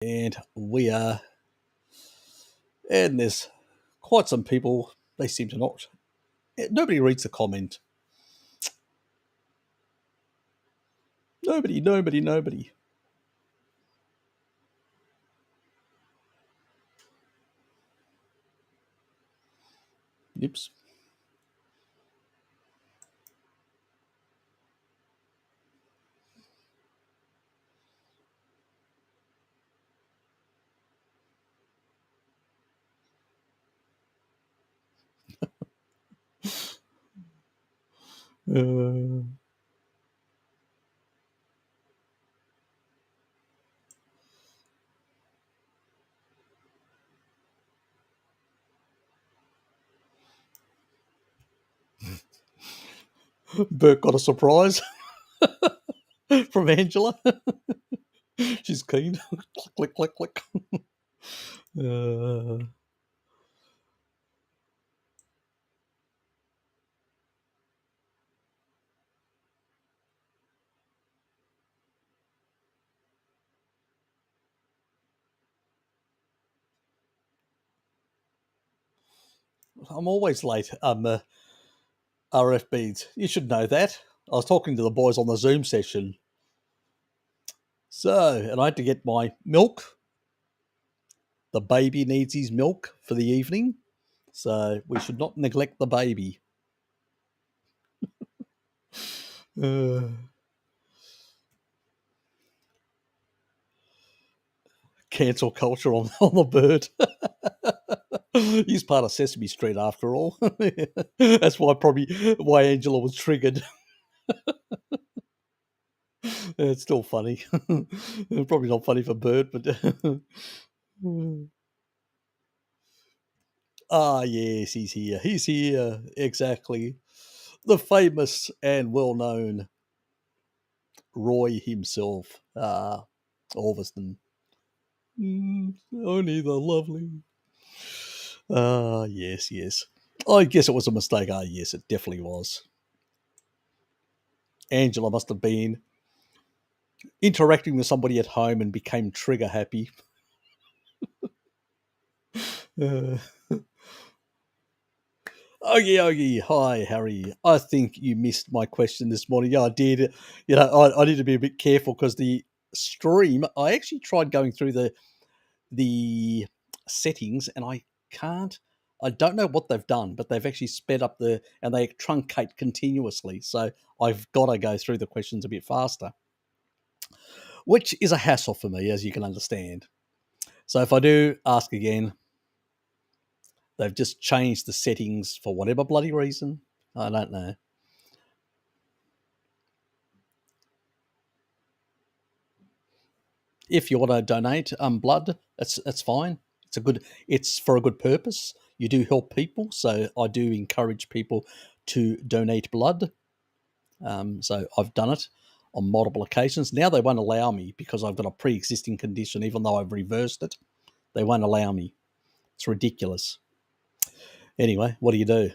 And we are, and there's quite some people, they seem to not, nobody reads the comment. Nobody. Oops. Uh, Bert got a surprise from Angela. She's keen. Click, click, click. Uh, I'm always late. RFBs. You should know that. I was talking to the boys on the Zoom session. So, and I had to get my milk. The baby needs his milk for the evening. So we should not neglect the baby. Cancel culture on the bird. He's part of Sesame Street after all. That's why Angela was triggered. It's still funny. Probably not funny for Bert, but yes, he's here. He's here. Exactly. The famous and well-known Roy himself. Orveston. Only the lovely. Yes. I guess it was a mistake. Yes, it definitely was. Angela must have been interacting with somebody at home and became trigger happy. Uh, Ogie. Hi, Harry. I think you missed my question this morning. Yeah, I did. I need to be a bit careful because the stream, I actually tried going through the settings and I can't. I don't know what they've done, but they've actually sped up and they truncate continuously. So I've got to go through the questions a bit faster, which is a hassle for me, as you can understand. So if I do ask again, they've just changed the settings for whatever bloody reason. I don't know. If you want to donate blood, that's fine. It's for a good purpose. You do help people, so I do encourage people to donate blood. So I've done it on multiple occasions. Now they won't allow me because I've got a pre-existing condition, even though I've reversed it. They won't allow me. It's ridiculous. Anyway, what do you do?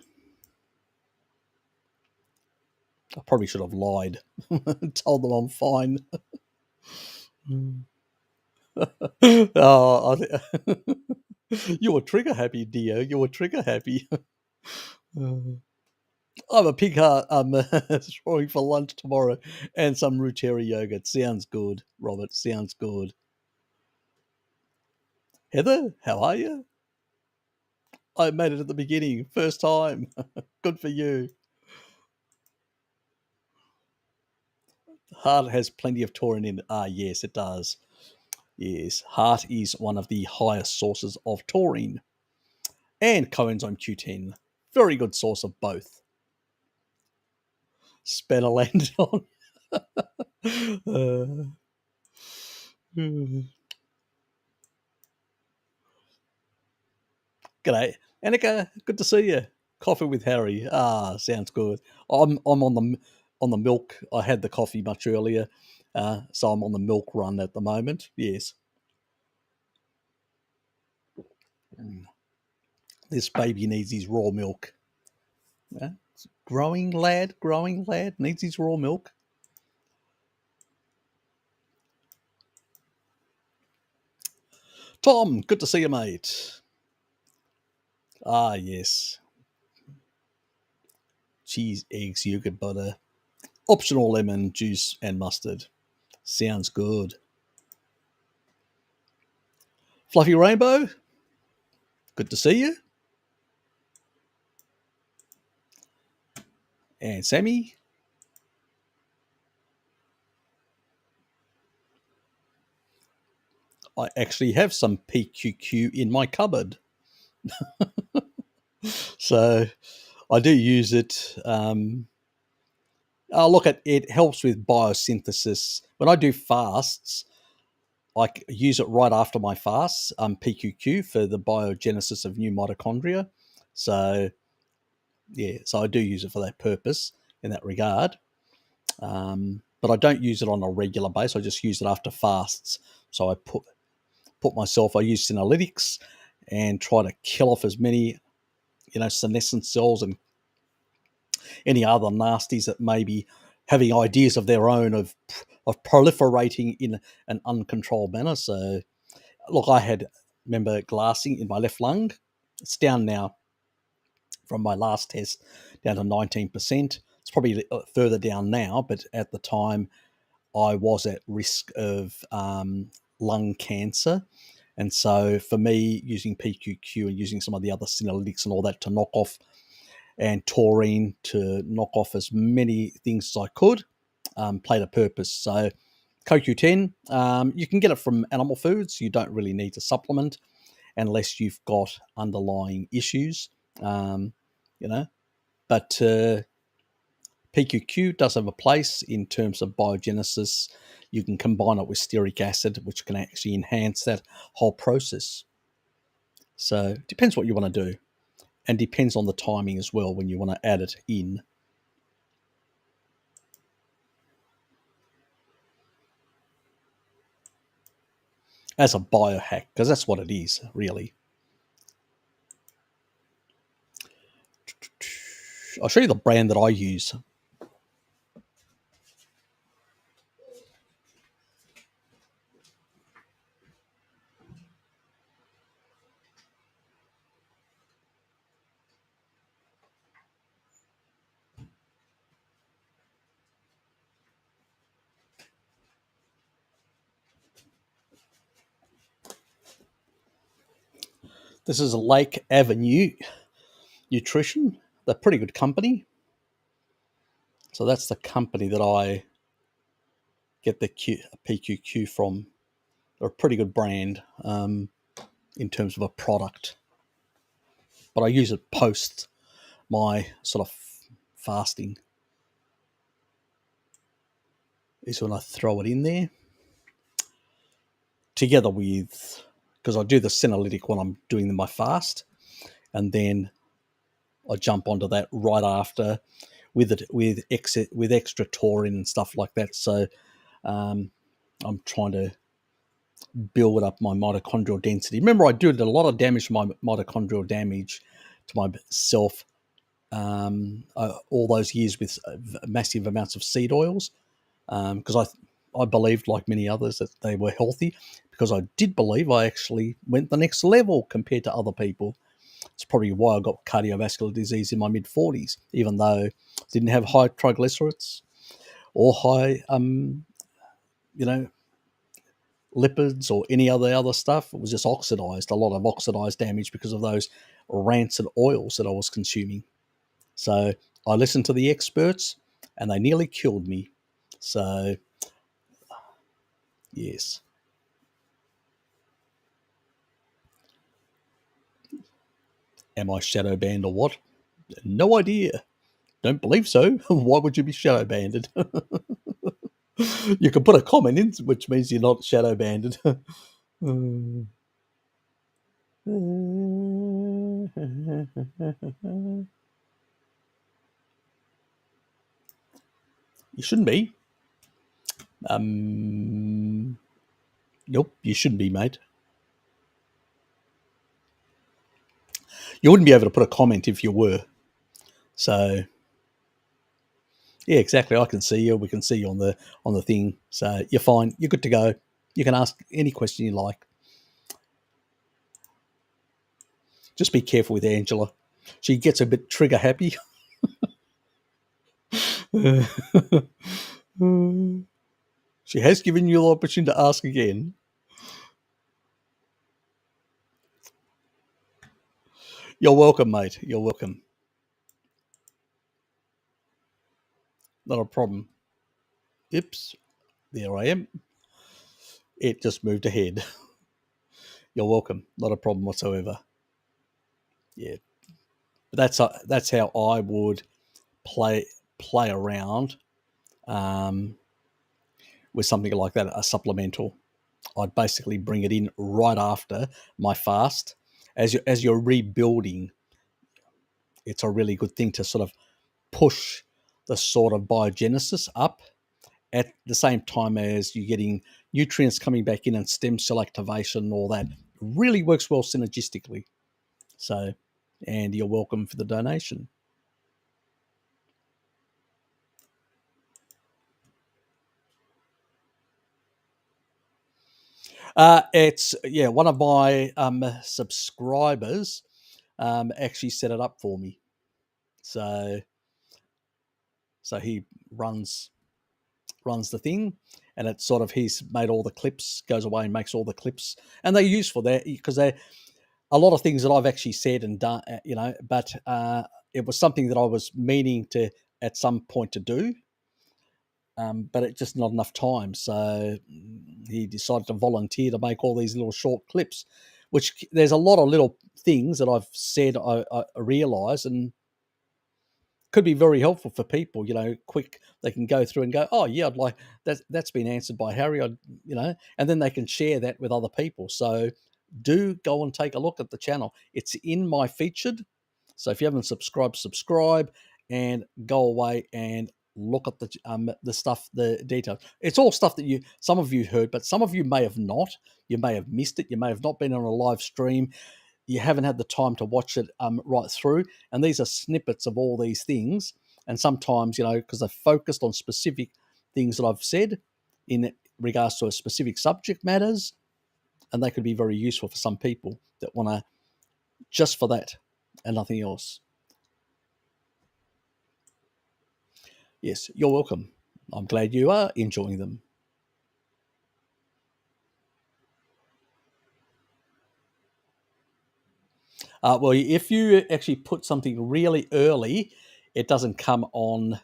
I probably should have lied. Told them I'm fine. Oh, you were trigger happy, dear. You were trigger happy. I'm a pig heart. I'm throwing for lunch tomorrow and some Ruteri yogurt. Sounds good, Robert. Sounds good. Heather, how are you? I made it at the beginning. First time. Good for you. Heart has plenty of taurine in it. Yes, it does. Yes, heart is one of the highest sources of taurine. And coenzyme Q10. Very good source of both. Spanner landed on. uh, G'day, Annika. Good to see you. Coffee with Harry. Sounds good. I'm on the milk. I had the coffee much earlier, so I'm on the milk run at the moment. Yes. This baby needs his raw milk. Yeah. Growing lad needs his raw milk. Tom, good to see you, mate. Ah, yes. Cheese, eggs, yogurt, butter. Optional lemon, juice, and mustard. Sounds good. Fluffy Rainbow, good to see you. And Sammy. I actually have some PQQ in my cupboard. So I do use it. Look, it helps with biosynthesis. When I do fasts, I use it right after my fasts, PQQ, for the biogenesis of new mitochondria. So, yeah, so I do use it for that purpose in that regard. But I don't use it on a regular basis. I just use it after fasts. So I I use Senolytics and try to kill off as many, senescent cells and any other nasties that may be having ideas of their own of proliferating in an uncontrolled manner. So, look, remember glassing in my left lung. It's down now from my last test, down to 19%. It's probably further down now, but at the time I was at risk of lung cancer. And so for me, using PQQ and using some of the other senolytics and all that to knock off, and taurine to knock off as many things as I could, played a purpose. So CoQ10, you can get it from animal foods. You don't really need to supplement unless you've got underlying issues, But PQQ does have a place in terms of biogenesis. You can combine it with stearic acid, which can actually enhance that whole process. So it depends what you want to do, and depends on the timing as well when you want to add it in. As a biohack, because that's what it is, really. I'll show you the brand that I use. This is Lake Avenue Nutrition. They're a pretty good company. So that's the company that I get the PQQ from. They're a pretty good brand in terms of a product. But I use it post my sort of fasting. Is when I throw it in there. Together with, because I do the senolytic when I'm doing my fast, and then I jump onto that right after with extra taurine and stuff like that. So I'm trying to build up my mitochondrial density. Remember, I did a lot of damage to my mitochondrial damage to myself all those years with massive amounts of seed oils, because I believed, like many others, that they were healthy, because I did believe I actually went the next level compared to other people. It's probably why I got cardiovascular disease in my mid-40s, even though I didn't have high triglycerides or high, lipids or any other stuff. It was just oxidized, a lot of oxidized damage because of those rancid oils that I was consuming. So I listened to the experts, and they nearly killed me. So, yes. Am I shadow banned or what? No idea. Don't believe so. Why would you be shadow banned? You can put a comment in, which means you're not shadow banned. You shouldn't be. Nope, you shouldn't be, mate. You wouldn't be able to put a comment if you were. So, yeah, exactly. I can see you. We can see you on the thing. So you're fine. You're good to go. You can ask any question you like. Just be careful with Angela. She gets a bit trigger happy. She has given you the opportunity to ask again. You're welcome, mate. You're welcome. Not a problem. Oops. There I am. It just moved ahead. You're welcome. Not a problem whatsoever. Yeah. But that's how I would play around with something like that, a supplemental. I'd basically bring it in right after my fast. As you're rebuilding, it's a really good thing to sort of push the sort of biogenesis up at the same time as you're getting nutrients coming back in and stem cell activation and all that. It really works well synergistically. So, and you're welcome for the donation. It's one of my subscribers actually set it up for me. So he runs the thing, and it's sort of, he's made all the clips, goes away and makes all the clips, and they're useful there because they're a lot of things that I've actually said and done, but it was something that I was meaning to at some point to do, but it's just not enough time. So he decided to volunteer to make all these little short clips, which there's a lot of little things that I've said I realise and could be very helpful for people. Quick, they can go through and go, oh yeah, I'd like that's been answered by Harry. And then they can share that with other people. So do go and take a look at the channel. It's in my featured. So if you haven't subscribed, subscribe and go away and look at the stuff, the details. It's all stuff that some of you heard, but some of you may have not. You may have missed it. You may have not been on a live stream. You haven't had the time to watch it right through. And these are snippets of all these things. And sometimes, because they're focused on specific things that I've said in regards to a specific subject matters, and they could be very useful for some people that want to just for that and nothing else. Yes, you're welcome. I'm glad you are enjoying them. Well, if you actually put something really early, it doesn't come on.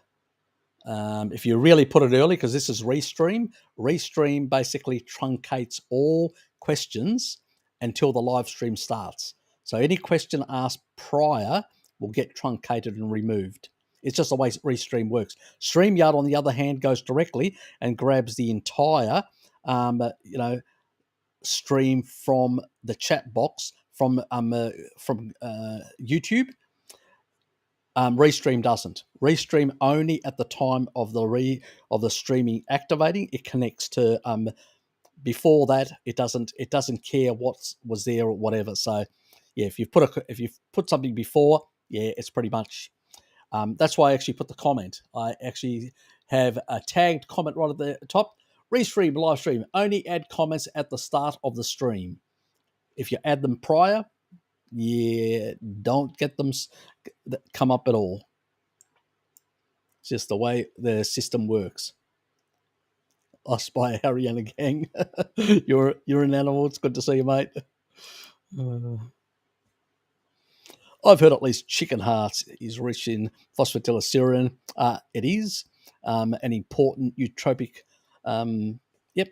If you really put it early, because this is Restream basically truncates all questions until the live stream starts. So any question asked prior will get truncated and removed. It's just the way Restream works. StreamYard, on the other hand, goes directly and grabs the entire, stream from the chat box from YouTube. Restream doesn't. Restream only at the time of the streaming activating. It connects to before that. It doesn't care what was there or whatever. So yeah, if you've put something before, yeah, it's pretty much. That's why I actually put the comment. I actually have a tagged comment right at the top. Restream live stream only add comments at the start of the stream. If you add them prior, yeah, don't get them come up at all. It's just the way the system works. I spy Harry and a gang. You're an animal. It's good to see you, mate. I've heard at least chicken hearts is rich in phosphatidylserine. It is an important nootropic. Yep.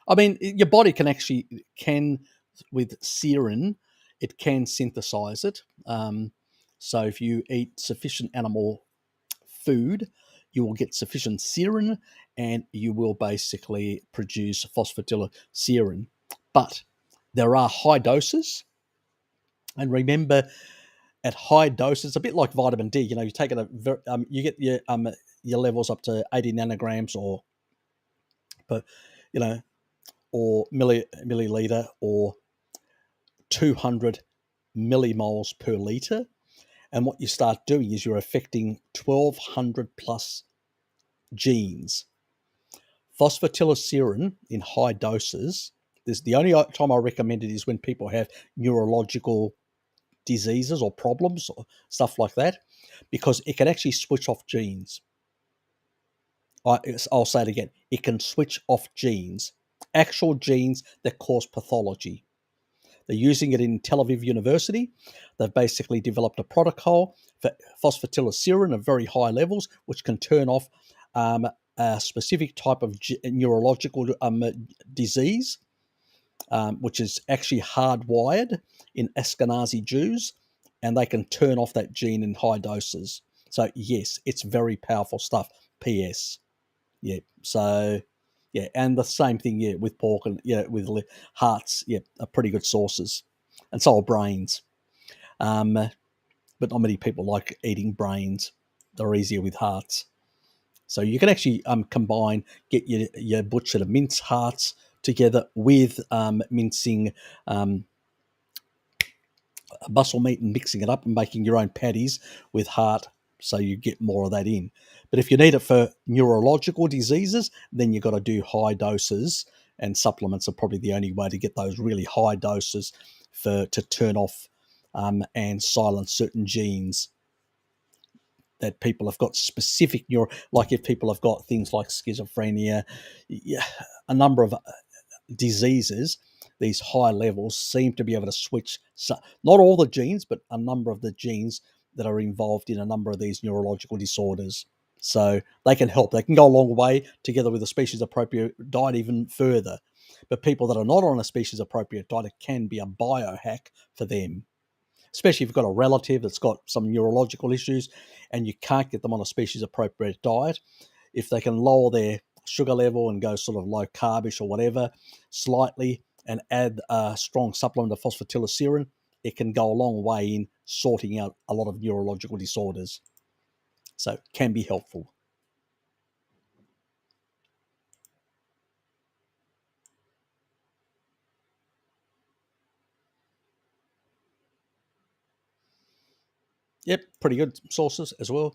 I mean, your body can with serine, it can synthesize it. So if you eat sufficient animal food, you will get sufficient serine and you will basically produce phosphatidylserine. But there are high doses. And remember, at high doses, a bit like vitamin D, you take it, you get your levels up to 80 nanograms or milliliter or 200 millimoles per liter. And what you start doing is you're affecting 1,200 plus genes. Phosphatidylserine in high doses, the only time I recommend it is when people have neurological diseases or problems or stuff like that, because it can actually switch off genes. I'll say it again. It can switch off genes, actual genes that cause pathology. They're using it in Tel Aviv University. They've basically developed a protocol for phosphatidylserine at very high levels, which can turn off a specific type of neurological disease, which is actually hardwired in Ashkenazi Jews, and they can turn off that gene in high doses. So yes, it's very powerful stuff. PS. Yeah. So yeah, and the same thing, yeah, with pork and with hearts, yeah, are pretty good sources, and so are brains. But not many people like eating brains. They're easier with hearts. So you can actually get your butcher to mince hearts together with mincing muscle meat and mixing it up and making your own patties with heart, so you get more of that in. But if you need it for neurological diseases, then you've got to do high doses, and supplements are probably the only way to get those really high doses to turn off and silence certain genes that people have got specific like if people have got things like schizophrenia, a number of diseases, these high levels seem to be able to switch, not all the genes, but a number of the genes that are involved in a number of these neurological disorders. So they can help. They can go a long way together with a species-appropriate diet even further. But people that are not on a species-appropriate diet, it can be a biohack for them, especially if you've got a relative that's got some neurological issues and you can't get them on a species-appropriate diet. If they can lower their sugar level and go sort of low carbish or whatever slightly and add a strong supplement of phosphatidylserine, it can go a long way in sorting out a lot of neurological disorders. So it can be helpful. Yep, pretty good sources as well.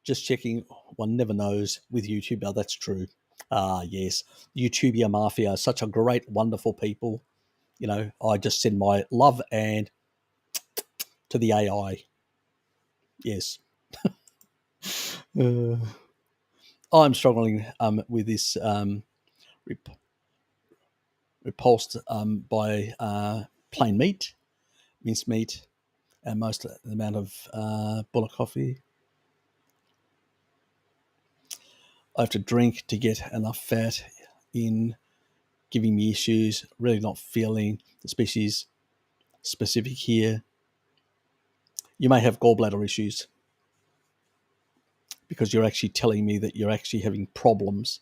Just checking, one never knows with YouTube. Oh, that's true. Ah, yes. YouTubia Mafia, such a great, wonderful people. I just send my love and to the AI. Yes. I'm struggling with this repulsed by plain meat, minced meat, and most of the amount of bullet coffee. I have to drink to get enough fat in, giving me issues, really not feeling the species specific here. You may have gallbladder issues because you're actually telling me that you're actually having problems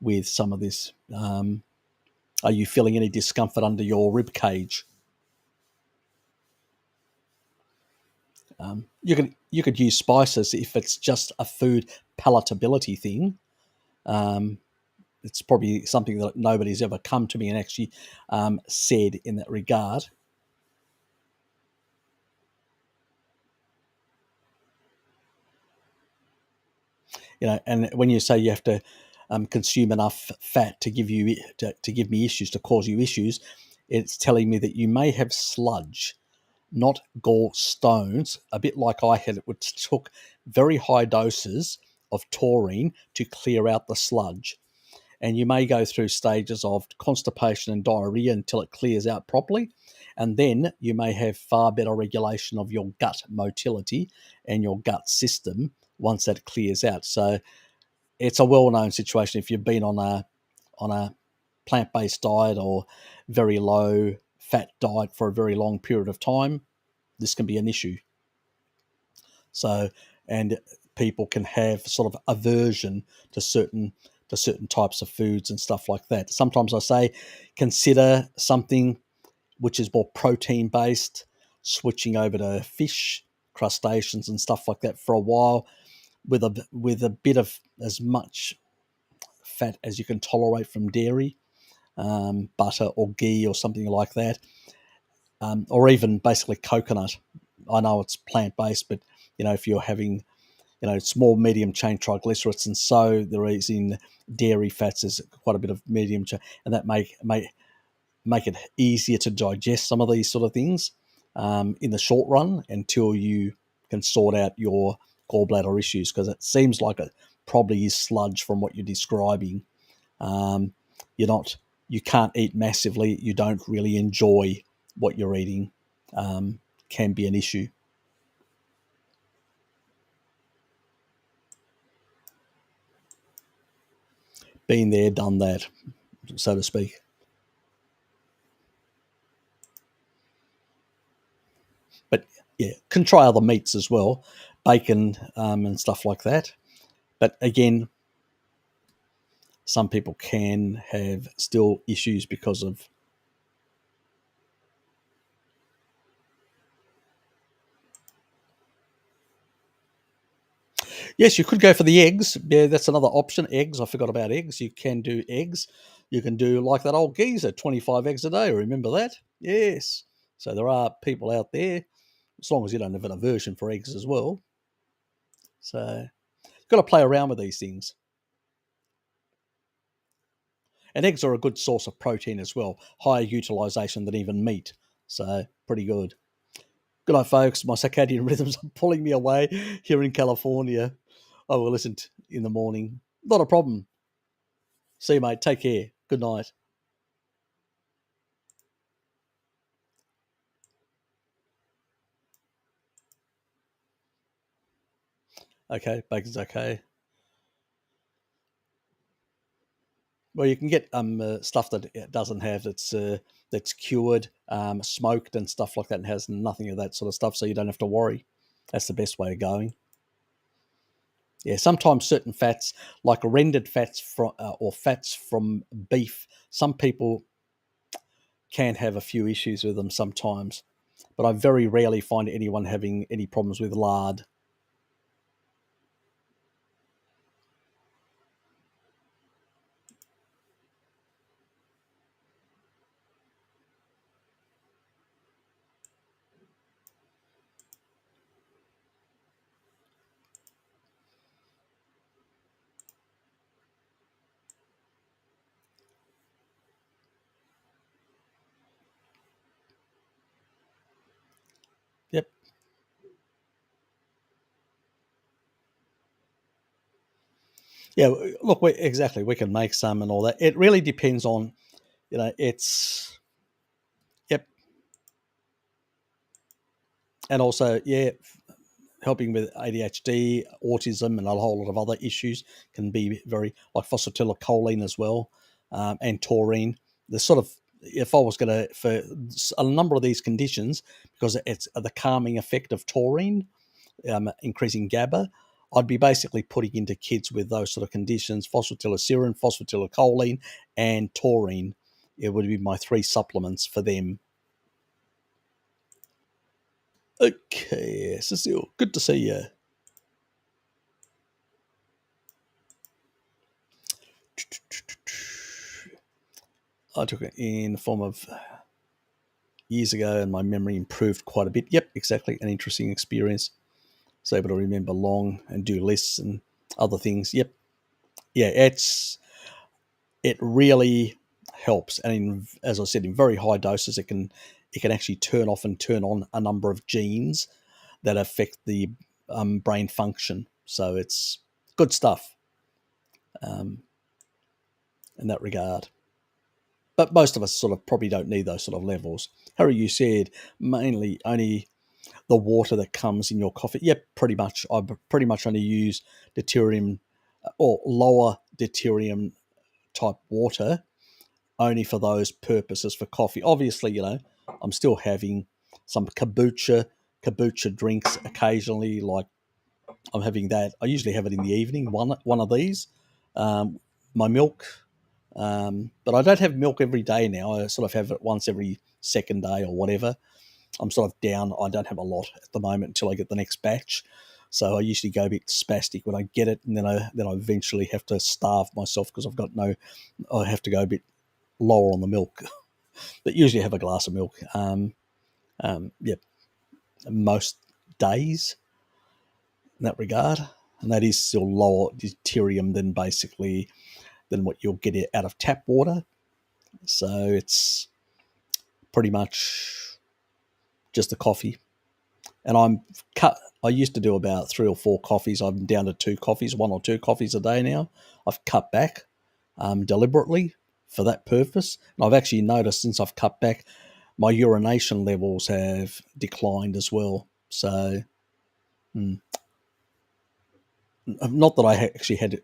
with some of this. Are you feeling any discomfort under your rib cage? You could use spices if it's just a food palatability thing. It's probably something that nobody's ever come to me and actually said in that regard. And when you say you have to consume enough fat to give you to give me issues, to cause you issues, it's telling me that you may have sludge, not gallstones, a bit like I had. It took very high doses of taurine to clear out the sludge. And you may go through stages of constipation and diarrhea until it clears out properly. And then you may have far better regulation of your gut motility and your gut system once that clears out. So it's a well-known situation. If you've been on a plant-based diet or very low fat diet for a very long period of time, this can be an issue. So, and people can have sort of aversion to certain types of foods and stuff like that. Sometimes I say consider something which is more protein based, switching over to fish, crustaceans and stuff like that for a while with a bit of as much fat as you can tolerate from dairy, butter or ghee or something like that, or even basically coconut. I know it's plant based, but if you're having small, medium chain triglycerides, and so there is in dairy fats. There's quite a bit of medium chain, and that may make it easier to digest some of these sort of things in the short run until you can sort out your gallbladder issues, because it seems like it probably is sludge from what you're describing. You can't eat massively. You don't really enjoy what you're eating. Can be an issue. Been there, done that, so to speak. But yeah, can try other meats as well, bacon and stuff like that. But again, some people can have still issues because of. Yes, you could go for the eggs. Yeah, that's another option. Eggs. I forgot about eggs. You can do eggs. You can do like that old geezer, 25 eggs a day. Remember that? Yes. So there are people out there, as long as you don't have an aversion for eggs as well. So you've got to play around with these things. And eggs are a good source of protein as well. Higher utilization than even meat. So pretty good. Good night, folks. My circadian rhythms are pulling me away here in California. I will listen in the morning. Not a problem. See you, mate. Take care. Good night. Okay, bacon's okay. Well, you can get stuff that it doesn't have that's cured, smoked, and stuff like that, and has nothing of that sort of stuff, so you don't have to worry. That's the best way of going. Yeah, sometimes certain fats, like rendered fats from or fats from beef, some people can have a few issues with them sometimes, but I very rarely find anyone having any problems with lard. Yep. Yeah, look, exactly. We can make some and all that. It really depends on, it's, yep. And also, yeah, helping with ADHD, autism, and a whole lot of other issues can be very, like phosphatidylcholine as well, and taurine. The sort of, if I was going to, for a number of these conditions, because it's the calming effect of taurine, increasing GABA, I'd be basically putting into kids with those sort of conditions, phosphatidylserine, phosphatidylcholine, and taurine. It would be my three supplements for them. Okay, Cecile, good to see you. I took it in the form of years ago, and my memory improved quite a bit. Yep, exactly. An interesting experience. Was able to remember long and do lists and other things. Yep. Yeah, it really helps. And as I said, in very high doses, it can actually turn off and turn on a number of genes that affect the brain function. So it's good stuff in that regard. But most of us sort of probably don't need those sort of levels. Harry, you said mainly only the water that comes in your coffee. Yep, pretty much. I pretty much only use deuterium or lower deuterium type water only for those purposes for coffee. Obviously, I'm still having some kombucha drinks occasionally. Like I'm having that. I usually have it in the evening. One of these. My milk. But I don't have milk every day now. I sort of have it once every second day or whatever. I'm sort of down. I don't have a lot at the moment until I get the next batch. So I usually go a bit spastic when I get it, and then I eventually have to starve myself because I have to go a bit lower on the milk. But usually I have a glass of milk. Yep, most days in that regard, and that is still lower deuterium than what you'll get out of tap water. So it's pretty much just the coffee. And I used to do about 3 or 4 coffees. I'm down to 2 coffees, 1 or 2 coffees a day now. I've cut back deliberately for that purpose. And I've actually noticed since I've cut back, my urination levels have declined as well. So, not that I actually had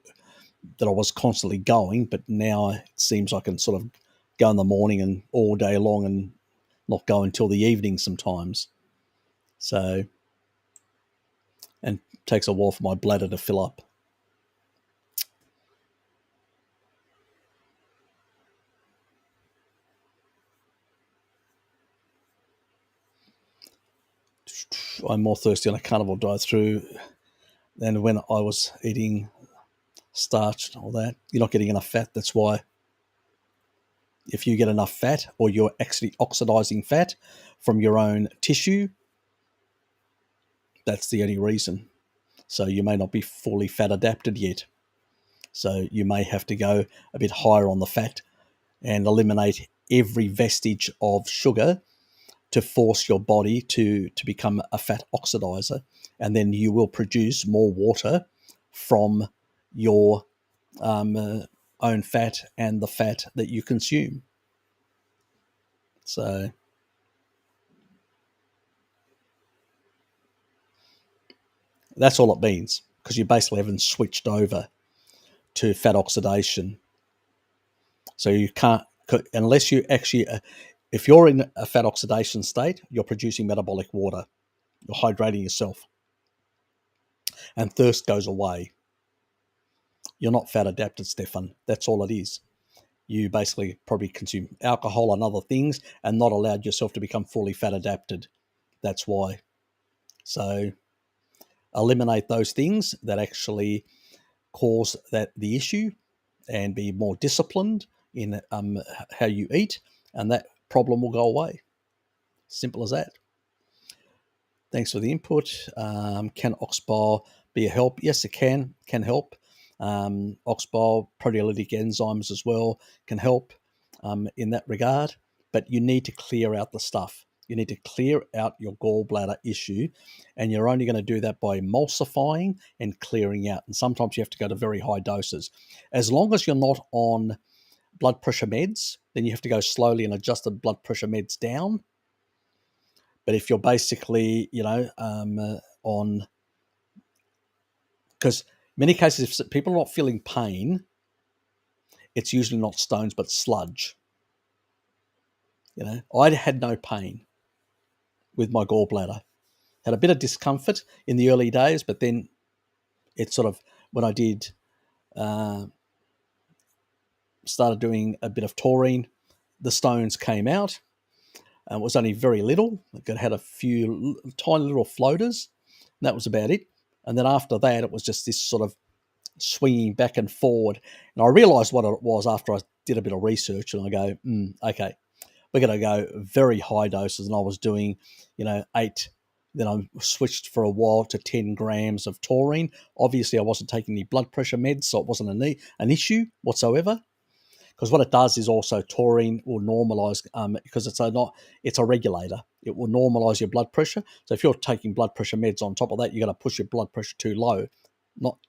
that I was constantly going, but now it seems I can sort of go in the morning and all day long and not go until the evening sometimes. So, and it takes a while for my bladder to fill up. I'm more thirsty on a carnivore diet through than when I was eating starch and all that. You're not getting enough fat. That's why. If you get enough fat, or you're actually oxidizing fat from your own tissue, that's the only reason. So you may not be fully fat adapted yet. So you may have to go a bit higher on the fat and eliminate every vestige of sugar to force your body to become a fat oxidizer. And then you will produce more water from your own fat and the fat that you consume. So that's all it means, because you basically haven't switched over to fat oxidation. So you can't, unless you actually, if you're in a fat oxidation state, you're producing metabolic water. You're hydrating yourself. And thirst goes away. You're not fat adapted, Stefan. That's all it is. You basically probably consume alcohol and other things and not allowed yourself to become fully fat adapted. That's why. So eliminate those things that actually cause the issue and be more disciplined in how you eat, and that problem will go away. Simple as that. Thanks for the input. Can ox bile be a help? Yes, it can help. Ox bile, proteolytic enzymes as well can help in that regard, but you need to clear out the stuff. You need to clear out your gallbladder issue, and you're only going to do that by emulsifying and clearing out. And sometimes you have to go to very high doses. As long as you're not on blood pressure meds, then you have to go slowly and adjust the blood pressure meds down. But if you're basically, on, because many cases, if people are not feeling pain, it's usually not stones, but sludge. I had no pain with my gallbladder. Had a bit of discomfort in the early days, but then it sort of, when I did, started doing a bit of taurine, the stones came out. It was only very little. It had a few tiny little floaters, and that was about it. And then after that, it was just this sort of swinging back and forward. And I realised what it was after I did a bit of research, and I go, okay, we're going to go very high doses. And I was doing, 8. Then I switched for a while to 10 grams of taurine. Obviously, I wasn't taking any blood pressure meds, so it wasn't an issue whatsoever. Because what it does is also taurine will normalize, because it's a regulator. It will normalize your blood pressure. So if you're taking blood pressure meds on top of that, you're going to push your blood pressure too low.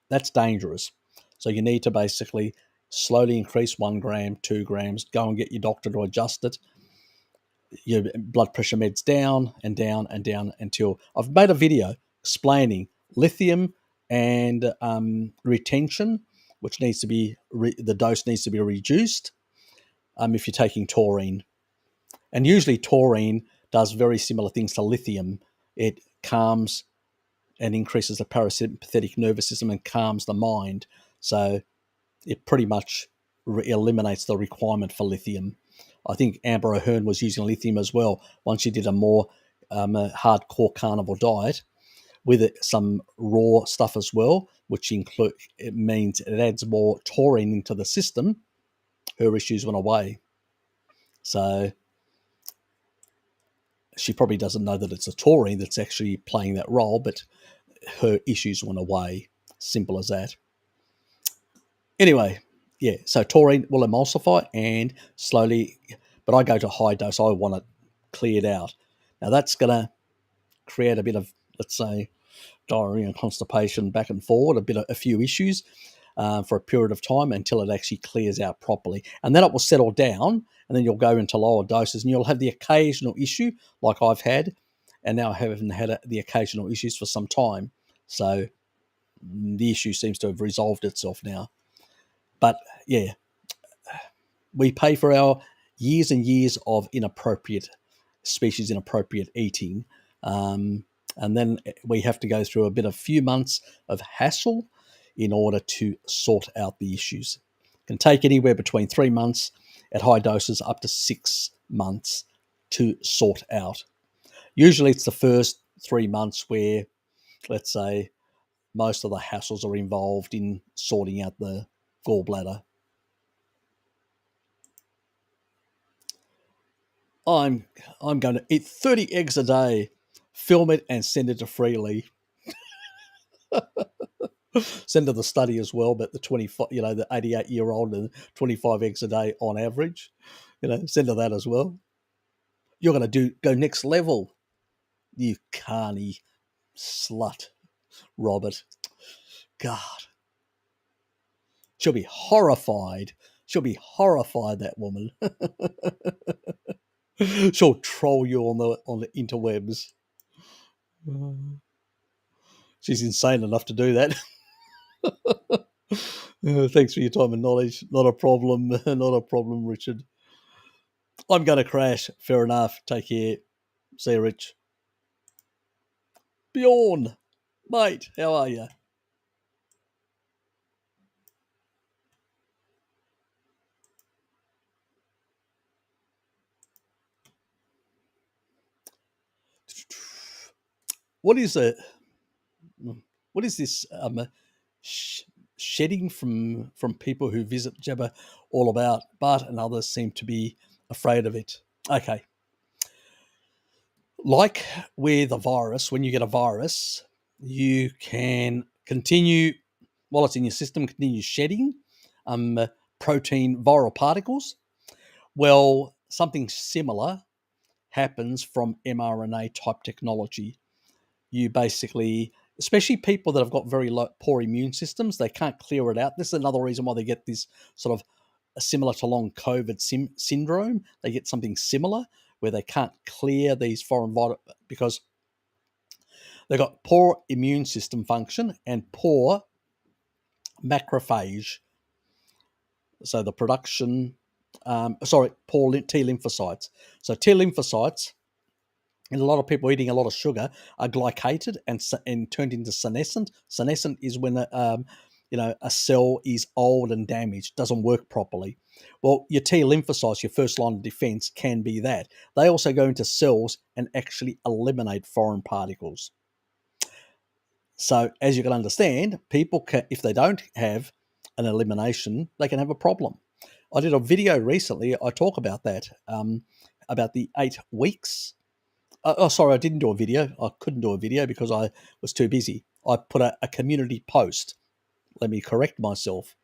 That's dangerous. So you need to basically slowly increase 1 gram, 2 grams, go and get your doctor to adjust it. Your blood pressure meds down and down and down until I've made a video explaining lithium and retention, which needs to be the dose needs to be reduced if you're taking taurine. And usually taurine does very similar things to lithium. It calms and increases the parasympathetic nervous system and calms the mind. So it pretty much eliminates the requirement for lithium. I think Amber O'Hearn was using lithium as well once she did a more hardcore carnivore diet with some raw stuff as well, which it means it adds more taurine into the system. Her issues went away. So she probably doesn't know that it's a taurine that's actually playing that role, but her issues went away. Simple as that. Anyway, yeah, so taurine will emulsify and slowly, but I go to high dose. I want it cleared out. Now that's going to create a bit of, let's say, diarrhea and constipation back and forward, a few issues for a period of time until it actually clears out properly. And then it will settle down, and then you'll go into lower doses, and you'll have the occasional issue like I've had, and now I haven't had the occasional issues for some time. So the issue seems to have resolved itself now. But yeah, we pay for our years and years of inappropriate eating. And then we have to go through a few months of hassle in order to sort out the issues. It can take anywhere between 3 months at high doses up to 6 months to sort out. Usually it's the first 3 months where, let's say, most of the hassles are involved in sorting out the gallbladder. I'm going to eat 30 eggs a day, film it and send it to Freely. Send to the study as well, but the 25, the 88-year-old and 25 eggs a day on average, send to that as well. You're going to go next level, you carny slut, Robert. God. She'll be horrified. That woman. She'll troll you on the interwebs. She's insane enough to do that. Thanks for your time and knowledge. Not a problem. Not a problem, Richard. I'm going to crash. Fair enough. Take care. See you, Rich. Bjorn, mate, how are you? What is this shedding from people who visit Jabba all about? Bart and others seem to be afraid of it. Okay. Like with a virus, when you get a virus, you can continue, while it's in your system, continue shedding protein viral particles. Well, something similar happens from mRNA type technology. You basically, especially people that have got very poor immune systems, they can't clear it out. This is another reason why they get this sort of similar to long COVID syndrome. They get something similar where they can't clear these foreign viruses because they've got poor immune system function and poor macrophage. So the production, poor T lymphocytes. So T lymphocytes, and a lot of people eating a lot of sugar, are glycated and turned into senescent. Senescent is when a cell is old and damaged, doesn't work properly. Well, your T lymphocytes, your first line of defense, can be that. They also go into cells and actually eliminate foreign particles. So as you can understand, people can, if they don't have an elimination, they can have a problem. I did a video recently. I talk about that, about the 8 weeks. I didn't do a video. I couldn't do a video because I was too busy. I put a community post. Let me correct myself.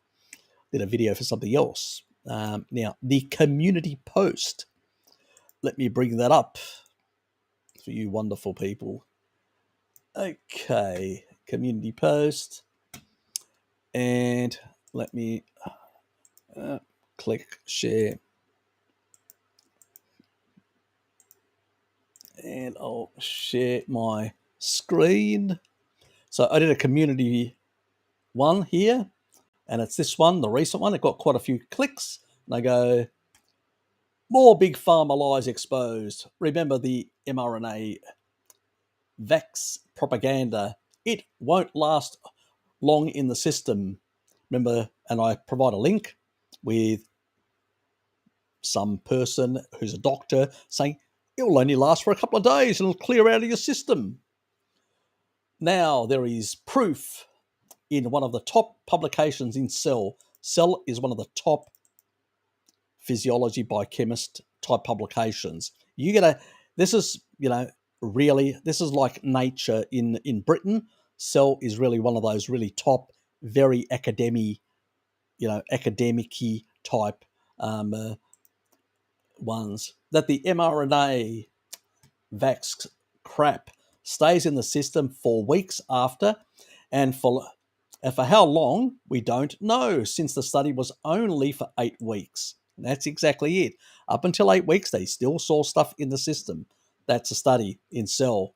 Did a video for something else. Now, the community post. Let me bring that up for you wonderful people. Okay, community post. And let me click share. And I'll share my screen. So I did a community one here, and it's this one, the recent one. It got quite a few clicks. And I go, more big pharma lies exposed. Remember the mRNA vax propaganda. It won't last long in the system. Remember, and I provide a link with some person who's a doctor saying it will only last for a couple of days and it'll clear out of your system. Now there is proof in one of the top publications in Cell. Cell is one of the top physiology biochemist type publications. This is like Nature in Britain. Cell is really one of those really top, very academic-y type ones. That the mRNA vax crap stays in the system for weeks after, and for how long, we don't know, since the study was only for 8 weeks. And that's exactly it. Up until 8 weeks, they still saw stuff in the system. That's a study in Cell.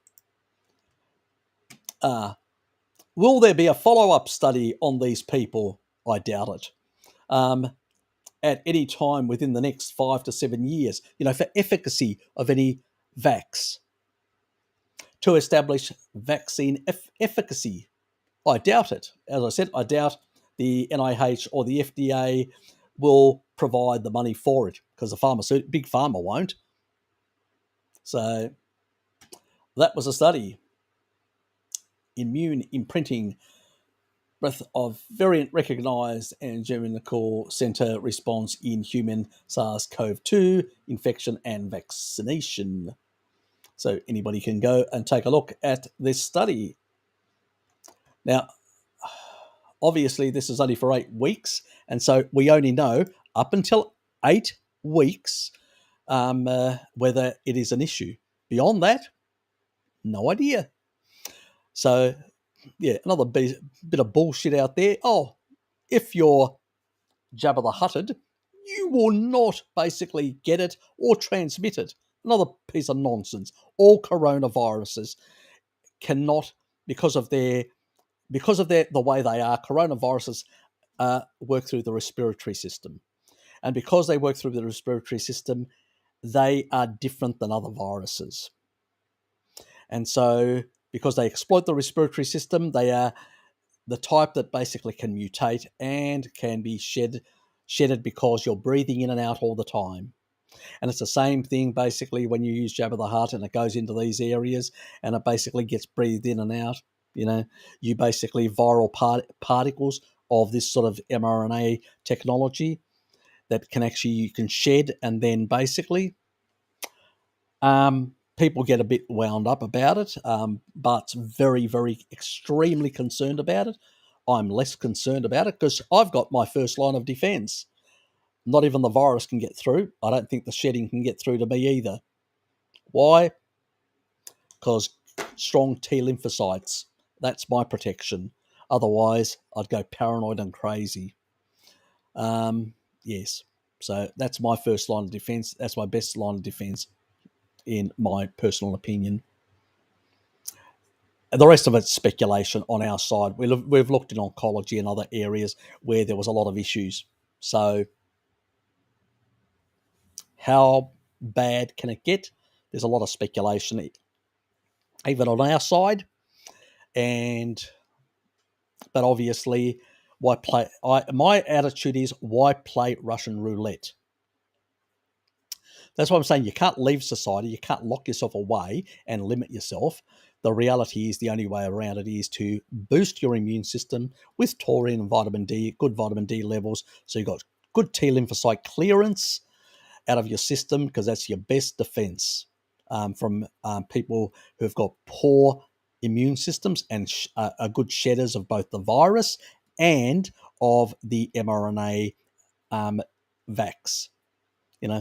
Will there be a follow-up study on these people? I doubt it. At any time within the next 5 to 7 years, for efficacy of any vax, to establish vaccine efficacy. I doubt it. As I said, I doubt the NIH or the FDA will provide the money for it, because the big pharma won't. So that was a study. Immune imprinting breadth of variant recognized angelical center response in human SARS-CoV-2 infection and vaccination. So anybody can go and take a look at this study. Now, obviously, this is only for 8 weeks, and so we only know up until 8 weeks whether it is an issue. Beyond that, no idea. So, yeah, another bit of bullshit out there. Oh, if you're Jabba the Hutted, you will not basically get it or transmit it. Another piece of nonsense. All coronaviruses cannot, because of the way they are, coronaviruses work through the respiratory system. And because they work through the respiratory system, they are different than other viruses. And so, because they exploit the respiratory system, they are the type that basically can mutate and can be shedded because you're breathing in and out all the time. And it's the same thing basically when you use Jabba the Hutt and it goes into these areas and it basically gets breathed in and out. You basically viral particles of this sort of mRNA technology that you can shed, and then basically people get a bit wound up about it, but very, very extremely concerned about it. I'm less concerned about it because I've got my first line of defense. Not even the virus can get through. I don't think the shedding can get through to me either. Why? Because strong T lymphocytes. That's my protection. Otherwise, I'd go paranoid and crazy. Yes. So that's my first line of defense. That's my best line of defense, in my personal opinion. The rest of it's speculation on our side. We've looked in oncology and other areas where there was a lot of issues. So how bad can it get? There's a lot of speculation, even on our side. But obviously, my attitude is, why play Russian roulette? That's why I'm saying you can't leave society. You can't lock yourself away and limit yourself. The reality is the only way around it is to boost your immune system with taurine and vitamin D, good vitamin D levels. So you've got good T lymphocyte clearance out of your system, because that's your best defense from people who've got poor immune systems and are good shedders of both the virus and of the mRNA vax.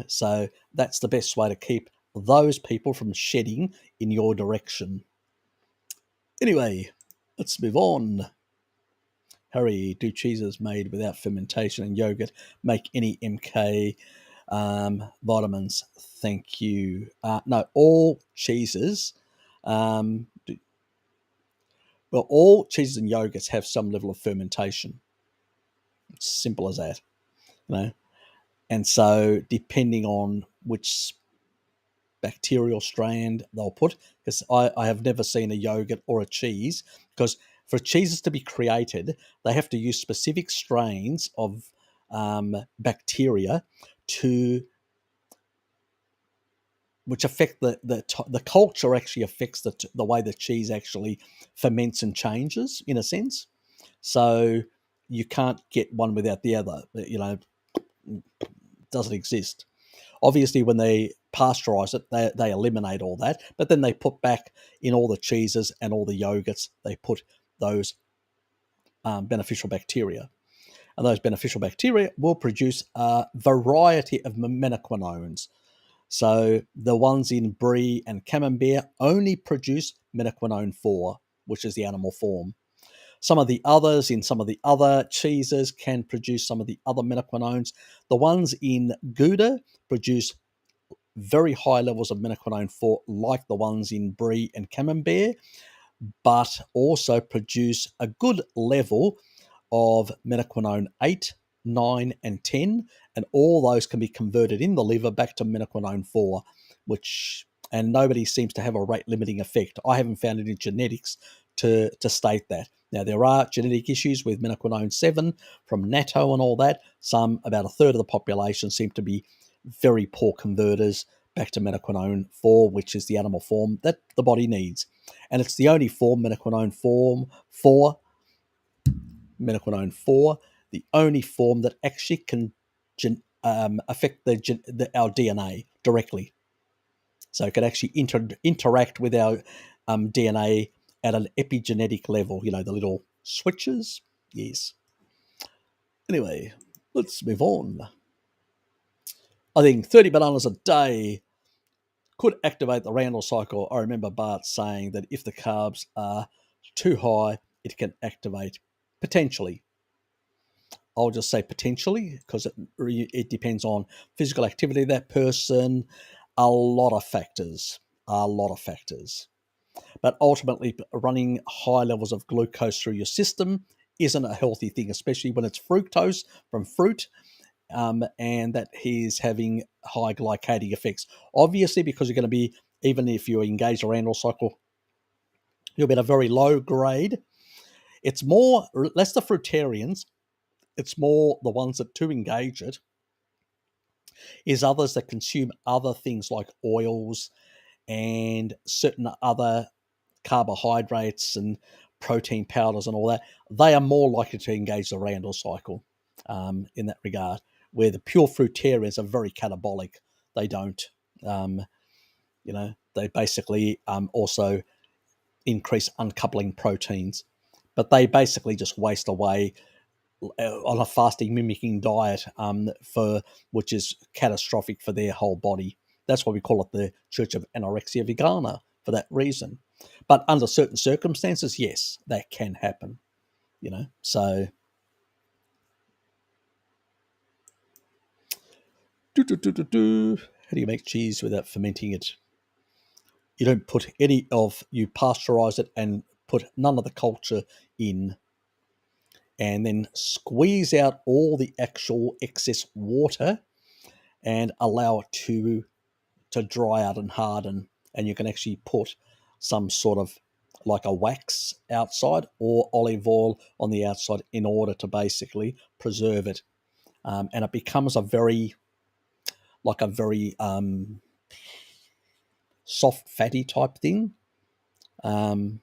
So that's the best way to keep those people from shedding in your direction. Anyway, let's move on. Harry, do cheeses made without fermentation and yogurt make any MK vitamins? Thank you. No, all cheeses. All cheeses and yogurts have some level of fermentation. It's simple as that. And so depending on which bacterial strand they'll put, because I have never seen a yogurt or a cheese, because for cheeses to be created, they have to use specific strains of bacteria which affect the culture, actually affects the way the cheese actually ferments and changes, in a sense. So you can't get one without the other. It doesn't exist. Obviously, when they pasteurize it, they eliminate all that, but then they put back in all the cheeses and all the yogurts, they put those beneficial bacteria. And those beneficial bacteria will produce a variety of menaquinones. So the ones in brie and camembert only produce menaquinone 4, which is the animal form. Some of the others in some of the other cheeses can produce some of the other menaquinones. The ones in Gouda produce very high levels of menaquinone 4, like the ones in brie and camembert, but also produce a good level of menaquinone 8, 9, and 10, and all those can be converted in the liver back to menaquinone 4, and nobody seems to have a rate limiting effect. I haven't found any genetics to state that. Now, there are genetic issues with menaquinone 7 from natto and all that. About a third of the population seem to be very poor converters back to menaquinone 4, which is the animal form that the body needs. And it's the only form, menaquinone 4, the only form that actually can affect our DNA directly. So it can actually interact with our DNA at an epigenetic level, the little switches. Yes. Anyway, let's move on. I think 30 bananas a day could activate the Randall cycle. I remember Bart saying that if the carbs are too high, it can activate potentially. I'll just say potentially because it depends on physical activity of that person, a lot of factors. But ultimately, running high levels of glucose through your system isn't a healthy thing, especially when it's fructose from fruit, and that he's having high glycating effects. Obviously, because you're going to be, even if you engage the Randall cycle, you'll be at a very low grade. It's less the fruitarians, it's more the ones that do engage it, is others that consume other things like oils and certain other carbohydrates and protein powders and all that. They are more likely to engage the Randall cycle in that regard, where the pure fruitarians are very catabolic. They don't, they basically also increase uncoupling proteins, but they basically just waste away on a fasting mimicking diet, which is catastrophic for their whole body. That's why we call it the Church of Anorexia Vegana, for that reason. But under certain circumstances, yes, that can happen. So how do you make cheese without fermenting it? You don't put you pasteurize it and put none of the culture in, and then squeeze out all the actual excess water and allow it to dry out and harden. And you can actually put some sort of like a wax outside or olive oil on the outside in order to basically preserve it. And it becomes a very soft, fatty type thing. Something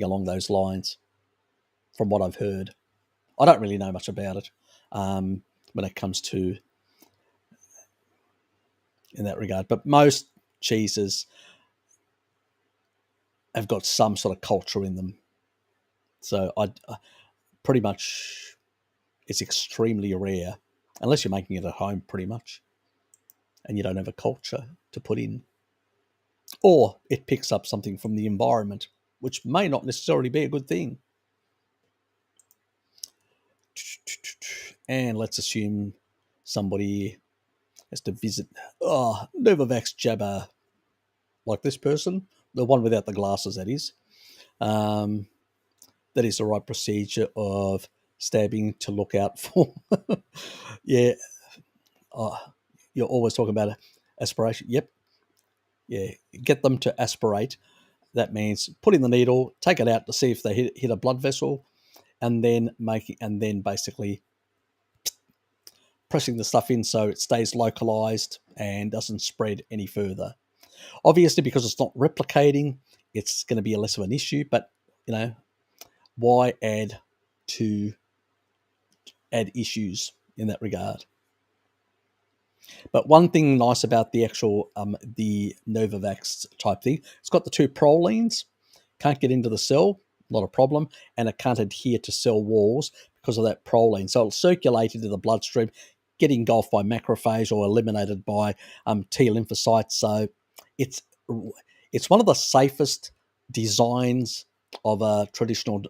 along those lines, from what I've heard. I don't really know much about it when it comes to in that regard. But most cheeses have got some sort of culture in them. So I pretty much, it's extremely rare, unless you're making it at home pretty much, and you don't have a culture to put in. Or it picks up something from the environment, which may not necessarily be a good thing. And let's assume somebody has to visit Novavax jabber, like this person, the one without the glasses, that is. That is the right procedure of stabbing to look out for. Yeah. You're always talking about aspiration. Yep. Yeah. Get them to aspirate. That means put in the needle, take it out to see if they hit a blood vessel, and then basically pressing the stuff in so it stays localized and doesn't spread any further. Obviously, because it's not replicating, it's going to be less of an issue, but why add issues in that regard? But one thing nice about the actual the Novavax type thing, it's got the two prolines, can't get into the cell, not a problem, and it can't adhere to cell walls because of that proline. So it'll circulate into the bloodstream, get engulfed by macrophage or eliminated by T lymphocytes. So it's one of the safest designs of a traditional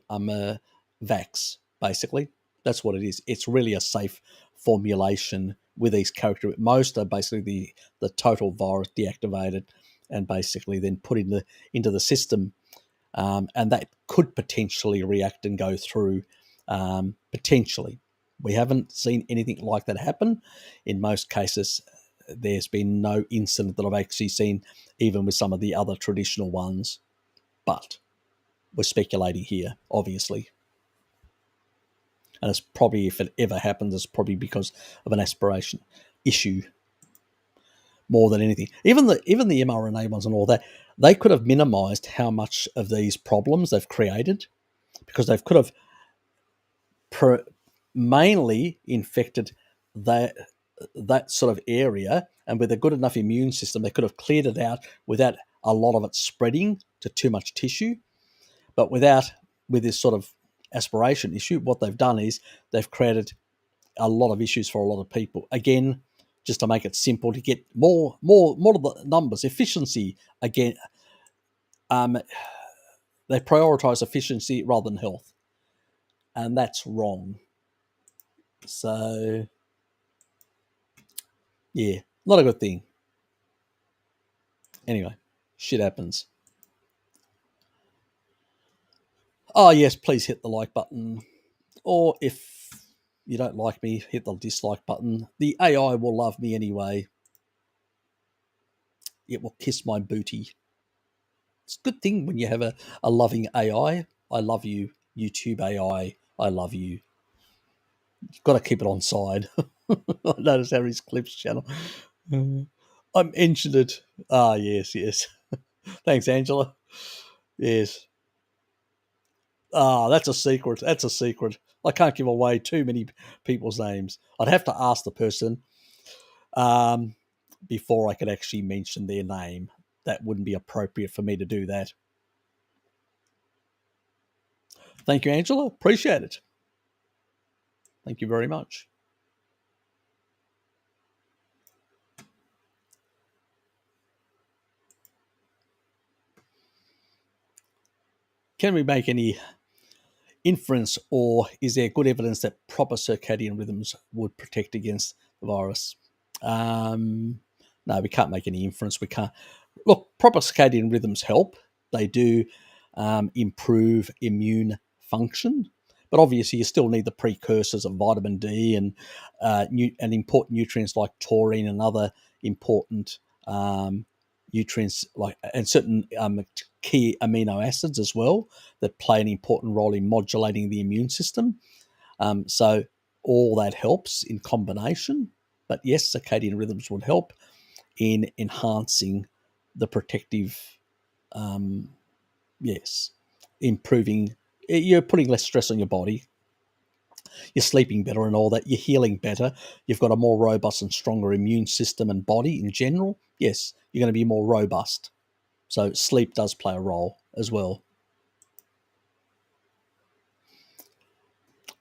vax. Basically, that's what it is. It's really a safe formulation with these characteristics. Most are basically the total virus deactivated and basically then put into the system, and that could potentially react and go through. Potentially, we haven't seen anything like that happen. In most cases, there's been no incident that I've actually seen, even with some of the other traditional ones. But we're speculating here, obviously. And it's probably, if it ever happens, it's probably because of an aspiration issue more than anything. Even the mRNA ones and all that, they could have minimized how much of these problems they've created, because they could have mainly infected that sort of area, and with a good enough immune system, they could have cleared it out without a lot of it spreading to too much tissue. But with this sort of aspiration issue, what they've done is they've created a lot of issues for a lot of people. Again, just to make it simple, to get more of the numbers, efficiency. Again, they prioritize efficiency rather than health, and that's wrong. So, yeah, not a good thing. Anyway, shit happens. Oh, yes, please hit the like button. Or if you don't like me, hit the dislike button. The AI will love me anyway. It will kiss my booty. It's a good thing when you have a loving AI. I love you, YouTube AI. I love you. You've got to keep it on side. I noticed Harry's Clips channel. I'm engineered. Ah, yes. Thanks, Angela. Yes. Ah, that's a secret. I can't give away too many people's names. I'd have to ask the person before I could actually mention their name. That wouldn't be appropriate for me to do that. Thank you, Angela. Appreciate it. Thank you very much. Can we make any inference, or is there good evidence that proper circadian rhythms would protect against the virus? No, we can't make any inference. We can't. Look, proper circadian rhythms help. They do improve immune function, but obviously you still need the precursors of vitamin D and important nutrients like taurine and other important nutrients, and certain key amino acids as well, that play an important role in modulating the immune system. So all that helps in combination. But yes, circadian rhythms would help in enhancing the protective, improving. You're putting less stress on your body. You're sleeping better and all that. You're healing better. You've got a more robust and stronger immune system and body in general. Yes, you're going to be more robust. So sleep does play a role as well.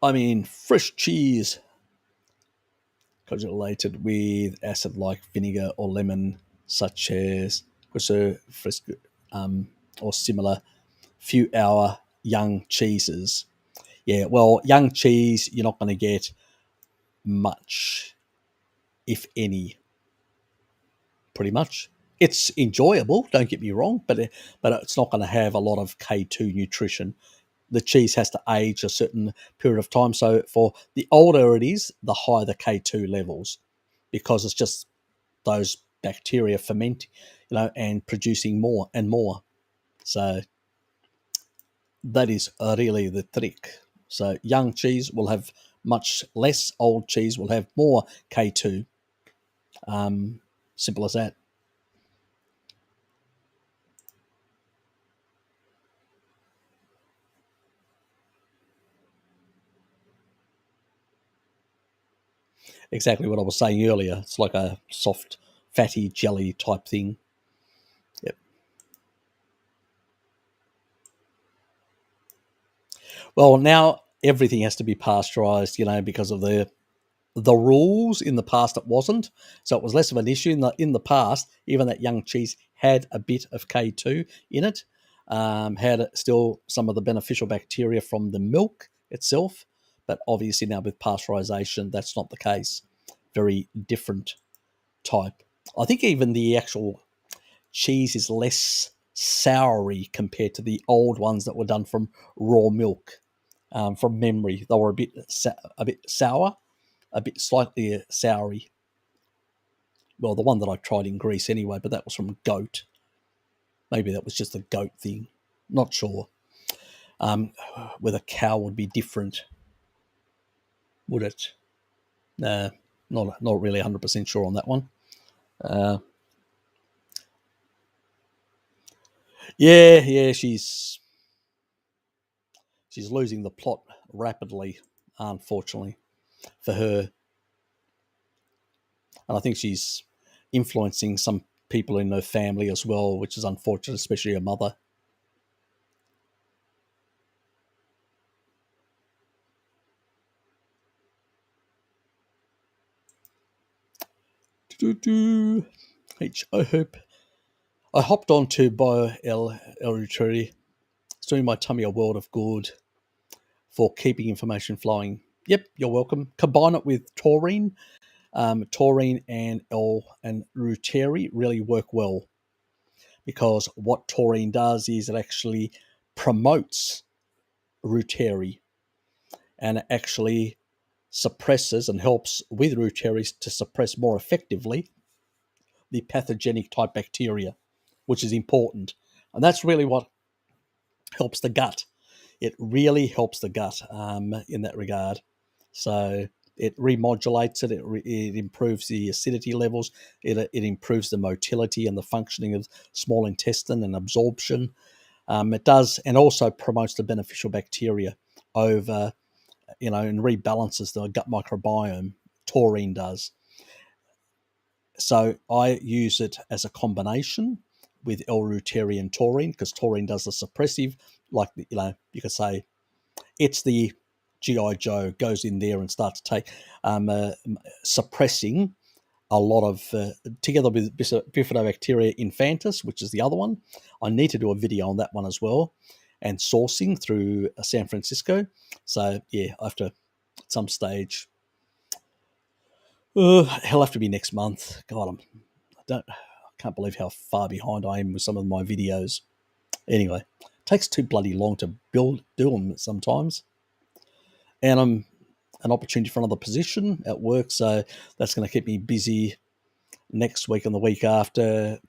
I mean, fresh cheese conjugated with acid like vinegar or lemon, such as fresco, or similar few hour young cheeses. Yeah, well, young cheese, you're not going to get much, if any, pretty much. It's enjoyable, don't get me wrong, but it's not going to have a lot of K2 nutrition. The cheese has to age a certain period of time. So for the older it is, the higher the K2 levels, because it's just those bacteria ferment, and producing more and more. So that is really the trick. So young cheese will have much less, old cheese will have more K2. Simple as that. Exactly what I was saying earlier. It's like a soft, fatty jelly type thing. Yep. Well, now everything has to be pasteurized, because of the the rules in the past it wasn't, so it was less of an issue. In the past, even that young cheese had a bit of K2 in it, had still some of the beneficial bacteria from the milk itself, but obviously now with pasteurization, that's not the case. Very different type. I think even the actual cheese is less soury compared to the old ones that were done from raw milk. From memory, they were a bit sour, a bit slightly soury. Well, the one that I tried in Greece anyway, but that was from goat. Maybe that was just a goat thing. Not sure. Whether cow would be different, would it? Not really 100% sure on that one. Yeah, she's losing the plot rapidly, unfortunately for her, and I think she's influencing some people in her family as well, which is unfortunate, especially her mother. I hope I hopped onto Bio El It's doing my tummy a world of good for keeping information flowing. Yep, you're welcome. Combine it with taurine. Taurine and Ruteri really work well, because what taurine does is it actually promotes Ruteri, and it actually suppresses and helps with Ruteri to suppress more effectively the pathogenic type bacteria, which is important. And that's really what helps the gut. It really helps the gut in that regard. So it remodulates it. It improves the acidity levels. It improves the motility and the functioning of small intestine and absorption. It does, and also promotes the beneficial bacteria over, and rebalances the gut microbiome. Taurine does. So I use it as a combination with L-Reuteri and taurine, because taurine does the suppressive, like, you could say it's the GI Joe goes in there and starts to take suppressing a lot of, together with Bifidobacteria infantis, which is the other one. I need to do a video on that one as well, and sourcing through San Francisco. So yeah, I have to, at some stage, it'll have to be next month. God, I can't believe how far behind I am with some of my videos. Anyway, it takes too bloody long to do them sometimes. And I'm an opportunity for another position at work, so that's going to keep me busy next week and the week after,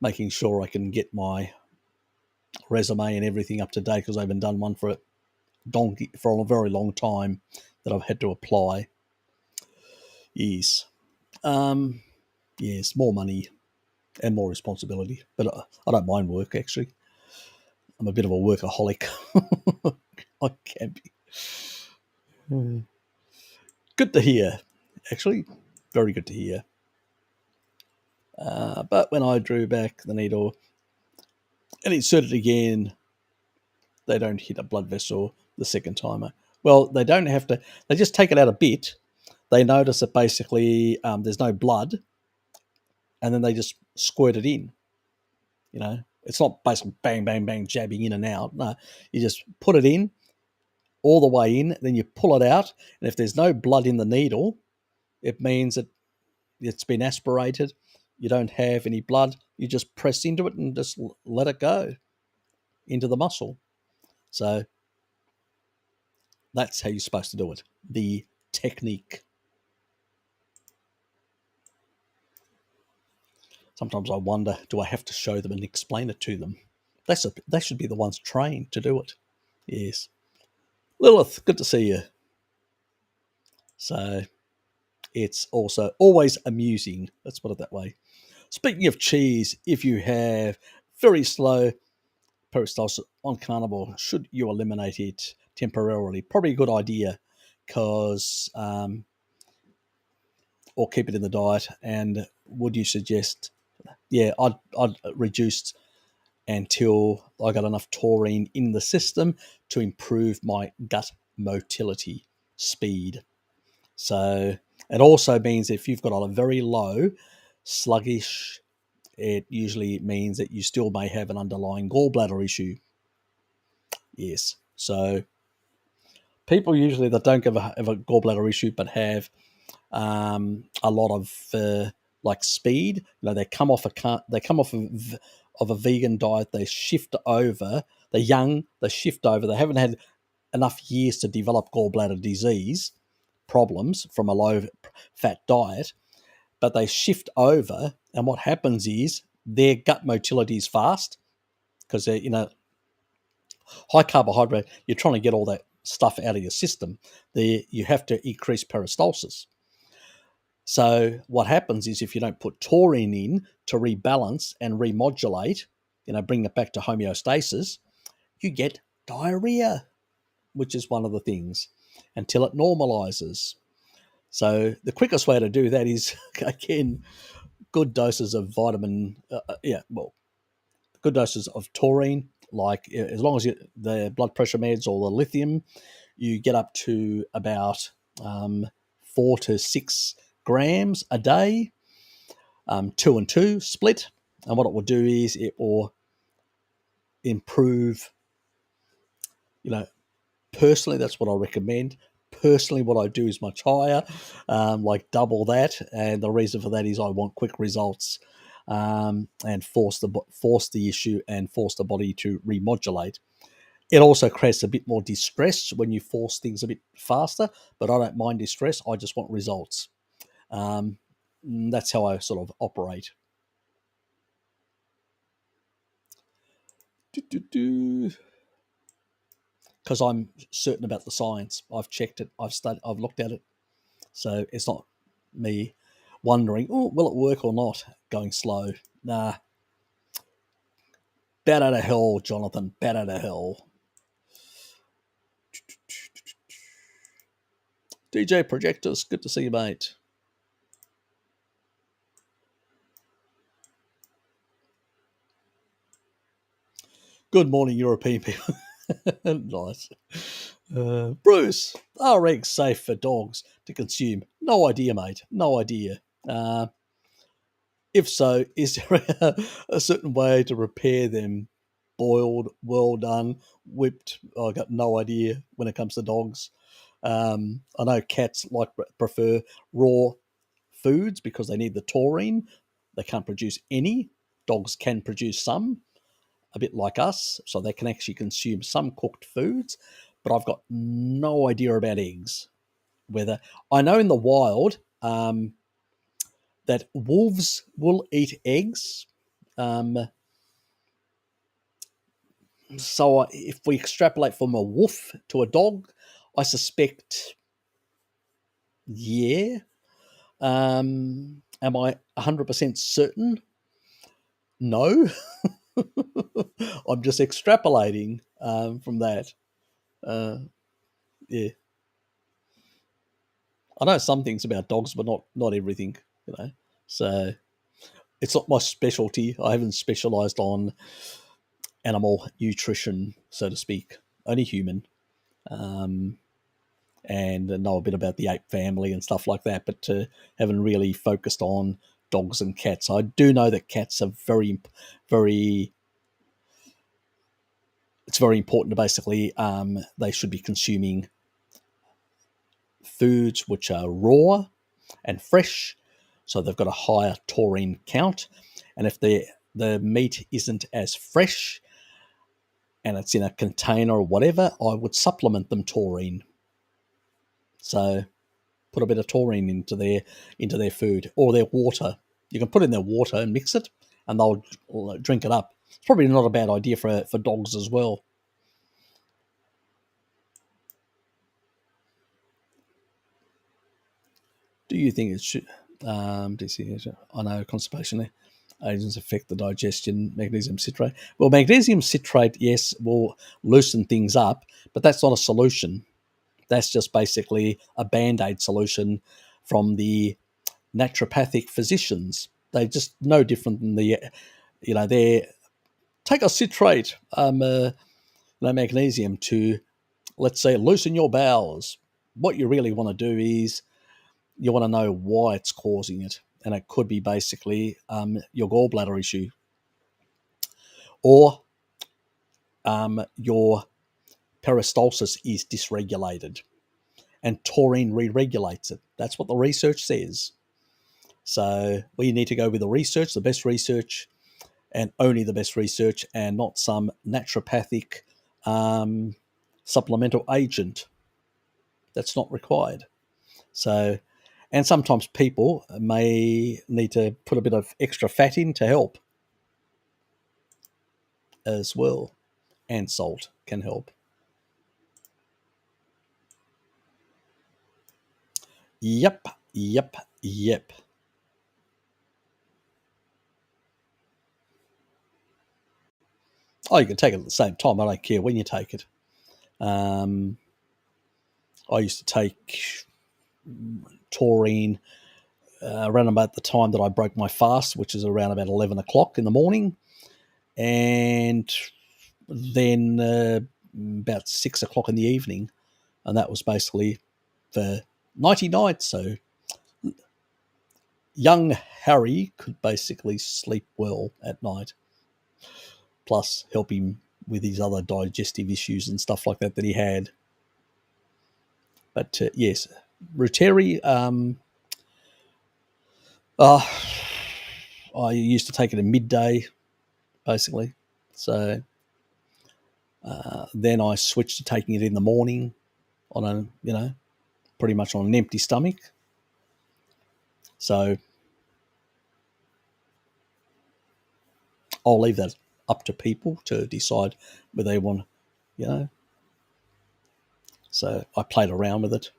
making sure I can get my resume and everything up to date, because I haven't done one for a very long time that I've had to apply. Yes. Yes, more money and more responsibility, but I don't mind work, actually. I'm a bit of a workaholic. I can be. Good to hear, actually. Very good to hear. But when I drew back the needle and inserted again, they don't hit a blood vessel the second timer. Well, they don't have to. They just take it out a bit. They notice that basically there's no blood, and then they just squirt it in. It's not basically bang, bang, bang, jabbing in and out. No, you just put it in all the way in, then you pull it out, and if there's no blood in the needle, it means that it's been aspirated. You don't have any blood. You just press into it and just let it go into the muscle. So that's how you're supposed to do it. The technique. Sometimes I wonder, do I have to show them and explain it to them? They should be the ones trained to do it. Yes. Lilith, good to see you. So it's also always amusing. Let's put it that way. Speaking of cheese, if you have very slow peristalsis on carnivore, should you eliminate it temporarily? Probably a good idea, because or keep it in the diet. And would you suggest? Yeah, I'd reduce until I got enough taurine in the system to improve my gut motility. speed. So it also means if you've got a very low, sluggish, it usually means that you still may have an underlying gallbladder issue. Yes. So people usually that don't have a gallbladder issue but have a lot of like speed, they come off of a vegan diet, they shift over, they're young, they shift over, they haven't had enough years to develop gallbladder disease problems from a low fat diet, but they shift over, and what happens is their gut motility is fast because they're high carbohydrate. You're trying to get all that stuff out of your system. You have to increase peristalsis. So what happens is if you don't put taurine in to rebalance and remodulate, bring it back to homeostasis, you get diarrhea, which is one of the things, until it normalizes. So the quickest way to do that is, again, good doses of good doses of taurine, like as long as the blood pressure meds or the lithium, you get up to about 4 to 6 grams a day, 2 and 2 split. And what it will do is it will improve, personally, that's what I recommend. Personally, what I do is much higher, like double that. And the reason for that is I want quick results and force the issue and force the body to remodulate. It also creates a bit more distress when you force things a bit faster, but I don't mind distress. I just want results. That's how I sort of operate. Because I'm certain about the science. I've checked it. I've studied. I've looked at it. So it's not me wondering, oh, will it work or not? Going slow. Nah. Bat out of hell, Jonathan. Bat out of hell. DJ Projectors, good to see you, mate. Good morning, European people. Nice. Bruce, are eggs safe for dogs to consume? No idea, mate. No idea. If so, is there a certain way to prepare them? Boiled, well done, whipped? I got no idea when it comes to dogs. I know cats prefer raw foods because they need the taurine. They can't produce any. Dogs can produce some, a bit like us, so they can actually consume some cooked foods. But I've got no idea about eggs. Whether I know in the wild that wolves will eat eggs. So if we extrapolate from a wolf to a dog, I suspect, yeah. Am I 100% certain? No. I'm just extrapolating from that. Yeah. I know some things about dogs, but not everything, So it's not my specialty. I haven't specialized on animal nutrition, so to speak. Only human. And know a bit about the ape family and stuff like that, but haven't really focused on dogs and cats. I do know that cats are very, very. It's very important to basically they should be consuming foods which are raw and fresh, so they've got a higher taurine count. And if the meat isn't as fresh and it's in a container or whatever, I would supplement them taurine. So put a bit of taurine into their food or their water. You can put in their water and mix it, and they'll drink it up. It's probably not a bad idea for dogs as well. Do you think it should? I know constipation agents affect the digestion. Magnesium citrate. Well, magnesium citrate, yes, will loosen things up, but that's not a solution. That's just basically a band-aid solution from the naturopathic physicians. They're just no different than they take a citrate, magnesium to, let's say, loosen your bowels. what you really want to do is you want to know why it's causing it. And it could be basically your gallbladder issue, or your peristalsis is dysregulated and taurine re-regulates it. That's what the research says. So we need to go with the research, the best research, and only the best research, and not some naturopathic supplemental agent that's not required. So, and sometimes people may need to put a bit of extra fat in to help as well, and salt can help. Yep. Oh, you can take it at the same time. I don't care when you take it. I used to take taurine around about the time that I broke my fast, which is around about 11 o'clock in the morning. And then about 6 o'clock in the evening. And that was basically for 90 nights. So young Harry could basically sleep well at night, plus help him with his other digestive issues and stuff like that he had. But yes, Ruteri, I used to take it at midday, basically. So then I switched to taking it in the morning on a, pretty much on an empty stomach. So I'll leave that up to people to decide whether they want, So I played around with it.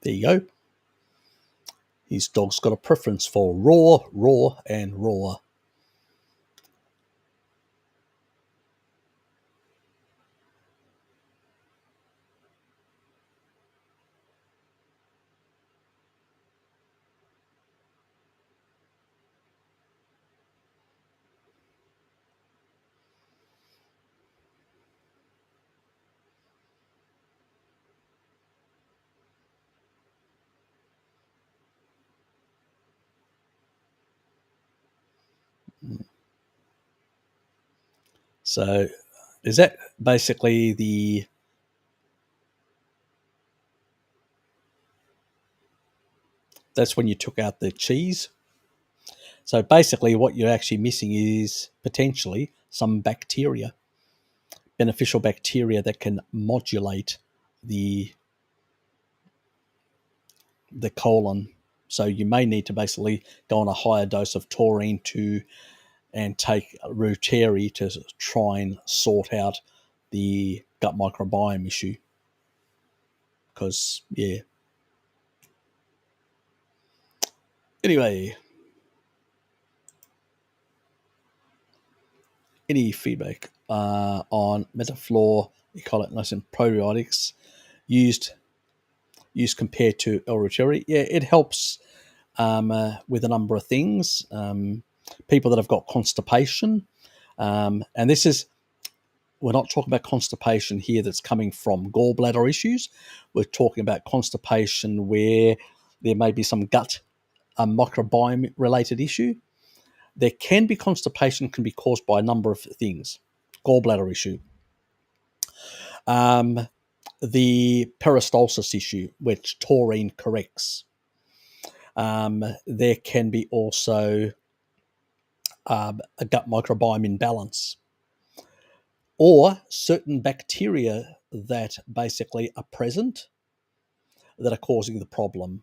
There you go. His dog's got a preference for raw, and raw. So is that basically that's when you took out the cheese? So basically what you're actually missing is potentially some bacteria, beneficial bacteria that can modulate the colon. So you may need to basically go on a higher dose of taurine and take Ruteri to try and sort out the gut microbiome issue. Because, yeah. Anyway, any feedback on Metaflor, Echolactose, and probiotics used compared to Ruteri? Yeah, it helps with a number of things. People that have got constipation, and this is, we're not talking about constipation here that's coming from gallbladder issues. We're talking about constipation where there may be some gut microbiome related issue. There can be constipation can be caused by a number of things. Gallbladder issue, the peristalsis issue, which taurine corrects. There can be also a gut microbiome imbalance, or certain bacteria that basically are present that are causing the problem.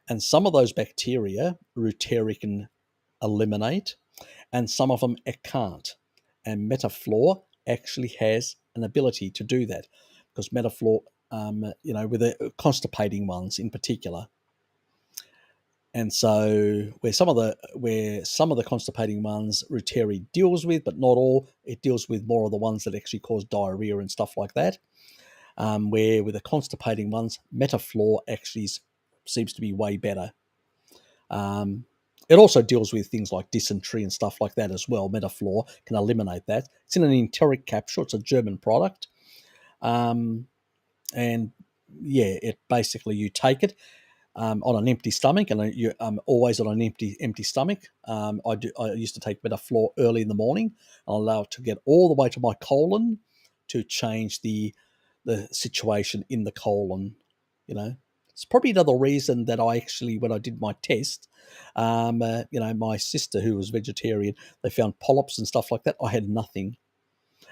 And some of those bacteria, Ruteri can eliminate, and some of them it can't. And Metaflor actually has an ability to do that, because Metaflor, with the constipating ones in particular. And so where some of the constipating ones Ruteri deals with, but not all, it deals with more of the ones that actually cause diarrhea and stuff like that. Where with the constipating ones, Metaflor actually seems to be way better. It also deals with things like dysentery and stuff like that as well. Metaflor can eliminate that. It's in an enteric capsule. It's a German product. Um, and yeah, it basically, you take it on an empty stomach, and you always on an empty stomach. I used to take Metaflor early in the morning. I'll allow it to get all the way to my colon to change the situation in the colon. You know, it's probably another reason that I actually, when I did my test, my sister who was vegetarian, they found polyps and stuff like that. I had nothing.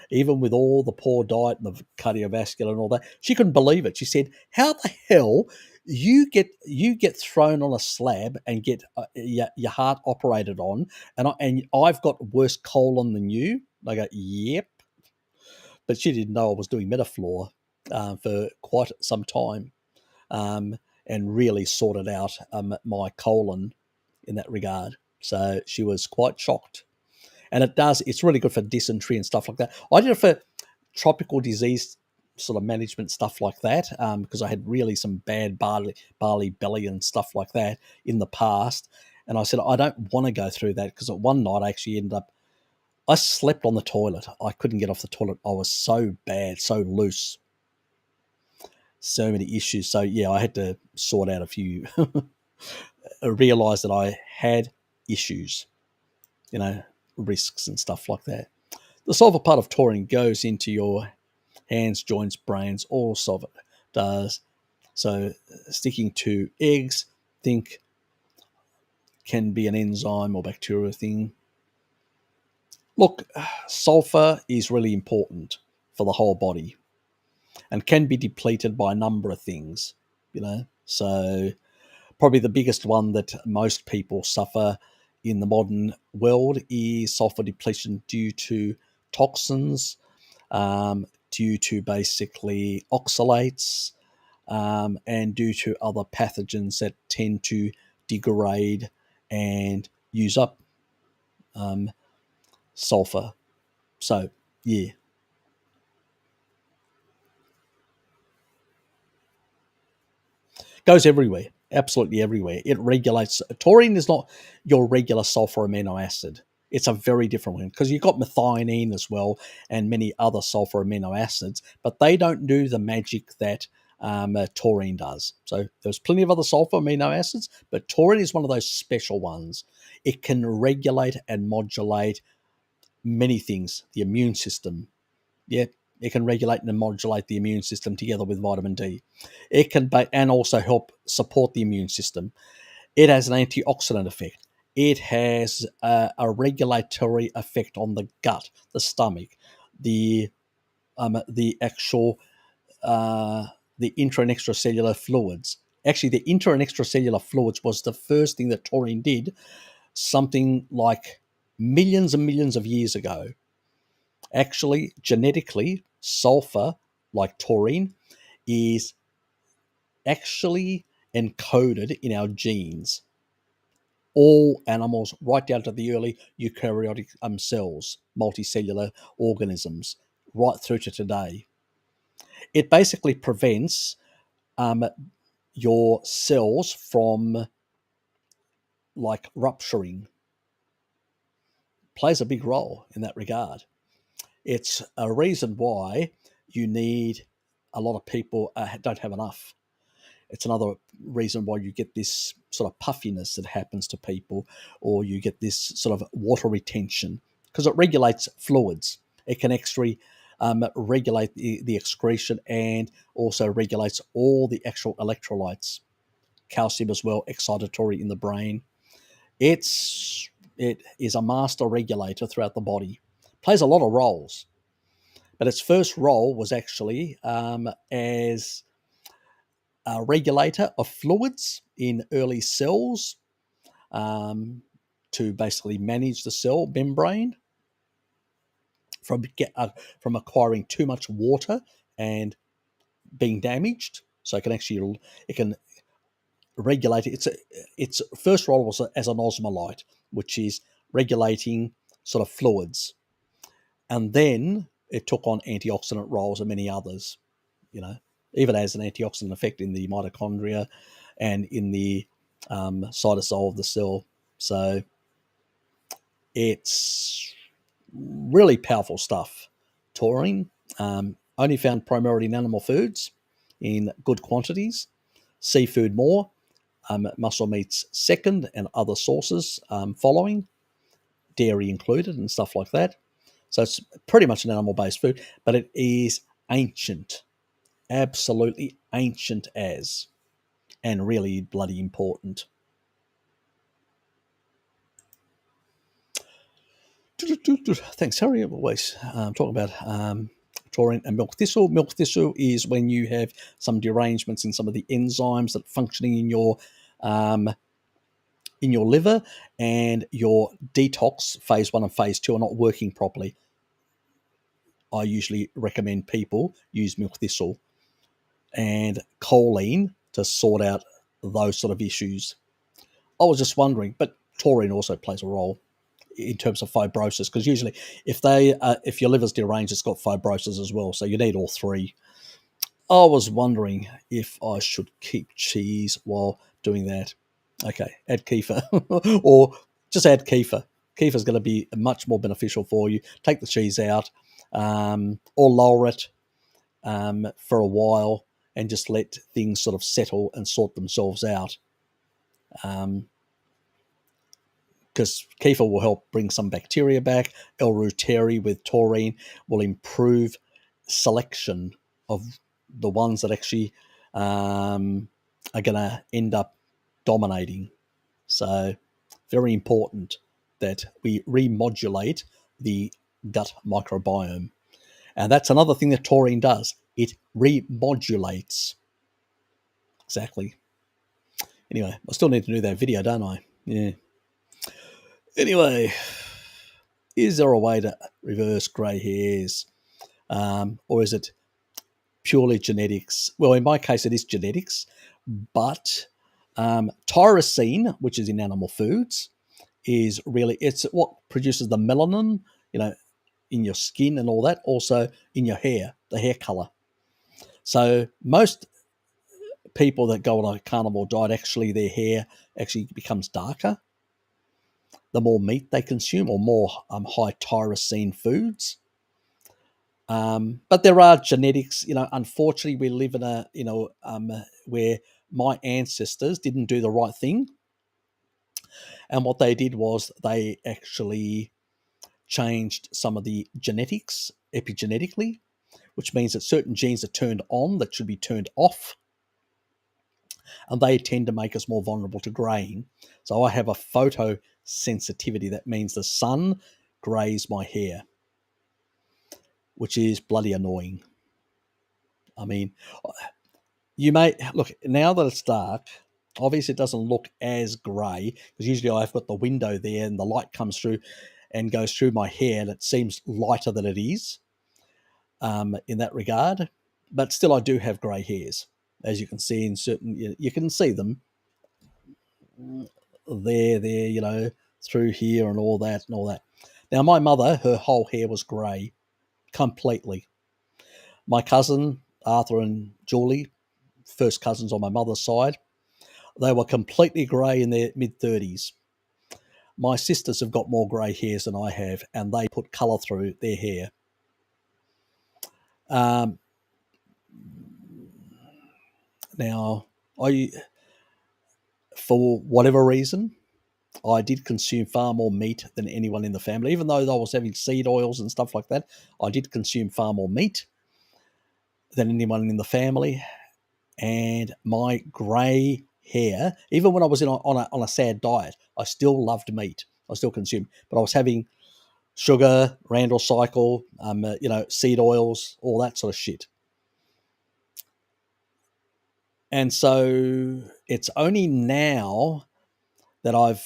Even with all the poor diet and the cardiovascular and all that, she couldn't believe it. She said, "How the hell you get thrown on a slab and get your heart operated on, and I've got worse colon than you?" I go, "Yep," but she didn't know I was doing Metaflor for quite some time, and really sorted out my colon in that regard. So she was quite shocked. And it's really good for dysentery and stuff like that. I did it for tropical disease sort of management, stuff like that, because I had really some bad barley belly and stuff like that in the past. And I said, I don't want to go through that, because one night I actually I slept on the toilet. I couldn't get off the toilet. I was so bad, so loose, so many issues. So yeah, I had to sort out a few, realize that I had issues, risks and stuff like that. The sulfur part of taurine goes into your hands, joints, brains, all sulfur does. So sticking to eggs, think can be an enzyme or bacteria thing. Look, sulfur is really important for the whole body and can be depleted by a number of things, So probably the biggest one that most people suffer in the modern world is sulfur depletion due to toxins, due to basically oxalates, and due to other pathogens that tend to degrade and use up sulfur. So, yeah. Goes everywhere, absolutely everywhere. It regulates. Taurine is not your regular sulfur amino acid. It's a very different one, because you've got methionine as well and many other sulfur amino acids, but they don't do the magic that taurine does. So there's plenty of other sulfur amino acids, but taurine is one of those special ones. It can regulate and modulate many things. The immune system, yeah, it can regulate and modulate the immune system together with vitamin D. It can and also help support the immune system. It has an antioxidant effect. It has a regulatory effect on the gut, the stomach, the actual the intra and extracellular fluids. Actually, the intra and extracellular fluids was the first thing that taurine did, something like millions and millions of years ago. Actually, genetically, sulfur, like taurine, is actually encoded in our genes. All animals, right down to the early eukaryotic cells, multicellular organisms, right through to today. It basically prevents your cells from rupturing. Plays a big role in that regard. It's a reason why you need a lot of people don't have enough. It's another reason why you get this sort of puffiness that happens to people, or you get this sort of water retention, because it regulates fluids. It can actually regulate the excretion, and also regulates all the actual electrolytes, calcium as well, excitatory in the brain. It is a master regulator throughout the body. Plays a lot of roles, but its first role was actually as a regulator of fluids in early cells, to basically manage the cell membrane from acquiring too much water and being damaged. So it can regulate it. Its first role was as an osmolyte, which is regulating sort of fluids, and then it took on antioxidant roles and many others. Even as an antioxidant effect in the mitochondria and in the cytosol of the cell. So it's really powerful stuff. Taurine, only found primarily in animal foods in good quantities. Seafood more, muscle meats second, and other sources following, dairy included and stuff like that. So it's pretty much an animal-based food, but it is ancient, absolutely ancient as, and really bloody important. Thanks, Harry. I'm always talking about taurine and milk thistle. Milk thistle is when you have some derangements in some of the enzymes that are functioning in your liver, and your detox phase 1 and phase 2 are not working properly. I usually recommend people use milk thistle and choline to sort out those sort of issues. I was just wondering, but taurine also plays a role in terms of fibrosis, because usually if your liver's deranged, it's got fibrosis as well, so you need all three. I was wondering if I should keep cheese while doing that. Okay, add kefir or just add kefir. Kefir is going to be much more beneficial for you. Take the cheese out, or lower it for a while and just let things sort of settle and sort themselves out. Because kefir will help bring some bacteria back. L-reuteri with taurine will improve selection of the ones that actually are going to end up dominating. So very important that we remodulate the gut microbiome. And that's another thing that taurine does. It remodulates. Exactly. Anyway, I still need to do that video, don't I? Yeah. Anyway, is there a way to reverse grey hairs? Or is it purely genetics? Well, in my case, it is genetics. But tyrosine, which is in animal foods, it's what produces the melanin, in your skin and all that, also in your hair, the hair color. So most people that go on a carnivore diet, actually their hair actually becomes darker the more meat they consume, or more high tyrosine foods. But there are genetics. Unfortunately, we live in a where my ancestors didn't do the right thing, and what they did was they actually changed some of the genetics epigenetically, which means that certain genes are turned on that should be turned off, and they tend to make us more vulnerable to graying. So I have a photosensitivity. That means the sun grays my hair, which is bloody annoying. I mean, you may look, now that it's dark, obviously it doesn't look as grey, because usually I've got the window there and the light comes through and goes through my hair, and it seems lighter than it is in that regard. But still, I do have grey hairs, as you can see in certain. You can see them there, through here and all that. Now, my mother, her whole hair was grey, completely. My cousin Arthur and Julie, first cousins on my mother's side, they were completely grey in their mid-30s. My sisters have got more grey hairs than I have, and they put colour through their hair. Now, for whatever reason, I did consume far more meat than anyone in the family. Even though I was having seed oils and stuff like that, I did consume far more meat than anyone in the family. And my grey hair, even when I was on a sad diet, I still loved meat. I still consumed, but I was having sugar, Randall cycle, seed oils, all that sort of shit. And so it's only now that I've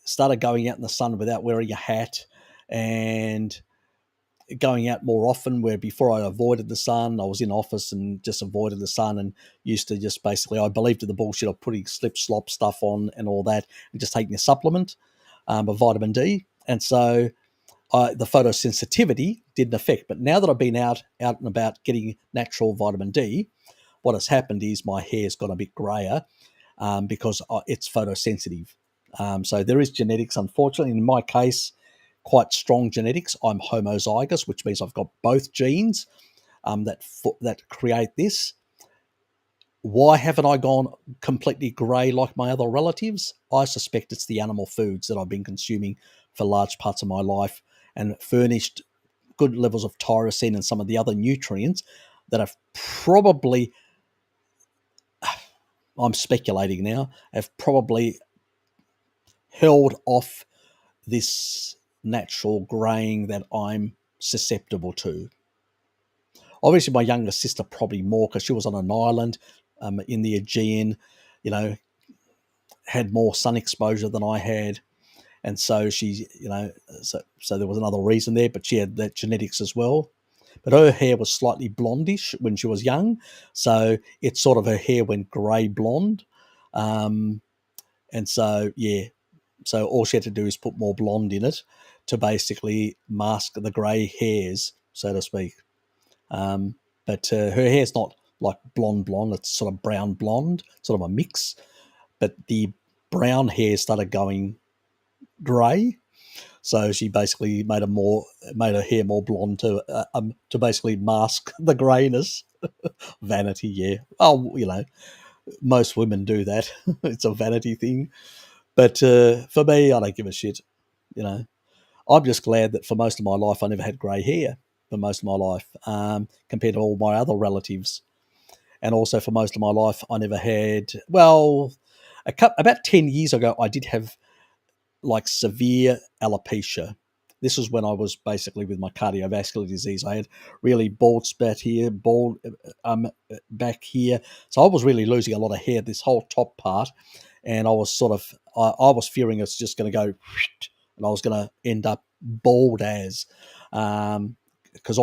started going out in the sun without wearing a hat and going out more often, where before I avoided the sun. I was in office and just avoided the sun, and used to just basically, I believed in the bullshit of putting slip-slop stuff on and all that, and just taking a supplement of vitamin D. And so the photosensitivity didn't affect. But now that I've been out and about getting natural vitamin D, what has happened is my hair's got a bit grayer because it's photosensitive. So there is genetics, unfortunately. In my case, quite strong genetics. I'm homozygous, which means I've got both genes that create this. Why haven't I gone completely grey like my other relatives? I suspect it's the animal foods that I've been consuming for large parts of my life and furnished good levels of tyrosine and some of the other nutrients that have probably, I'm speculating now, have probably held off this natural greying that I'm susceptible to. Obviously, my younger sister probably more because she was on an island in the Aegean, you know, had more sun exposure than I had. And so she, so there was another reason there, but she had that genetics as well. But her hair was slightly blondish when she was young. So it's sort of her hair went grey blonde. And so, yeah, so all she had to do is put more blonde in it to basically mask the grey hairs, so to speak. But her hair's not like blonde, it's sort of brown blonde, sort of a mix. But the brown hair started going grey, so she basically made her hair more blonde to basically mask the greyness. Vanity, yeah. Oh, most women do that. It's a vanity thing. But for me, I don't give a shit. I'm just glad that for most of my life I never had grey hair. For most of my life, compared to all my other relatives, and also for most of my life I never had. Well, about 10 years ago, I did have like severe alopecia. This was when I was basically with my cardiovascular disease. I had really bald spot here, bald back here. So I was really losing a lot of hair, this whole top part. And I was I was fearing it's just going to go, and I was going to end up bald as, because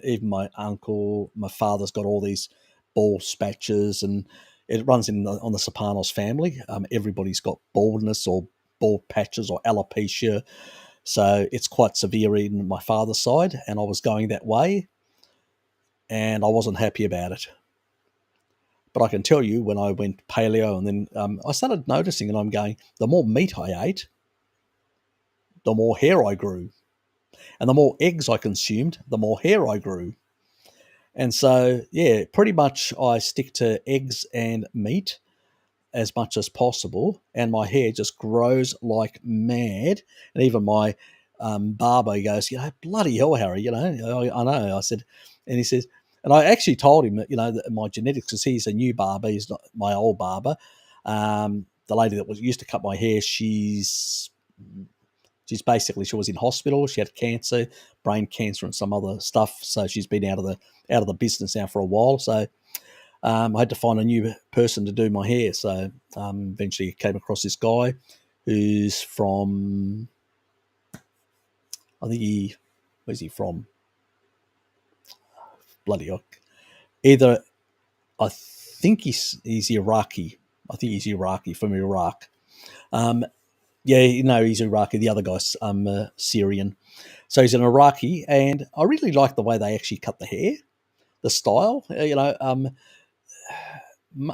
even my uncle, my father's got all these bald spatches, and it runs on the Serpanos family. Everybody's got baldness or bald patches or alopecia. So it's quite severe in my father's side, and I was going that way, and I wasn't happy about it. But I can tell you, when I went paleo, and then I started noticing, and I'm going, the more meat I ate, the more hair I grew. And the more eggs I consumed, the more hair I grew. And so, yeah, pretty much I stick to eggs and meat as much as possible, and my hair just grows like mad. And even my barber goes, bloody hell, Harry, I know. I said, and he says, and I actually told him that, that my genetics, because he's a new barber, he's not my old barber. The lady that used to cut my hair, she's basically, she was in hospital. She had cancer, brain cancer, and some other stuff. So she's been out of the business now for a while. So I had to find a new person to do my hair. So eventually came across this guy who's from, where's he from? Bloody hell. I think he's Iraqi. I think he's Iraqi, from Iraq. He's Iraqi. The other guy's Syrian. So he's an Iraqi, and I really like the way they actually cut the hair, the style.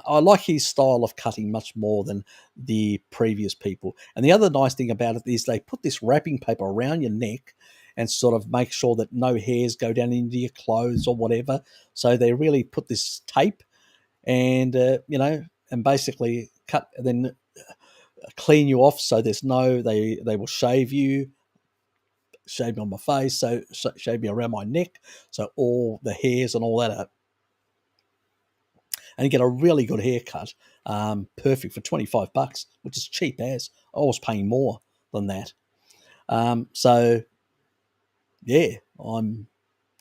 I like his style of cutting much more than the previous people. And the other nice thing about it is they put this wrapping paper around your neck and sort of make sure that no hairs go down into your clothes or whatever. So they really put this tape and, and basically cut, and then clean you off. So they will shave me on my face, so shave me around my neck. So all the hairs and all that are, and you get a really good haircut, perfect for $25, which is cheap as. I was paying more than that. So yeah, I'm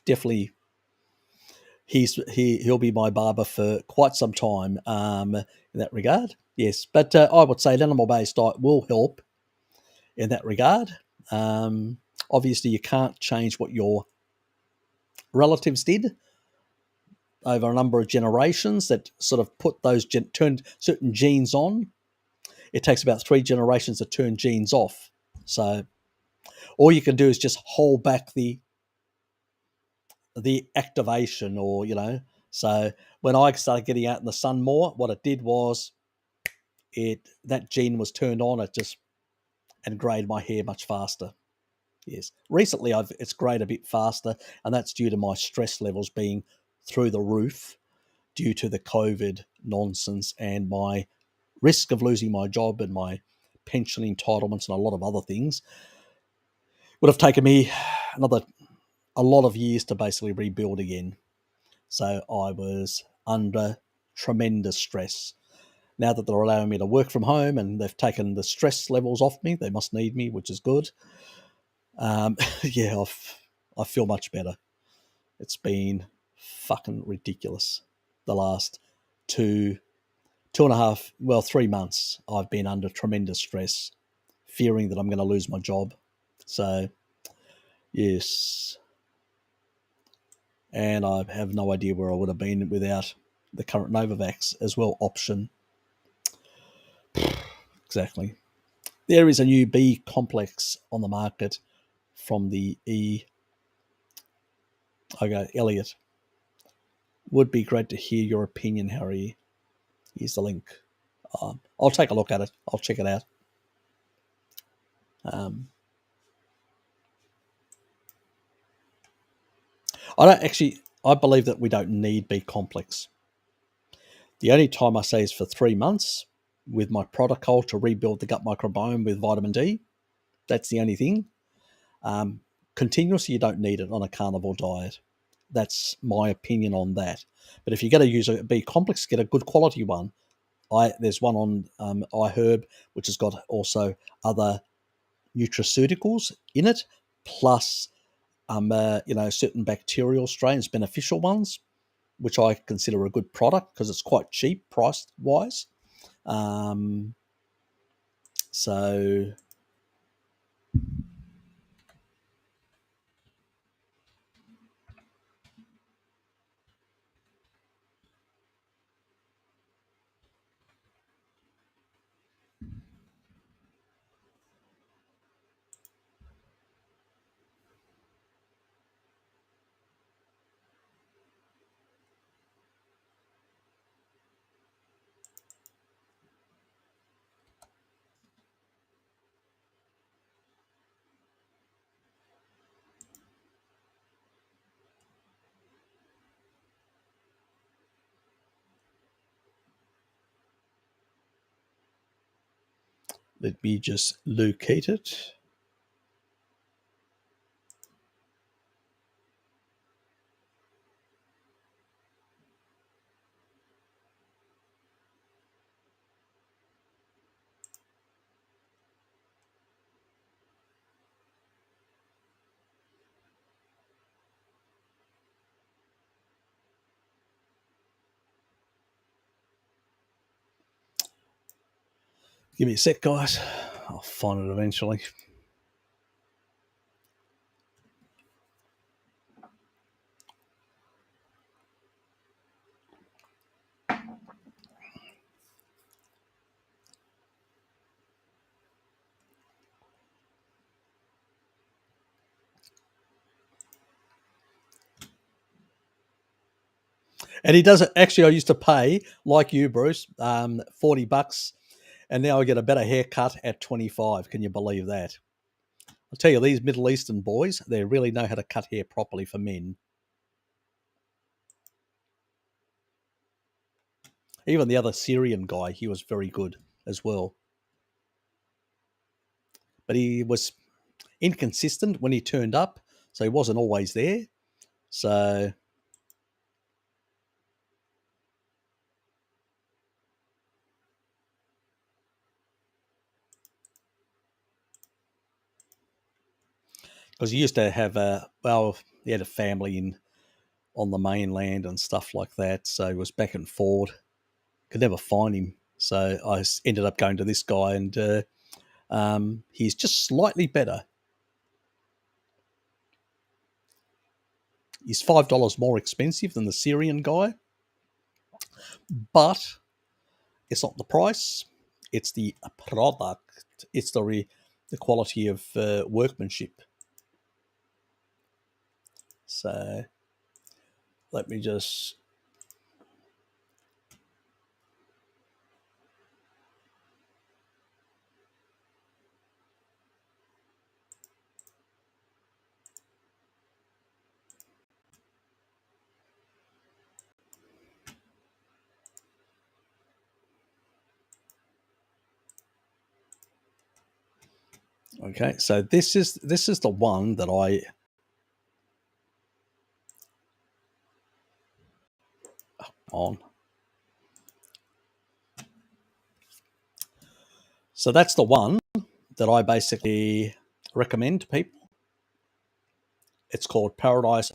definitely, he'll be my barber for quite some time in that regard. Yes, but I would say an animal-based diet will help in that regard. Obviously, you can't change what your relatives did over a number of generations that sort of put those turned certain genes on. It takes about 3 generations to turn genes off. So all you can do is just hold back the activation, or So when I started getting out in the sun more, what it did was that gene was turned on. It just and grayed my hair much faster. Yes. Recently, it's grayed a bit faster, and that's due to my stress levels being through the roof due to the COVID nonsense and my risk of losing my job and my pension entitlements and a lot of other things. Would have taken me a lot of years to basically rebuild again. So I was under tremendous stress. Now that they're allowing me to work from home and they've taken the stress levels off me, they must need me, which is good. Yeah, I feel much better. It's been fucking ridiculous. The last 3 months, I've been under tremendous stress, fearing that I'm going to lose my job. So, yes. And I have no idea where I would have been without the current Novavax as well option. Exactly. There is a new B complex on the market from the Okay, Elliot. Would be great to hear your opinion, Harry. Here's the link. I'll take a look at it. I'll check it out. I believe that we don't need B complex. The only time I say is for 3 months with my protocol to rebuild the gut microbiome with vitamin D. That's the only thing. Continuously, you don't need it on a carnivore diet. That's my opinion on that. But if you're going to use a B complex, get a good quality one. There's one on iHerb, which has got also other nutraceuticals in it, plus certain bacterial strains, beneficial ones, which I consider a good product because it's quite cheap price wise. So let me just locate it. Give me a sec, guys. I'll find it eventually. And he does it. Actually, I used to pay, like you, Bruce, $40, and now I get a better haircut at 25. Can you believe that? I'll tell you, these Middle Eastern boys, they really know how to cut hair properly for men. Even the other Syrian guy, he was very good as well. But he was inconsistent when he turned up, so he wasn't always there. So because he used to have he had a family on the mainland and stuff like that, so he was back and forth. Could never find him, so I ended up going to this guy, and he's just slightly better. He's $5 more expensive than the Syrian guy, but it's not the price; it's the product. It's the quality of workmanship. So let me just. Okay, so this is the one that I on. So that's the one that I basically recommend to people. It's called Paradise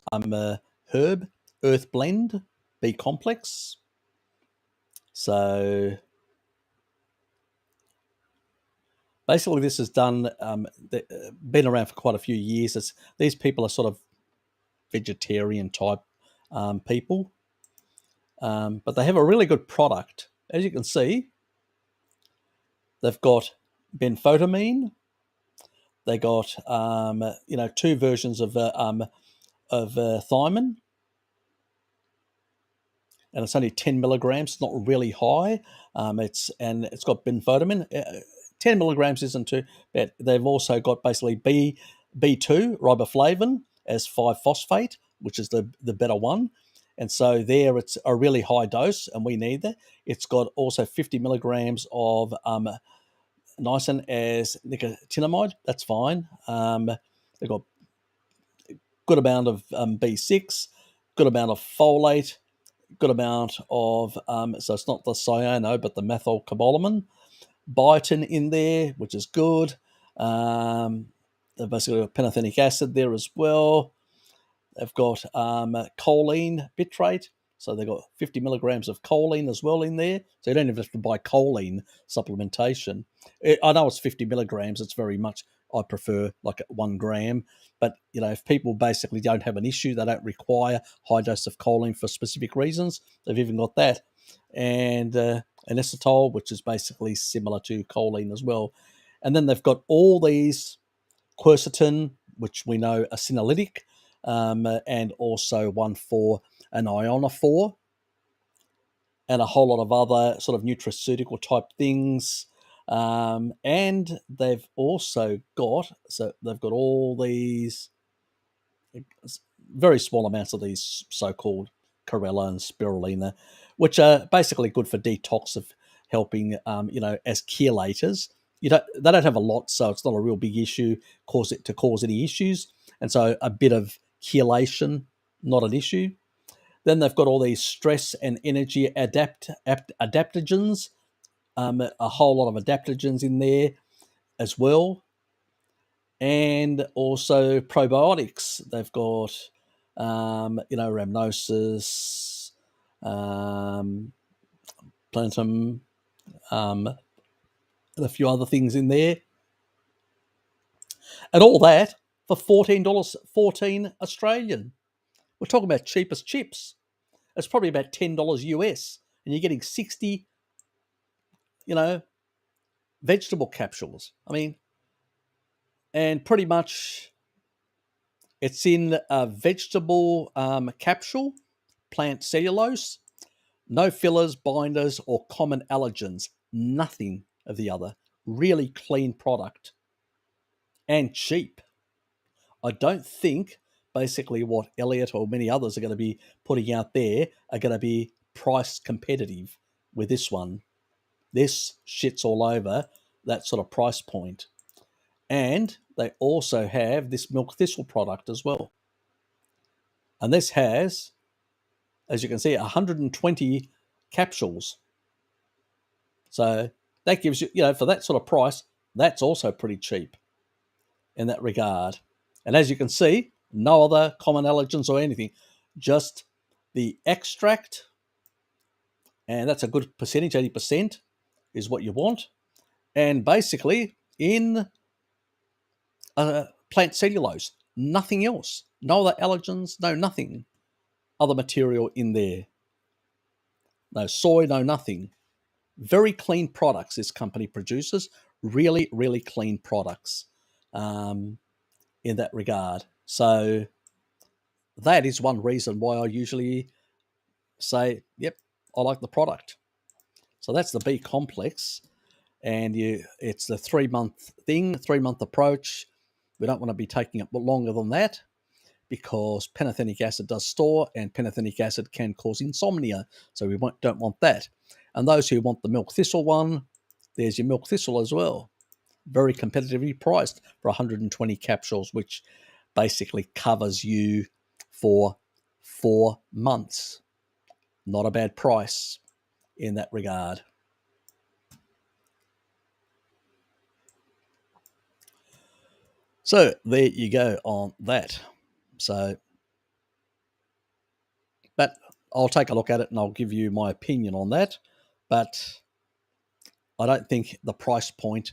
Herb Earth Blend B Complex. So basically, this is done. Been around for quite a few years. These people are sort of vegetarian type people, but they have a really good product. As you can see, they've got benphotamine. They got two versions of thiamine, and it's only 10 milligrams. It's not really high. It's got benphotamine. 10 milligrams isn't too bad. They've also got basically B2 riboflavin as 5-phosphate, which is the better one. And so there it's a really high dose, and we need that. It's got also 50 milligrams of niacin as nicotinamide. That's fine. They've got good amount of B6, good amount of folate, good amount of, so it's not the cyano, but the methylcobalamin, biotin in there, which is good. They've basically got pantothenic acid there as well. They've got choline bitrate. So they've got 50 milligrams of choline as well in there. So you don't even have to buy choline supplementation. I know it's 50 milligrams. It's very much, I prefer like 1 gram. But, if people basically don't have an issue, they don't require high dose of choline for specific reasons, they've even got that. And anisotol, which is basically similar to choline as well. And then they've got all these quercetin, which we know are senolytic, and also one for an ionophore, and a whole lot of other sort of nutraceutical type things. And they've also got, they've got all these very small amounts of these so-called chlorella and spirulina, which are basically good for detox of helping, as chelators. They don't have a lot, so it's not a real big issue cause any issues. And so a bit of chelation, not an issue. Then they've got all these stress and energy adaptogens, a whole lot of adaptogens in there as well. And also probiotics. They've got, rhamnosus, plantum, and a few other things in there. And all that for $14 Australian. We're talking about cheapest chips. It's probably about $10 US, and you're getting 60, vegetable capsules. I mean, and pretty much it's in a vegetable capsule, plant cellulose, no fillers, binders, or common allergens. Nothing of the other. Really clean product and cheap. I don't think basically what Elliot or many others are going to be putting out there are going to be price competitive with this one. This shits all over that sort of price point. And they also have this milk thistle product as well. And this has, as you can see, 120 capsules. So that gives you, for that sort of price, that's also pretty cheap in that regard. And as you can see, no other common allergens or anything, just the extract. And that's a good percentage, 80% is what you want. And basically in plant cellulose, nothing else. No other allergens, no nothing other material in there. No soy, no nothing. Very clean products this company produces. Really, really clean products in that regard. So that is one reason why I usually say, yep, I like the product. So that's the B complex. And it's the 3-month thing, 3-month approach. We don't want to be taking it longer than that because pantothenic acid does store, and pantothenic acid can cause insomnia. So we don't want that. And those who want the milk thistle one, there's your milk thistle as well. very competitively priced for 120 capsules, which basically covers you for 4 months. Not a bad price in that regard. So there you go on that. So, but I'll take a look at it and I'll give you my opinion on that. But I don't think the price point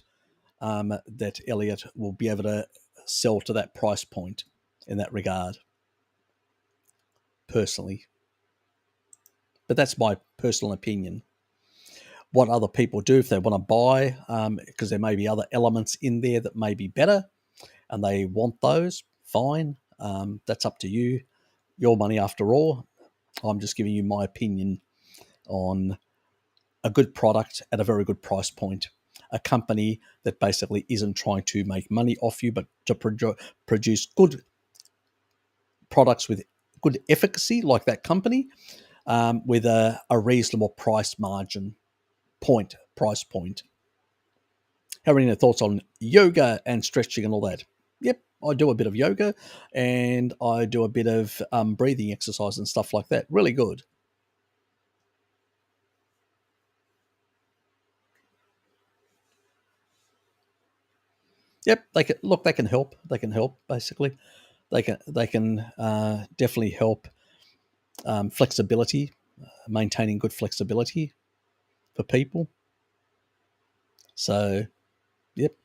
that Elliot will be able to sell to that price point in that regard, personally. But that's my personal opinion. What other people do if they want to buy, because there may be other elements in there that may be better and they want those, fine. That's up to you. Your money after all. I'm just giving you my opinion on a good product at a very good price point. A company that basically isn't trying to make money off you, but to produce good products with good efficacy, like that company, with a reasonable price point. How are any thoughts on yoga and stretching and all that? Yep, I do a bit of yoga and I do a bit of breathing exercise and stuff like that. Really good. Yep, they can help. They can help basically. They can definitely help flexibility, maintaining good flexibility for people. So, yep.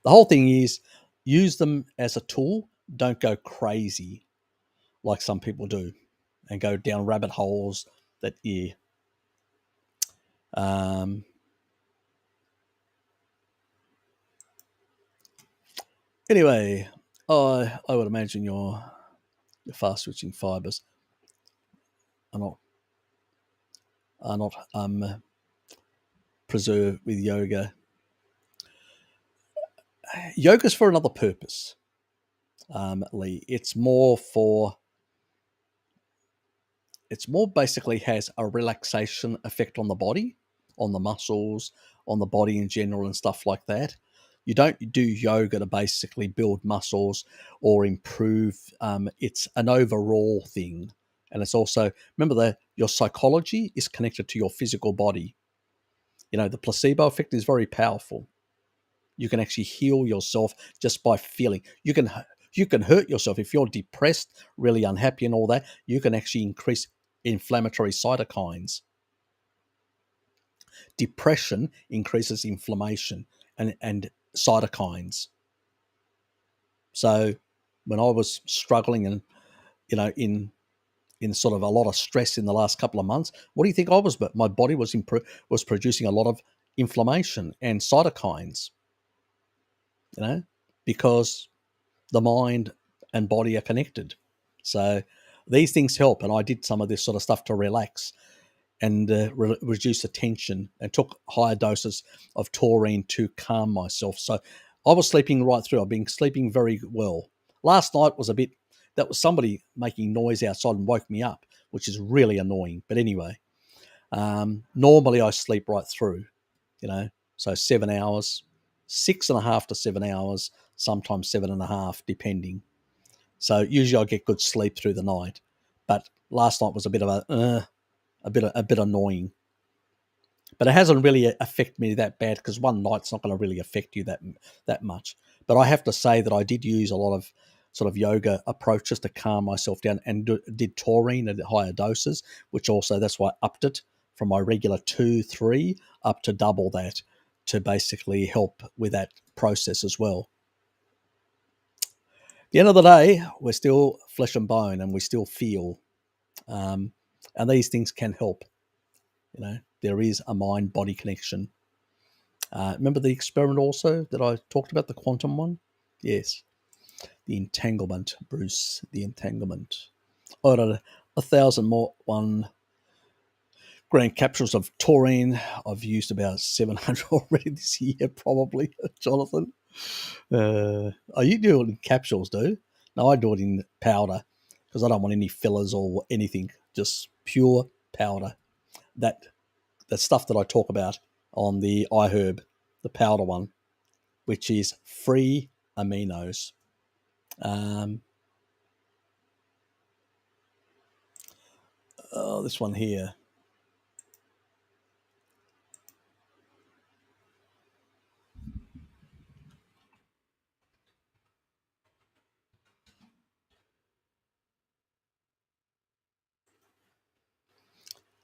The whole thing is use them as a tool. Don't go crazy like some people do and go down rabbit holes that um, anyway, I would imagine your fast switching fibers are not preserved with yoga. Yoga's for another purpose, Lee. It's more basically has a relaxation effect on the body, on the muscles, on the body in general, and stuff like that. You don't do yoga to basically build muscles or improve. It's an overall thing, and it's also, remember that your psychology is connected to your physical body. You know, the placebo effect is very powerful. You can actually heal yourself just by feeling. You can hurt yourself if you're depressed, really unhappy, and all that. You can actually increase inflammatory cytokines. Depression increases inflammation and cytokines. So when I was struggling and in sort of a lot of stress in the last couple of months, what do you think I was? But my body was producing a lot of inflammation and cytokines. Because the mind and body are connected. So these things help. And I did some of this sort of stuff to relax and reduce the tension, and took higher doses of taurine to calm myself. So I was sleeping right through. I've been sleeping very well. Last night was that was somebody making noise outside and woke me up, which is really annoying. But anyway, normally I sleep right through, so 7 hours, 6.5 to 7 hours, sometimes 7.5, depending. So usually I get good sleep through the night, but last night was a bit annoying. But it hasn't really affected me that bad, because one night's not going to really affect you that much. But I have to say that I did use a lot of sort of yoga approaches to calm myself down, and did taurine at higher doses, which also, that's why I upped it from my regular 2-3 up to double that, to basically help with that process as well. At the end of the day, we're still flesh and bone, and we still feel, and these things can help. There is a mind-body connection. Remember the experiment also that I talked about, the quantum one? Yes, the entanglement, Bruce, the entanglement. I ordered 1,000 more 1 gram capsules of taurine. I've used about 700 already this year, probably, Jonathan. You do it in capsules, do? No, I do it in powder, because I don't want any fillers or anything, just pure powder. That stuff that I talk about on the iHerb, the powder one. which is free aminos. This one here.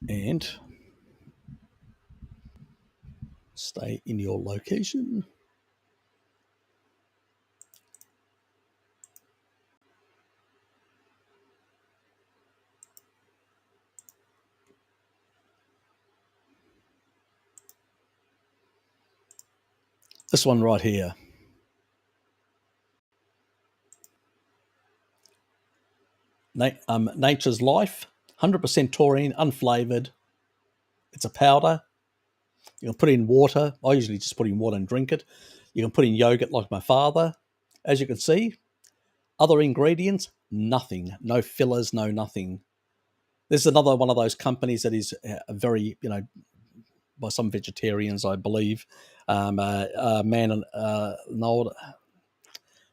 And stay in your location. This one right here. Nature's Life, 100% taurine, unflavoured. It's a powder. You can put in water. I usually just put in water and drink it. You can put in yogurt like my father. As you can see, other ingredients, nothing. No fillers, no nothing. This is another one of those companies that is very, by some vegetarians, I believe. Man and an old,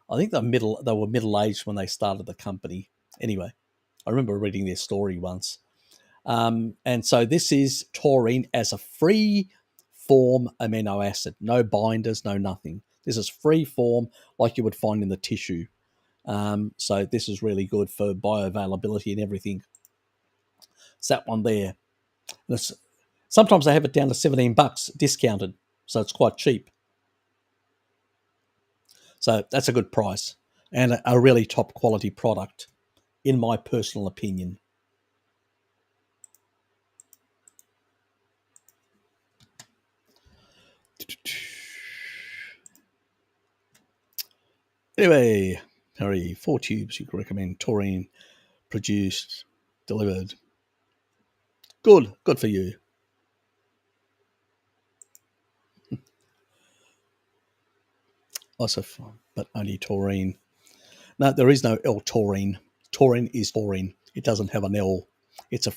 I think they were middle-aged when they started the company. Anyway, I remember reading their story once. And so this is taurine as a free form amino acid. No binders, no nothing. This is free form like you would find in the tissue. So this is really good for bioavailability and everything. It's that one there. Sometimes they have it down to $17 discounted, so it's quite cheap. So that's a good price and a really top quality product, in my personal opinion. Anyway, Harry, 4 tubes you can recommend. Taurine produced, delivered. Good for you. Also, but only taurine. No, there is no L-taurine. Taurine is taurine. It doesn't have an L. It's a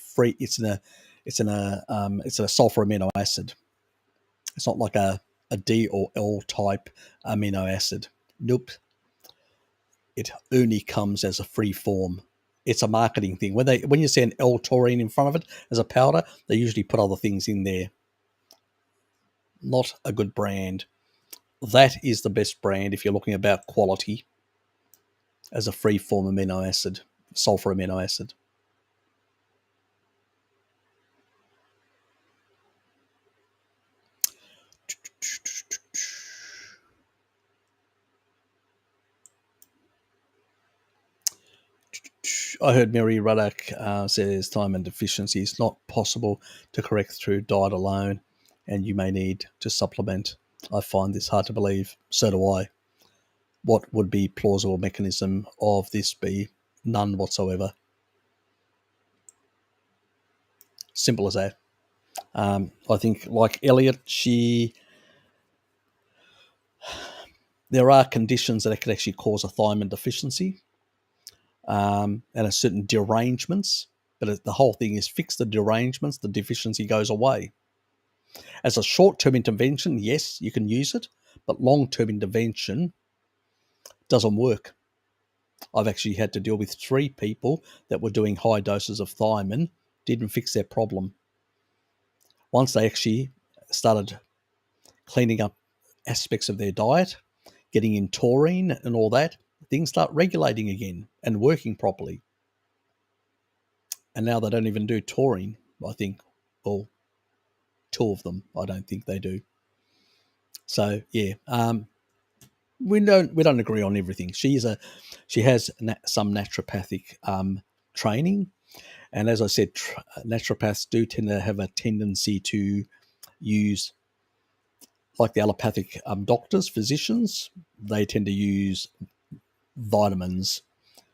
sulfur amino acid. It's not like a D or L type amino acid. Nope. It only comes as a free form. It's a marketing thing. When you see an L-taurine in front of it as a powder, they usually put other things in there. Not a good brand. That is the best brand if you're looking about quality as a free form amino acid, sulfur amino acid. I heard Mary Ruddock says thiamine deficiency is not possible to correct through diet alone, and you may need to supplement. I find this hard to believe. So do I. What would be plausible mechanism of this be? None whatsoever. Simple as that. I think, like Elliot, there are conditions that could actually cause a thiamine deficiency, and a certain derangements. But the whole thing is fix the derangements, the deficiency goes away. As a short-term intervention, yes, you can use it, but long-term intervention doesn't work. I've actually had to deal with 3 people that were doing high doses of thiamine, didn't fix their problem. Once they actually started cleaning up aspects of their diet, getting in taurine and all that, things start regulating again and working properly. And now they don't even do taurine, I think. Well, 2 of them, I don't think they do. So, yeah, we don't agree on everything. She has some naturopathic training, and as I said, naturopaths do tend to have a tendency to use, like the allopathic doctors, physicians, they tend to use vitamins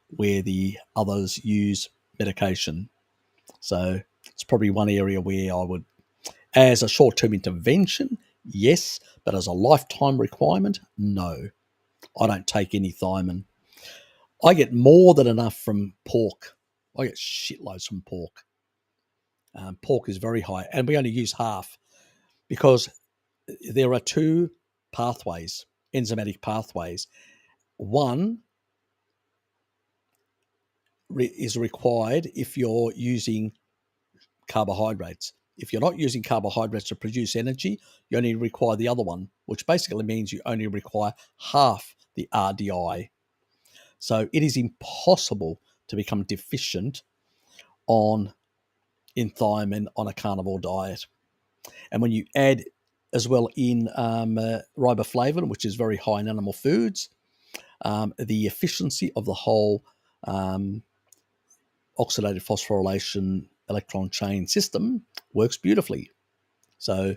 where the others use medication. So it's probably one area where I would, as a short-term intervention, yes, but as a lifetime requirement, no. I don't take any thiamine. I get more than enough from pork. I get shitloads from pork. Pork is very high, and we only use half because there are 2 pathways. enzymatic pathways. One is required if you're using carbohydrates. If you're not using carbohydrates to produce energy, you only require the other one, which basically means you only require half the RDI. So it is impossible to become deficient in thiamine on a carnivore diet. And when you add as well in riboflavin, which is very high in animal foods, the efficiency of the whole oxidative phosphorylation electron chain system works beautifully. So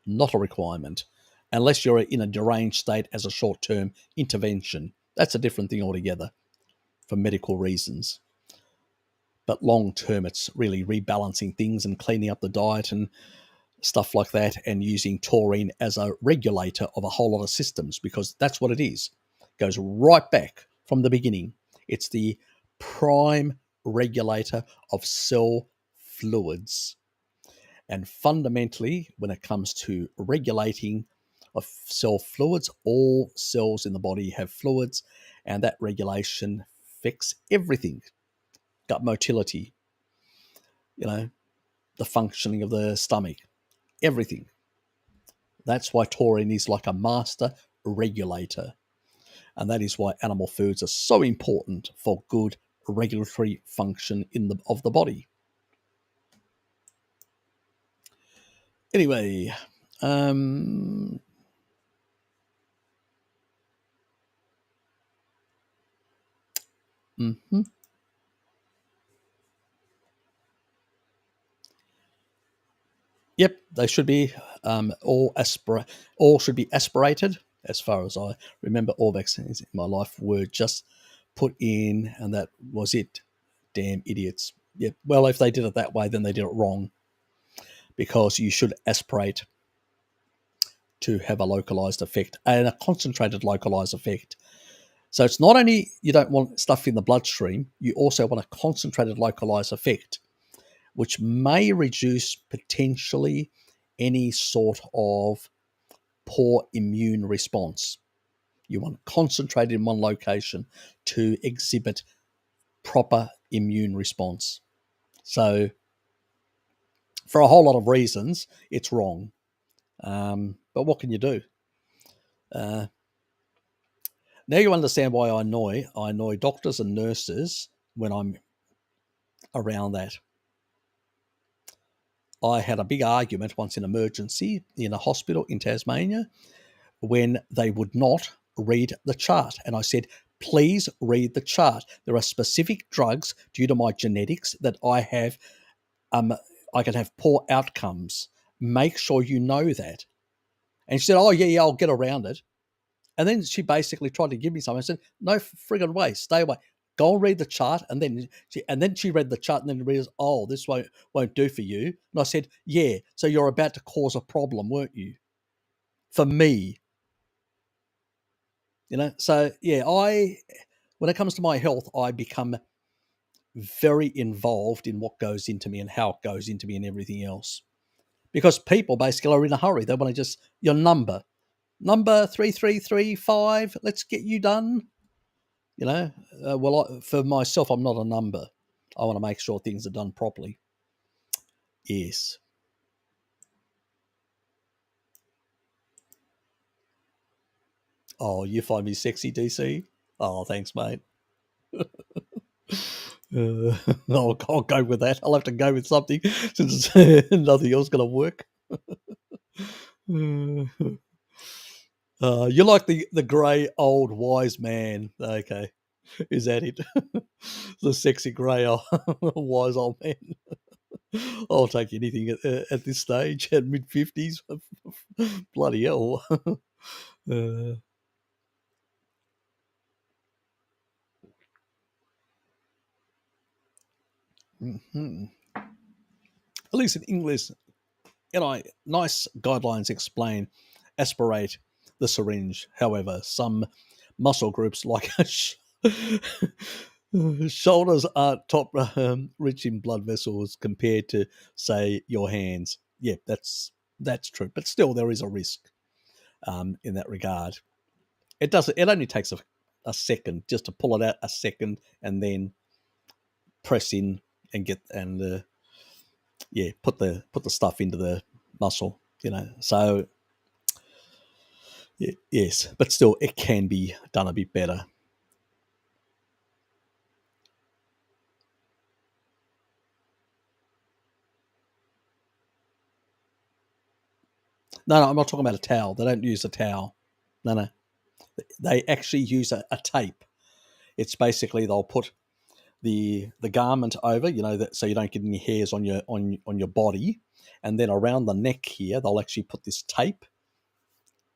not a requirement unless you're in a deranged state as a short-term intervention. That's a different thing altogether for medical reasons. But long-term, it's really rebalancing things and cleaning up the diet and stuff like that, and using taurine as a regulator of a whole lot of systems, because that's what it is. It goes right back from the beginning. It's the prime regulator of cell fluids. And fundamentally, when it comes to regulating of cell fluids, all cells in the body have fluids, and that regulation affects everything. Gut motility, the functioning of the stomach, everything. That's why taurine is like a master regulator. And that is why animal foods are so important for good regulatory function of the body. Anyway, Yep, they should be all should be aspirated. As far as I remember, all vaccines in my life were just put in, and that was it. Damn idiots. Yep. Well, if they did it that way, then they did it wrong, because you should aspirate to have a localized effect and a concentrated localized effect. So it's not only you don't want stuff in the bloodstream, you also want a concentrated localized effect, which may reduce potentially any sort of poor immune response. You want concentrated in one location to exhibit proper immune response. So for a whole lot of reasons, it's wrong. But what can you do? Now you understand why I annoy doctors and nurses when I'm around that. I had a big argument once in emergency in a hospital in Tasmania when they would not read the chart. And I said, please read the chart. There are specific drugs due to my genetics that I have, I can have poor outcomes. Make sure you know that. And she said, oh, yeah, I'll get around it. And then she basically tried to give me something. I said, no friggin' way, stay away. Go and read the chart. And then she read the chart and then realized, oh, this won't do for you. And I said, yeah, so you're about to cause a problem, weren't you? For me. So yeah, when it comes to my health, I become very involved in what goes into me and how it goes into me and everything else. Because people basically are in a hurry. They want to just, your number 3335, let's get you done. For myself, I'm not a number. I want to make sure things are done properly. Yes. Oh, you find me sexy, DC? Oh, thanks, mate. I'll go with that. I'll have to go with something since nothing else going to work. You're like the grey old wise man. Okay, is that it? The sexy grey wise old man. I'll take anything at this stage, at mid-50s. Bloody hell. Mm-hmm. At least in English, nice guidelines explain aspirate the syringe. However, some muscle groups like shoulders are top rich in blood vessels compared to, say, your hands. Yeah, that's true. But still, there is a risk in that regard. It doesn't. It only takes a second just to pull it out, a second, and then press in and get and put the stuff into the muscle. So yes, but still, it can be done a bit better. No, I'm not talking about a towel. They don't use a towel. No. They actually use a tape. It's basically they'll put the garment over, that so you don't get any hairs on your body, and then around the neck here they'll actually put this tape,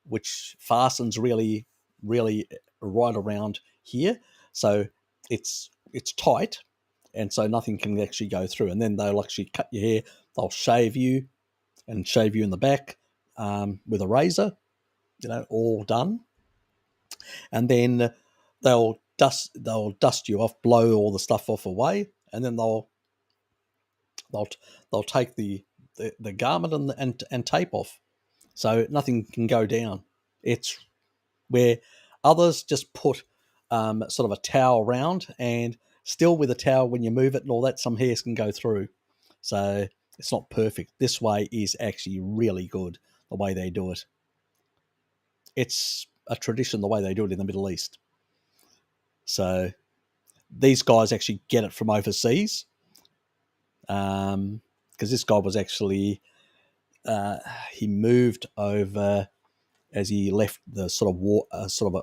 which fastens really, really right around here, so it's tight, and so nothing can actually go through. And then they'll actually cut your hair. They'll shave you in the back with a razor, all done, and then they'll dust you off, blow all the stuff off away, and then they'll take the garment and tape off, so nothing can go down. It's where others just put sort of a towel around, and still with a towel, when you move it and all that, some hairs can go through. So it's not perfect. This way is actually really good, the way they do it. It's a tradition, the way they do it in the Middle East. So these guys actually get it from overseas, because this guy was actually he moved over as he left the sort of war,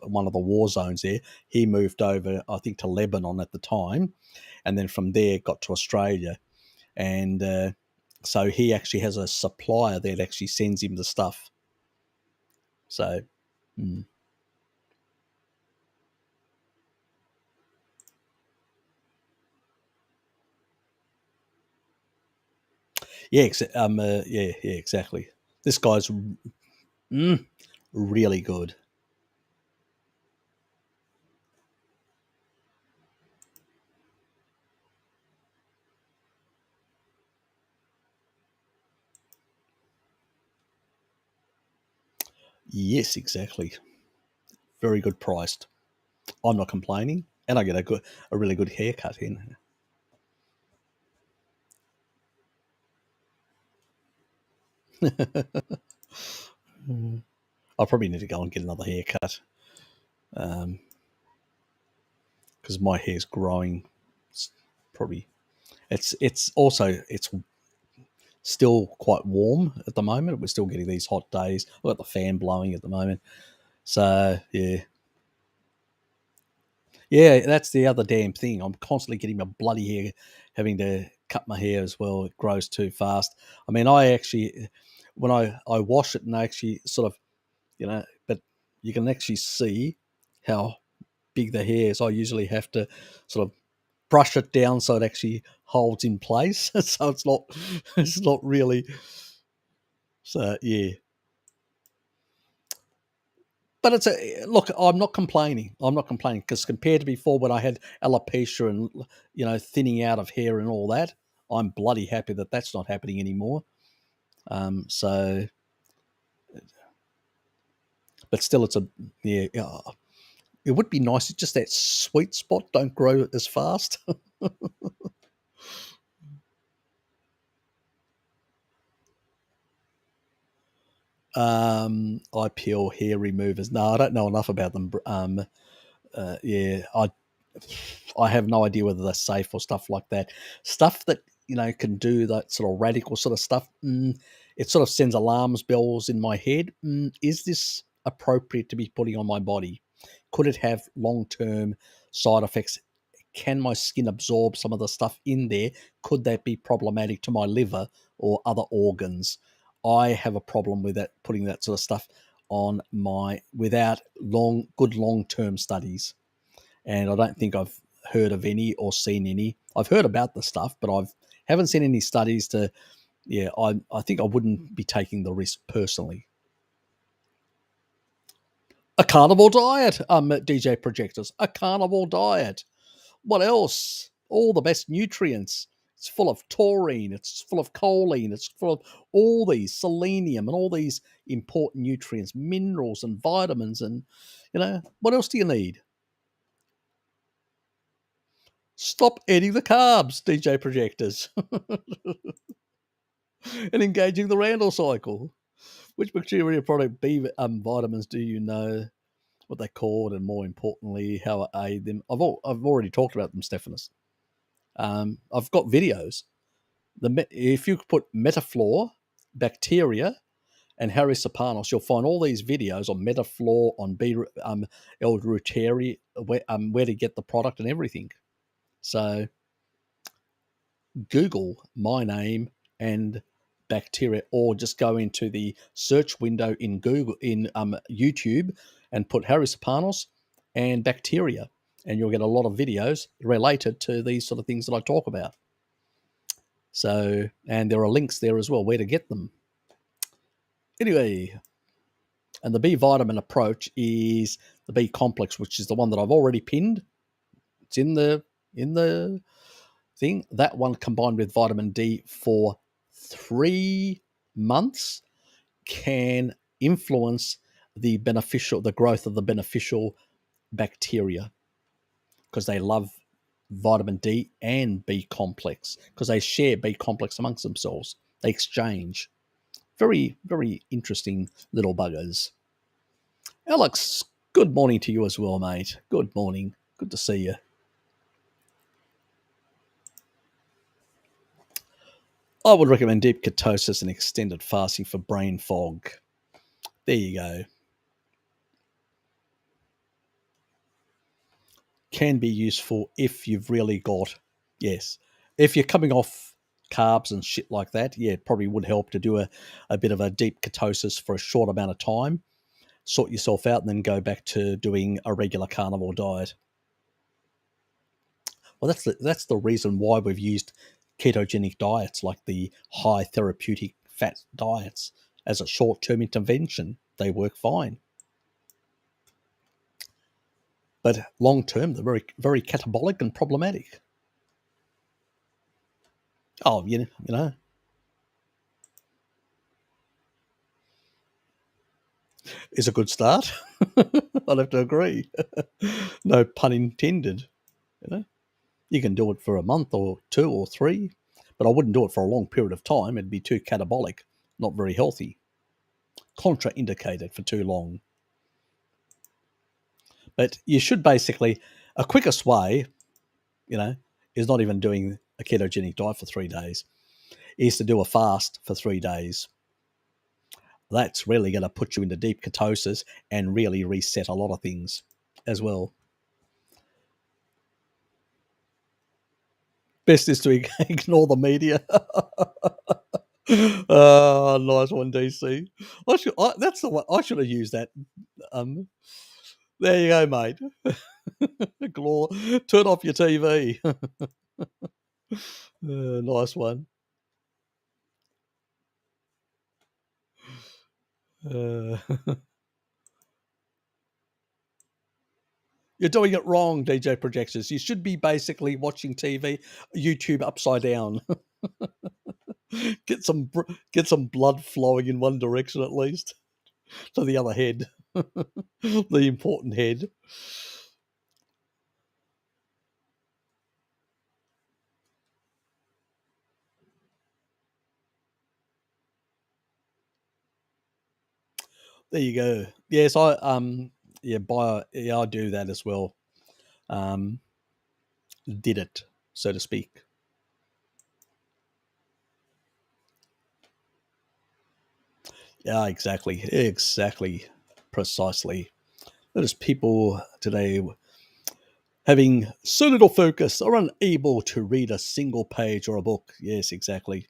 one of the war zones there. He moved over, I think, to Lebanon at the time, and then from there got to Australia, and so he actually has a supplier that actually sends him the stuff. So. Yeah, exactly. This guy's really good. Yes, exactly. Very good priced. I'm not complaining, and I get a really good haircut in. I probably need to go and get another haircut, because my hair's growing. It's probably it's also it's still quite warm at the moment. We're still getting these hot days. I've got the fan blowing at the moment, so yeah. Yeah, that's the other damn thing. I'm constantly getting my bloody hair, having to cut my hair as well. It grows too fast. I mean, I actually, when I wash it and I actually sort of, but you can actually see how big the hair is. I usually have to sort of brush it down so it actually holds in place. So it's not really, so yeah. But it's look. I'm not complaining. I'm not complaining, because compared to before, when I had alopecia and thinning out of hair and all that, I'm bloody happy that that's not happening anymore. So, but still, it's a yeah. It would be nice if just that sweet spot don't grow as fast. IPL hair removers. No, I don't know enough about them. Yeah, I have no idea whether they're safe or stuff like that. Stuff that can do that sort of radical sort of stuff. It sort of sends alarms bells in my head. Is this appropriate to be putting on my body? Could it have long term side effects? Can my skin absorb some of the stuff in there? Could that be problematic to my liver or other organs? I have a problem with that, putting that sort of stuff on my without good long term studies, and I don't think I've heard of any or seen any. I've heard about the stuff, but haven't seen any studies to. Yeah, I think I wouldn't be taking the risk personally. A carnivore diet, DJ Projectors. A carnivore diet. What else? All the best nutrients. It's full of taurine, it's full of choline, it's full of all these selenium and all these important nutrients, minerals and vitamins. And, what else do you need? Stop eating the carbs, DJ projectors, and engaging the Randall cycle. Which bacteria product B vitamins do you know what they're called, and more importantly, how I aid them? I've already talked about them, Stephanus. I've got videos. If you put Metaflora, bacteria, and Harry Serpanos, you'll find all these videos on Metaflora, on B L reuteri, where to get the product and everything. So Google my name and bacteria, or just go into the search window in YouTube and put Harry Serpanos and bacteria, and you'll get a lot of videos related to these sort of things that I talk about. So, and there are links there as well where to get them. Anyway, and the B vitamin approach is the B complex, which is the one that I've already pinned. It's in the thing. That one combined with vitamin D for 3 months can influence the growth of the beneficial bacteria, because they love vitamin D and B complex, because they share B complex amongst themselves. They exchange. Very, very interesting little buggers. Alex, good morning to you as well, mate. Good morning. Good to see you. I would recommend deep ketosis and extended fasting for brain fog. There you go. Can be useful if you've really got, yes, if you're coming off carbs and shit like that, yeah, it probably would help to do a bit of a deep ketosis for a short amount of time, sort yourself out, and then go back to doing a regular carnivore diet. Well, that's the reason why we've used ketogenic diets, like the high therapeutic fat diets, as a short-term intervention. They work fine. But long-term, they're very, very catabolic and problematic. Oh, you know. Is a good start. I'd have to agree. No pun intended. You can do it for a month or 2 or 3, but I wouldn't do it for a long period of time. It'd be too catabolic, not very healthy. Contraindicated for too long. But you should basically, a quickest way, is not even doing a ketogenic diet for 3 days, is to do a fast for 3 days. That's really going to put you into deep ketosis and really reset a lot of things as well. Best is to ignore the media. Oh, nice one, DC. That's the one. I should have used that. There you go, mate. Glor, turn off your TV. Nice one. You're doing it wrong, DJ Projectors. You should be basically watching TV, YouTube upside down. Get some blood flowing in one direction at least, to the other head, the important head. There you go. Yes, I I do that as well. Did it, so to speak. Yeah, exactly, precisely. There's people today having so little focus or unable to read a single page or a book. Yes, exactly.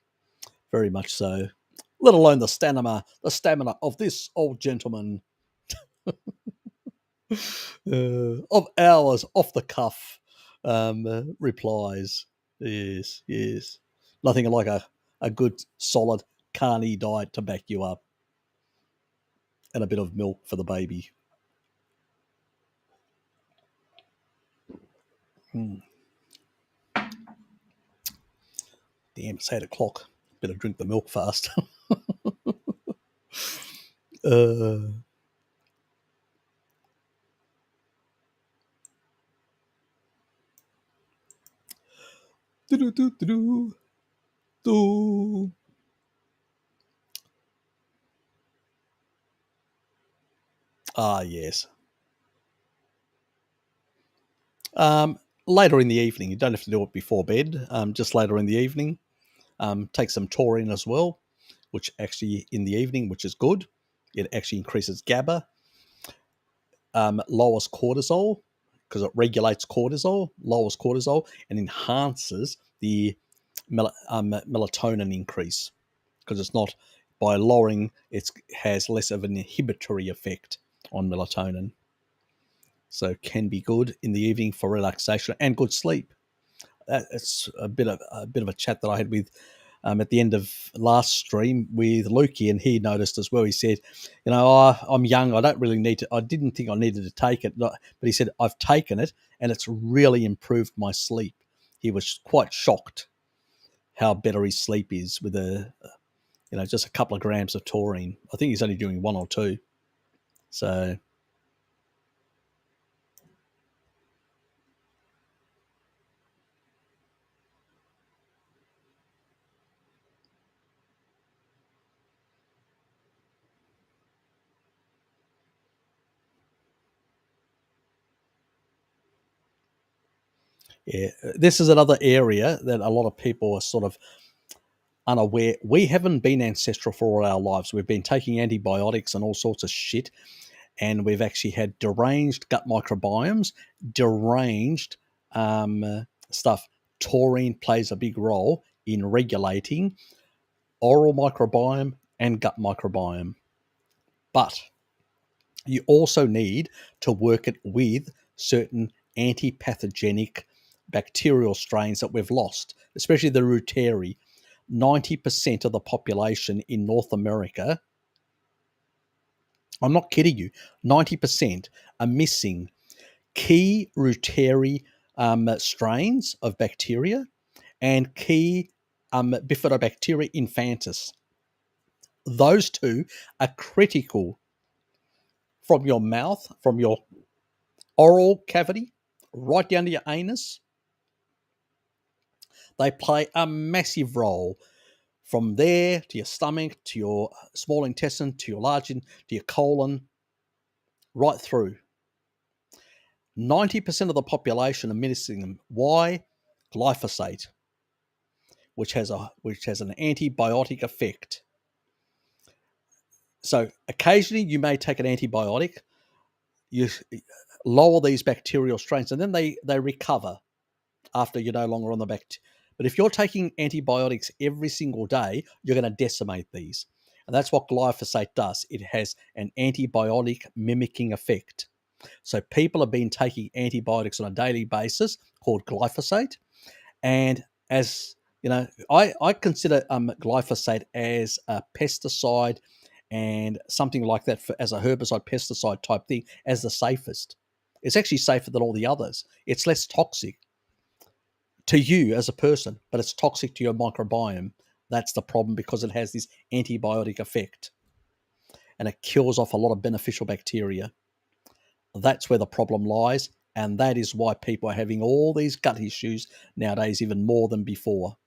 Very much so. Let alone the stamina of this old gentleman, of hours off the cuff replies. Yes. Nothing like a good solid carny diet to back you up, and a bit of milk for the baby. Damn, it's 8 o'clock. Better drink the milk fast. Yes. Later in the evening. You don't have to do it before bed. Just later in the evening. Take some taurine as well, which actually in the evening, which is good. It actually increases GABA, lowers cortisol because it regulates cortisol, lowers cortisol, and enhances the melatonin increase because it's not by lowering, it has less of an inhibitory effect on melatonin. So can be good in the evening for relaxation and good sleep. It's a bit of a chat that I had with at the end of last stream with Lukey, and he noticed as well. He said, I'm young. I don't really need to. I didn't think I needed to take it, but he said I've taken it, and it's really improved my sleep. He was quite shocked how better his sleep is with just a couple of grams of taurine. I think he's only doing 1 or 2. So. Yeah, this is another area that a lot of people are sort of unaware. We haven't been ancestral for all our lives. We've been taking antibiotics and all sorts of shit, and we've actually had deranged gut microbiomes, deranged stuff. Taurine plays a big role in regulating oral microbiome and gut microbiome. But you also need to work it with certain anti-pathogenic bacterial strains that we've lost, especially the Reuteri. 90% of the population in North America, I'm not kidding you, 90% are missing key Reuteri strains of bacteria and key Bifidobacteria infantis. Those two are critical from your mouth, from your oral cavity, right down to your anus. They play a massive role from there to your stomach, to your small intestine, to your large, to your colon, right through. 90% of the population are missing them. Why? Glyphosate, which has an antibiotic effect. So occasionally you may take an antibiotic, you lower these bacterial strains, and then they recover after you're no longer on the back. But if you're taking antibiotics every single day, you're going to decimate these. And that's what glyphosate does. It has an antibiotic mimicking effect. So people have been taking antibiotics on a daily basis called glyphosate. And as you know, I consider glyphosate as a pesticide and something like that as a herbicide pesticide type thing as the safest. It's actually safer than all the others. It's less toxic to you as a person, but it's toxic to your microbiome. That's the problem because it has this antibiotic effect and it kills off a lot of beneficial bacteria. That's where the problem lies, and that is why people are having all these gut issues nowadays, even more than before.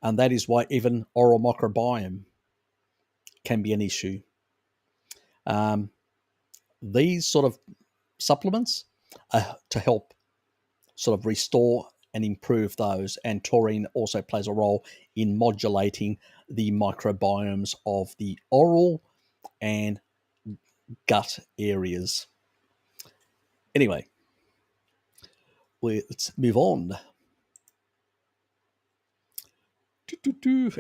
And that is why even oral microbiome can be an issue. These sort of supplements are to help sort of restore and improve those. And taurine also plays a role in modulating the microbiomes of the oral and gut areas. Anyway, let's move on.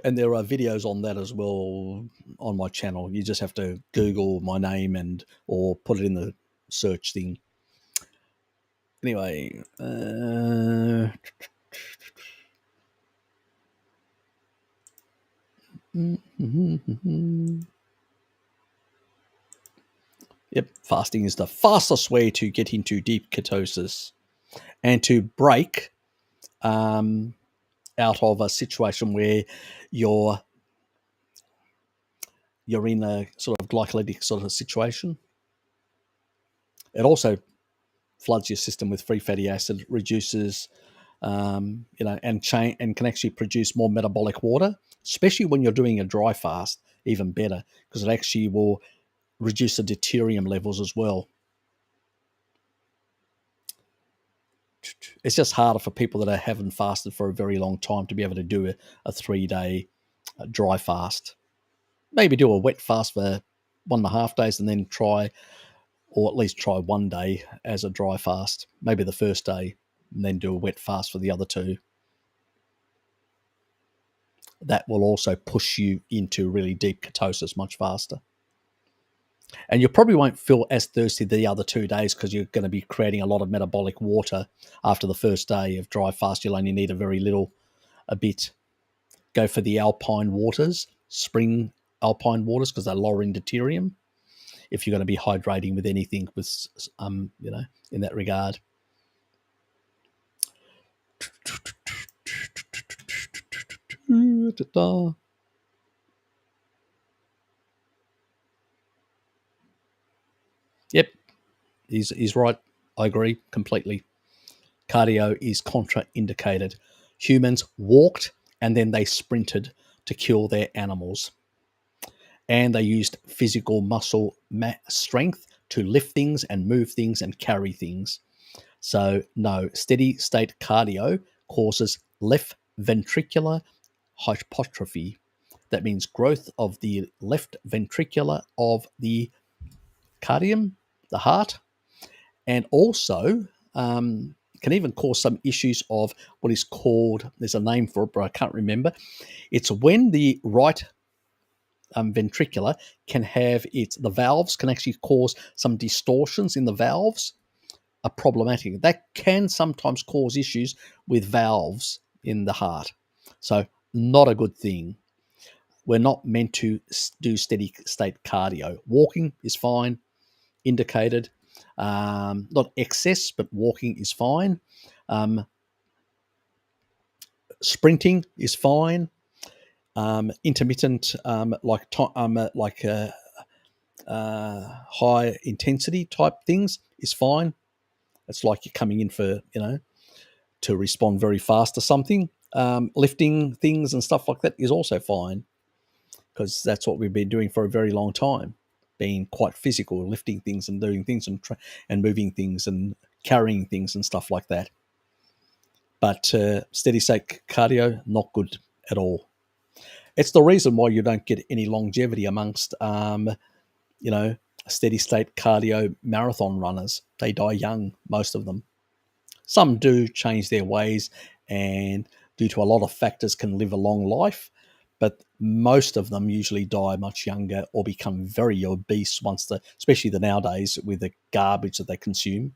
And there are videos on that as well on my channel. You just have to Google my name or put it in the search thing. Anyway, yep, fasting is the fastest way to get into deep ketosis and to break out of a situation where you're in a sort of glycolytic sort of situation. It also floods your system with free fatty acid, reduces, and can actually produce more metabolic water, especially when you're doing a dry fast. Even better, because it actually will reduce the deuterium levels as well. It's just harder for people that haven't fasted for a very long time to be able to do a 3-day dry fast. Maybe do a wet fast for 1.5 days and then try, or at least try 1 day as a dry fast, maybe the first day, and then do a wet fast for the other 2. That will also push you into really deep ketosis much faster. And you probably won't feel as thirsty the other 2 days because you're going to be creating a lot of metabolic water after the first day of dry fast. You'll only need a bit. Go for the alpine waters, spring alpine waters, because they're lower in deuterium if you're going to be hydrating with anything with, in that regard. Yep, he's right. I agree completely. Cardio is contraindicated. Humans walked and then they sprinted to kill their animals. And they used physical muscle strength to lift things and move things and carry things. So no, steady state cardio causes left ventricular hypertrophy. That means growth of the left ventricular of the cardium, the heart, and also can even cause some issues of what is called, there's a name for it, but I can't remember. It's when the right ventricular can have the valves can actually cause some distortions in the valves are problematic. That can sometimes cause issues with valves in the heart. So not a good thing. We're not meant to do steady state cardio. Walking is fine, indicated. Not excess, but walking is fine. Sprinting is fine. Intermittent, high intensity type things is fine. It's like you're coming in for, to respond very fast to something. Lifting things and stuff like that is also fine, because that's what we've been doing for a very long time, being quite physical, lifting things and doing things and moving things and carrying things and stuff like that. But steady state cardio, not good at all. It's the reason why you don't get any longevity amongst, steady state cardio marathon runners. They die young, most of them. Some do change their ways and due to a lot of factors can live a long life, but most of them usually die much younger or become very obese especially nowadays with the garbage that they consume.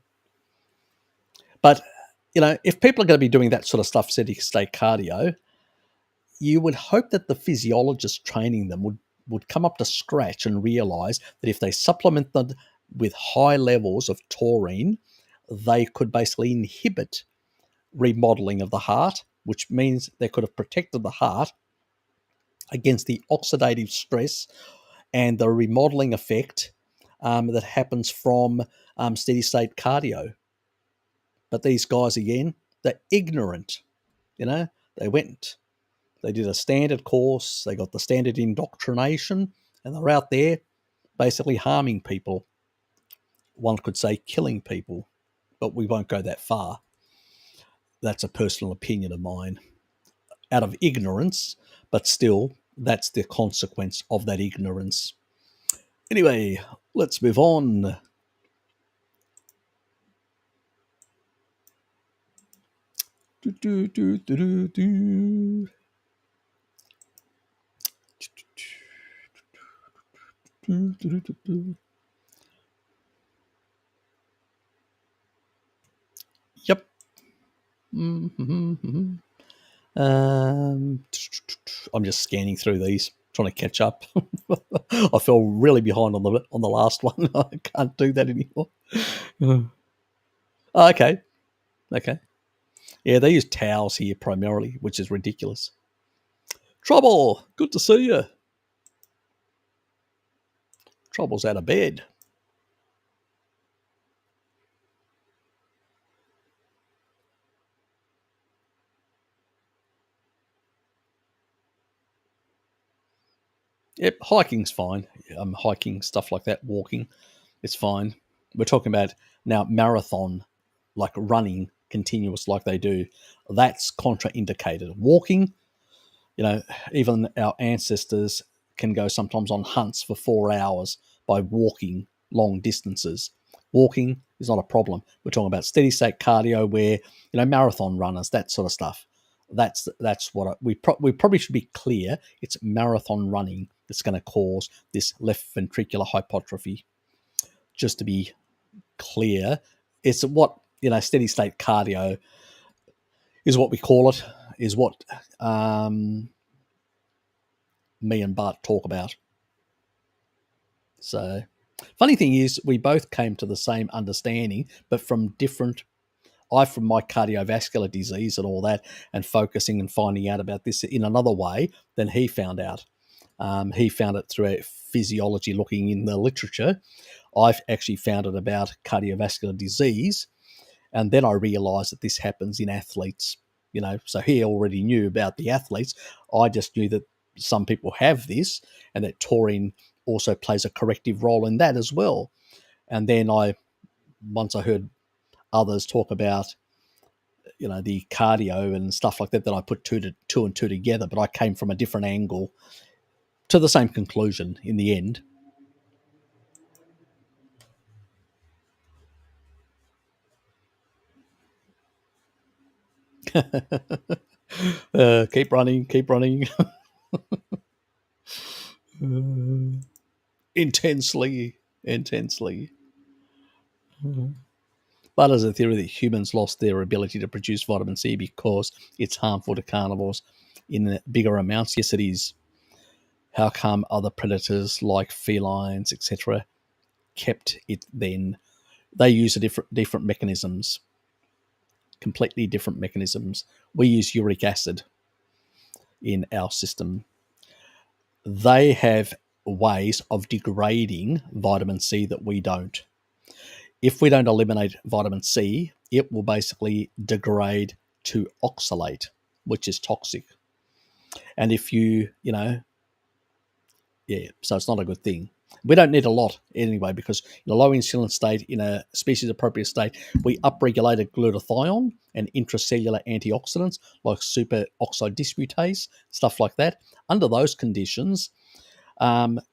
But, if people are going to be doing that sort of stuff, steady state cardio, you would hope that the physiologist training them would come up to scratch and realize that if they supplement them with high levels of taurine, they could basically inhibit remodeling of the heart, which means they could have protected the heart against the oxidative stress and the remodeling effect that happens from steady state cardio. But these guys, again, they're ignorant. They did a standard course, they got the standard indoctrination, and they're out there basically harming people. One could say killing people, but we won't go that far. That's a personal opinion of mine. Out of ignorance, but still, that's the consequence of that ignorance. Anyway, let's move on. Yep. I'm just scanning through these, trying to catch up. I fell really behind on the last one. I can't do that anymore. Okay. Yeah, they use towels here primarily, which is ridiculous. Trouble, good to see you. Trouble's out of bed. Yep, hiking's fine. Hiking, stuff like that, walking, it's fine. We're talking about now marathon, like running continuous like they do. That's contraindicated. Walking, you know, even our ancestors can go sometimes on hunts for 4 hours by walking long distances. Walking is not a problem. We're talking about steady state cardio, where marathon runners, that sort of stuff. That's what we probably should be clear. It's marathon running that's going to cause this left ventricular hypertrophy. Just to be clear, it's what steady state cardio is what we call it. Is what me and Bart talk about. So, funny thing is, we both came to the same understanding, but from different. I, from my cardiovascular disease and all that, and focusing and finding out about this in another way than he found out. He found it through physiology, looking in the literature. I've actually found it about cardiovascular disease, and then I realised that this happens in athletes. So he already knew about the athletes. I just knew that some people have this, and that taurine also plays a corrective role in that as well. And then once I heard others talk about the cardio and stuff like that, I put two and two together, but I came from a different angle to the same conclusion in the end. Keep running, keep running. Intensely. But as a theory that humans lost their ability to produce vitamin C because it's harmful to carnivores in bigger amounts. Yes, it is. How come other predators like felines, etc., kept it then? They use different mechanisms, completely different mechanisms. We use uric acid in our system. They have ways of degrading vitamin C that we don't. If we don't eliminate vitamin C, it will basically degrade to oxalate, which is toxic. And if so it's not a good thing. We don't need a lot anyway, because in a low insulin state, in a species appropriate state, we upregulated glutathione and intracellular antioxidants like superoxide dismutase, stuff like that. Under those conditions,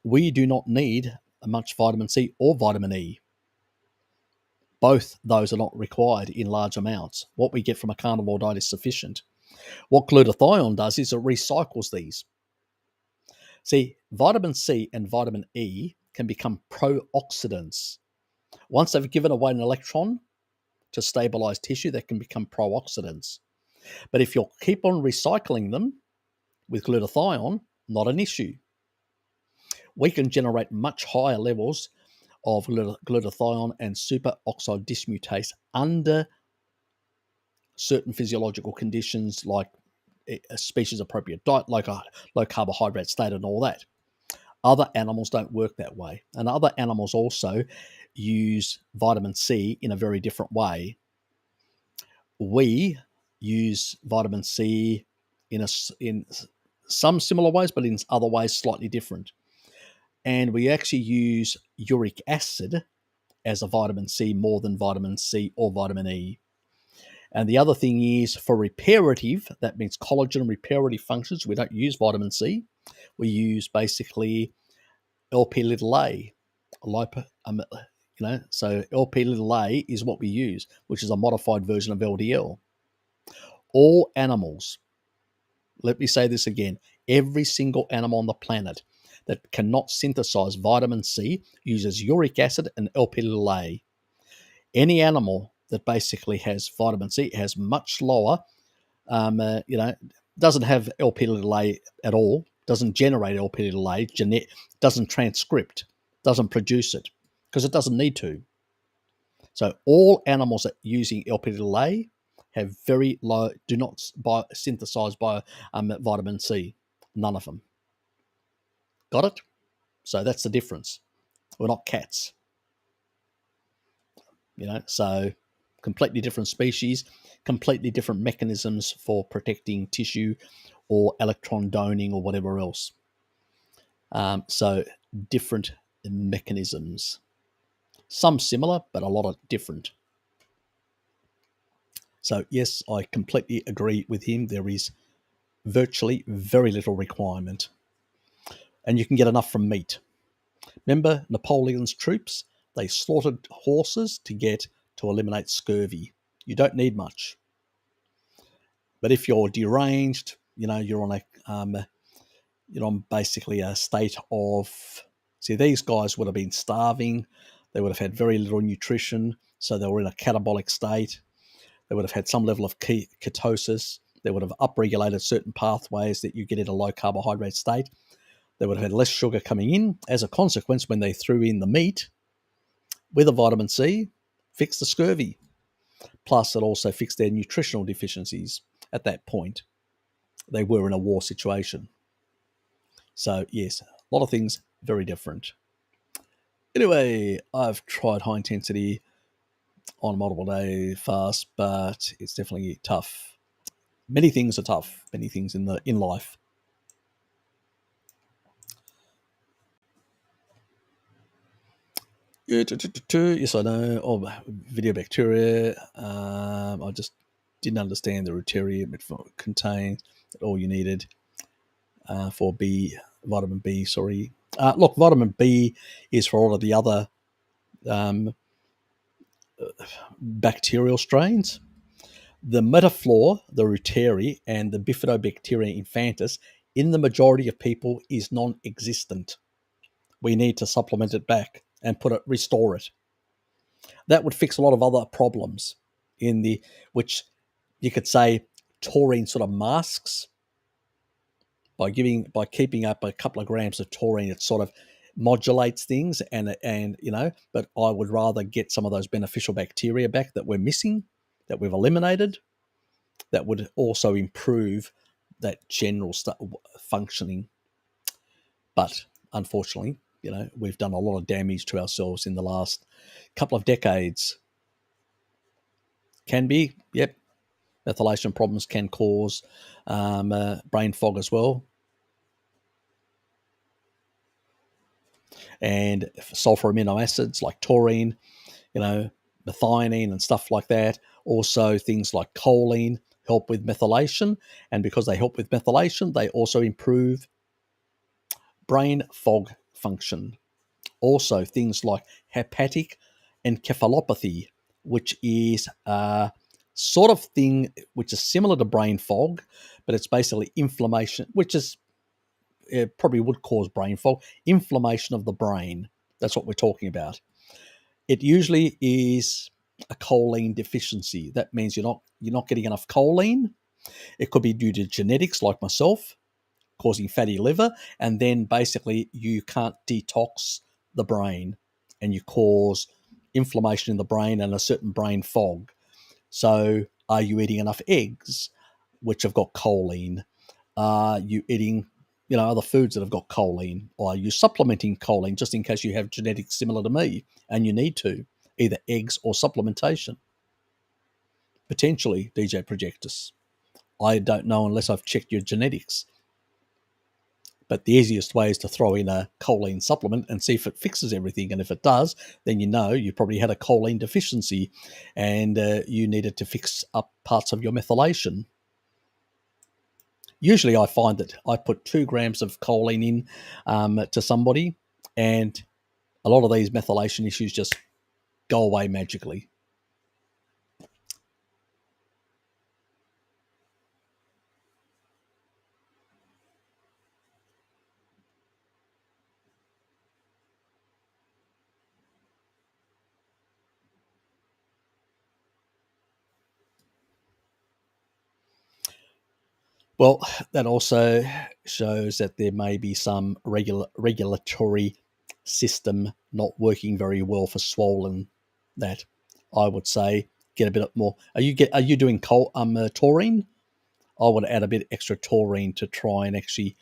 we do not need much vitamin C or vitamin E. Both those are not required in large amounts. What we get from a carnivore diet is sufficient. What glutathione does is it recycles these. See, vitamin C and vitamin E can become pro-oxidants. Once they've given away an electron to stabilize tissue, they can become pro-oxidants. But if you'll keep on recycling them with glutathione, not an issue. We can generate much higher levels of glutathione and superoxide dismutase under certain physiological conditions, like a species appropriate diet, like a low carbohydrate state and all that. Other animals don't work that way. And other animals also use vitamin C in a very different way. We use vitamin C in some similar ways, but in other ways slightly different. And we actually use uric acid as a vitamin C more than vitamin C or vitamin E. And the other thing is, for reparative, that means collagen reparative functions, we don't use vitamin C. We use basically LP little a. So LP little a is what we use, which is a modified version of LDL. All animals, let me say this again, every single animal on the planet that cannot synthesize vitamin C uses uric acid and LP little a. Any animal that basically has vitamin C has much lower, doesn't have LP little a at all, doesn't generate LP little a, doesn't transcript, doesn't produce it, because it doesn't need to. So all animals that are using LP little a have very low, do not synthesize vitamin C. None of them. Got it? So that's the difference. We're not cats. So completely different species, completely different mechanisms for protecting tissue or electron doning or whatever else. So different mechanisms. Some similar, but a lot of different. So yes, I completely agree with him. There is virtually very little requirement. And you can get enough from meat. Remember Napoleon's troops? They slaughtered horses to eliminate scurvy. You don't need much. But if you're deranged, you're on basically a state of. See, these guys would have been starving. They would have had very little nutrition, so they were in a catabolic state. They would have had some level of ketosis. They would have upregulated certain pathways that you get in a low carbohydrate state. They would have had less sugar coming in. As a consequence, when they threw in the meat with a vitamin C, fixed the scurvy. Plus, it also fixed their nutritional deficiencies at that point. They were in a war situation. So, yes, a lot of things very different. Anyway, I've tried high intensity on a multiple day fast, but it's definitely tough. Many things are tough. Many things in life. Yes, I know. Oh, video bacteria. I just didn't understand the deuterium it contained all you needed for vitamin B. Sorry. Look, vitamin B is for all of the other bacterial strains. The metaflora, the reuteri, and the bifidobacteria infantis in the majority of people is non-existent. We need to supplement it back and restore it. That would fix a lot of other problems which you could say taurine sort of masks. By keeping up a couple of grams of taurine, it sort of modulates things and but I would rather get some of those beneficial bacteria back that we're missing, that we've eliminated. That would also improve that general functioning. But unfortunately, we've done a lot of damage to ourselves in the last couple of decades. Can be, yep. Methylation problems can cause brain fog as well. And sulfur amino acids like taurine, methionine and stuff like that. Also things like choline help with methylation. And because they help with methylation, they also improve brain fog function. Also things like hepatic encephalopathy, which is a sort of thing which is similar to brain fog, but it's basically inflammation, which is it probably would cause brain fog, inflammation of the brain. That's what we're talking about. It usually is a choline deficiency. That means you're not getting enough choline. It could be due to genetics, like myself, causing fatty liver, and then basically you can't detox the brain, and you cause inflammation in the brain and a certain brain fog. So, are you eating enough eggs, which have got choline? Are you eating other foods that have got choline, or are you supplementing choline just in case you have genetics similar to me and you need to, either eggs or supplementation? Potentially, DJ Projectus. I don't know unless I've checked your genetics. But the easiest way is to throw in a choline supplement and see if it fixes everything. And if it does, then you probably had a choline deficiency and you needed to fix up parts of your methylation. Usually I find that I put 2 grams of choline in to somebody, and a lot of these methylation issues just go away magically. Well, that also shows that there may be some regulatory system not working very well for swollen. That I would say get a bit more. Are you doing taurine? I would add a bit extra taurine to try and actually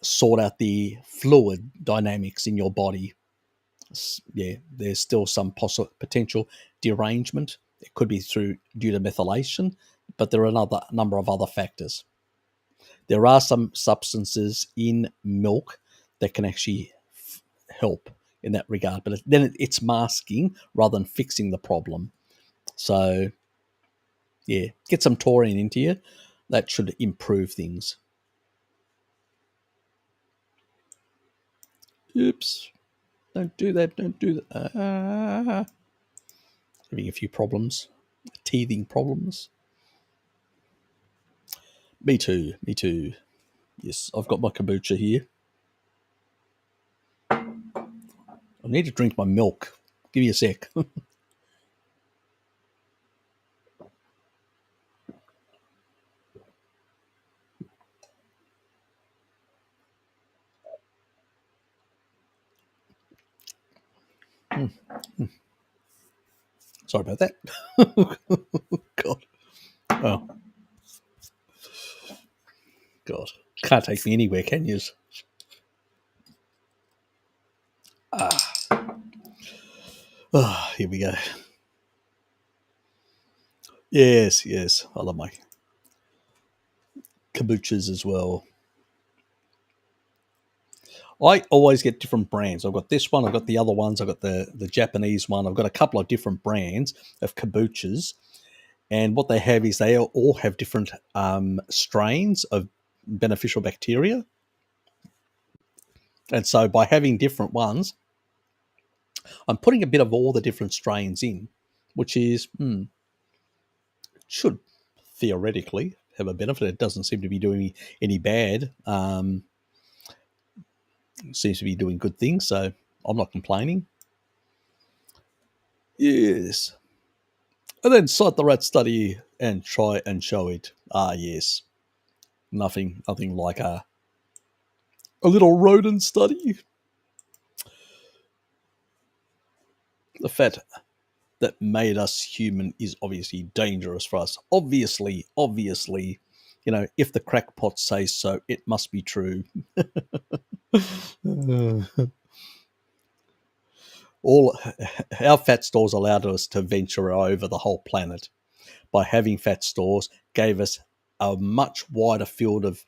sort out the fluid dynamics in your body. Yeah, there's still some potential derangement. It could be due to methylation, but there are another number of other factors. There are some substances in milk that can actually help in that regard, but then it's masking rather than fixing the problem. So, yeah, get some taurine into you. That should improve things. Oops. Don't do that. Don't do that. Having a few problems. Teething problems. Me too. Me too. Yes, I've got my kombucha here. I need to drink my milk. Give me a sec. Sorry about that. God. Oh, God. Can't take me anywhere, can you? Ah, here we go. Yes, yes. I love my kombuchas as well. I always get different brands. I've got this one, I've got the other ones, I've got the Japanese one. I've got a couple of different brands of kombuchas. And what they have is they all have different strains of beneficial bacteria. And so by having different ones, I'm putting a bit of all the different strains in, which is should theoretically have a benefit. It doesn't seem to be doing any bad. Seems to be doing good things, so I'm not complaining. Yes. And then cite the rat study and try and show it. Ah, yes. Nothing like a little rodent study. The fact that made us human is obviously dangerous for us. Obviously, if the crackpots say so, it must be true. All our fat stores allowed us to venture over the whole planet. By having fat stores, gave us a much wider field of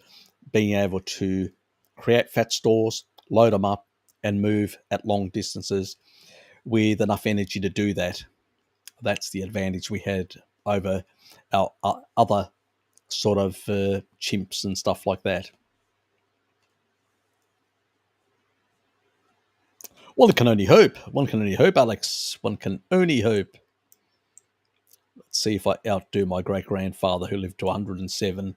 being able to create fat stores, load them up, and move at long distances with enough energy to do that. That's the advantage we had over our other sort of chimps and stuff like that. One can only hope. One can only hope, Alex. One can only hope. Let's see if I outdo my great-grandfather who lived to 107.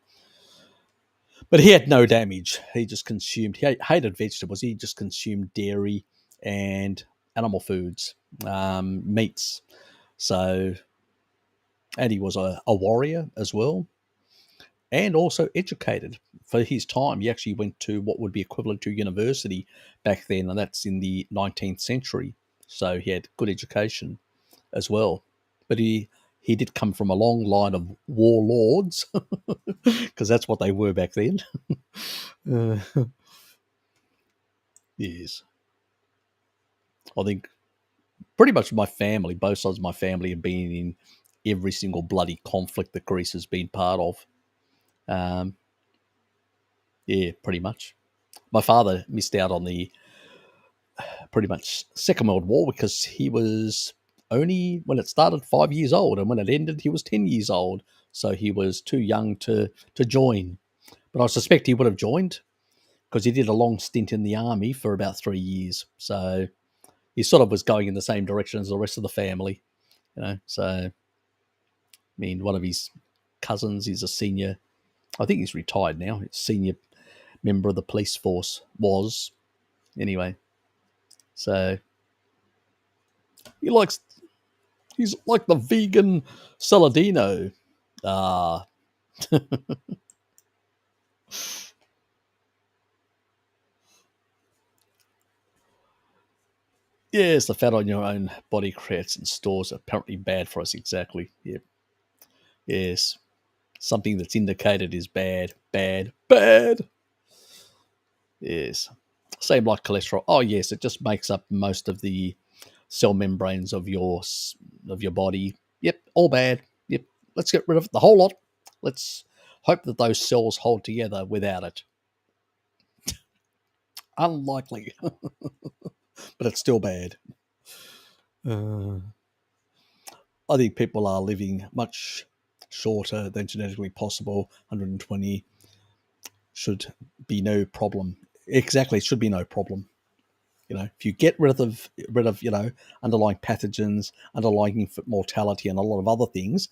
But he had no damage. He just consumed, he hated vegetables. He just consumed dairy and animal foods, meats. So, and he was a warrior as well, and also educated for his time. He actually went to what would be equivalent to university back then, and that's in the 19th century. So he had good education as well. But he did come from a long line of warlords, because that's what they were back then. Yes. I think pretty much my family, both sides of my family, have been in every single bloody conflict that Greece has been part of. Yeah, pretty much. My father missed out on the pretty much Second World War because he was only, when it started, 5 years old, and when it ended, he was 10 years old. So he was too young to join. But I suspect he would have joined because he did a long stint in the army for about 3 years. So he sort of was going in the same direction as the rest of the family, So, I mean, one of his cousins is a senior, I think he's retired now, senior member of the police force, was, anyway. So, he's like the vegan Saladino. Ah, Yes, the fat on your own body creates and stores apparently bad for us. Exactly. Yep. Yes. Something that's indicated is bad, bad, bad. Yes. Same like cholesterol. Oh yes, it just makes up most of the cell membranes of your body. Yep, all bad. Yep. Let's get rid of the whole lot. Let's hope that those cells hold together without it. Unlikely, but it's still bad. Uh, I think people are living much shorter than genetically possible. 120 should be no problem. Exactly, it should be no problem. If you get rid of underlying pathogens, underlying infant mortality, and a lot of other things,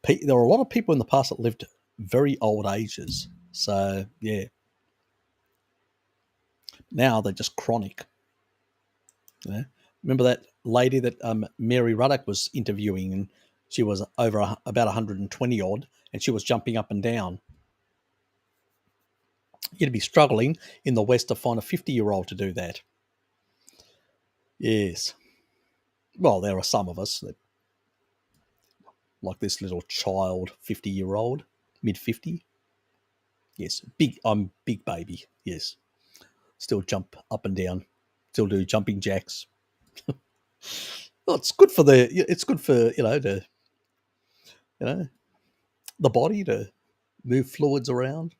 there are a lot of people in the past that lived very old ages. So yeah, now they're just chronic. Remember that lady that Mary Ruddock was interviewing, and she was about 120 odd, and she was jumping up and down. You'd be struggling in the West to find a 50-year-old to do that. Yes. Well, there are some of us that, like this little child, 50-year-old, mid 50. Yes, I'm big baby. Yes, still jump up and down, still do jumping jacks. Well, it's good for the body to move fluids around.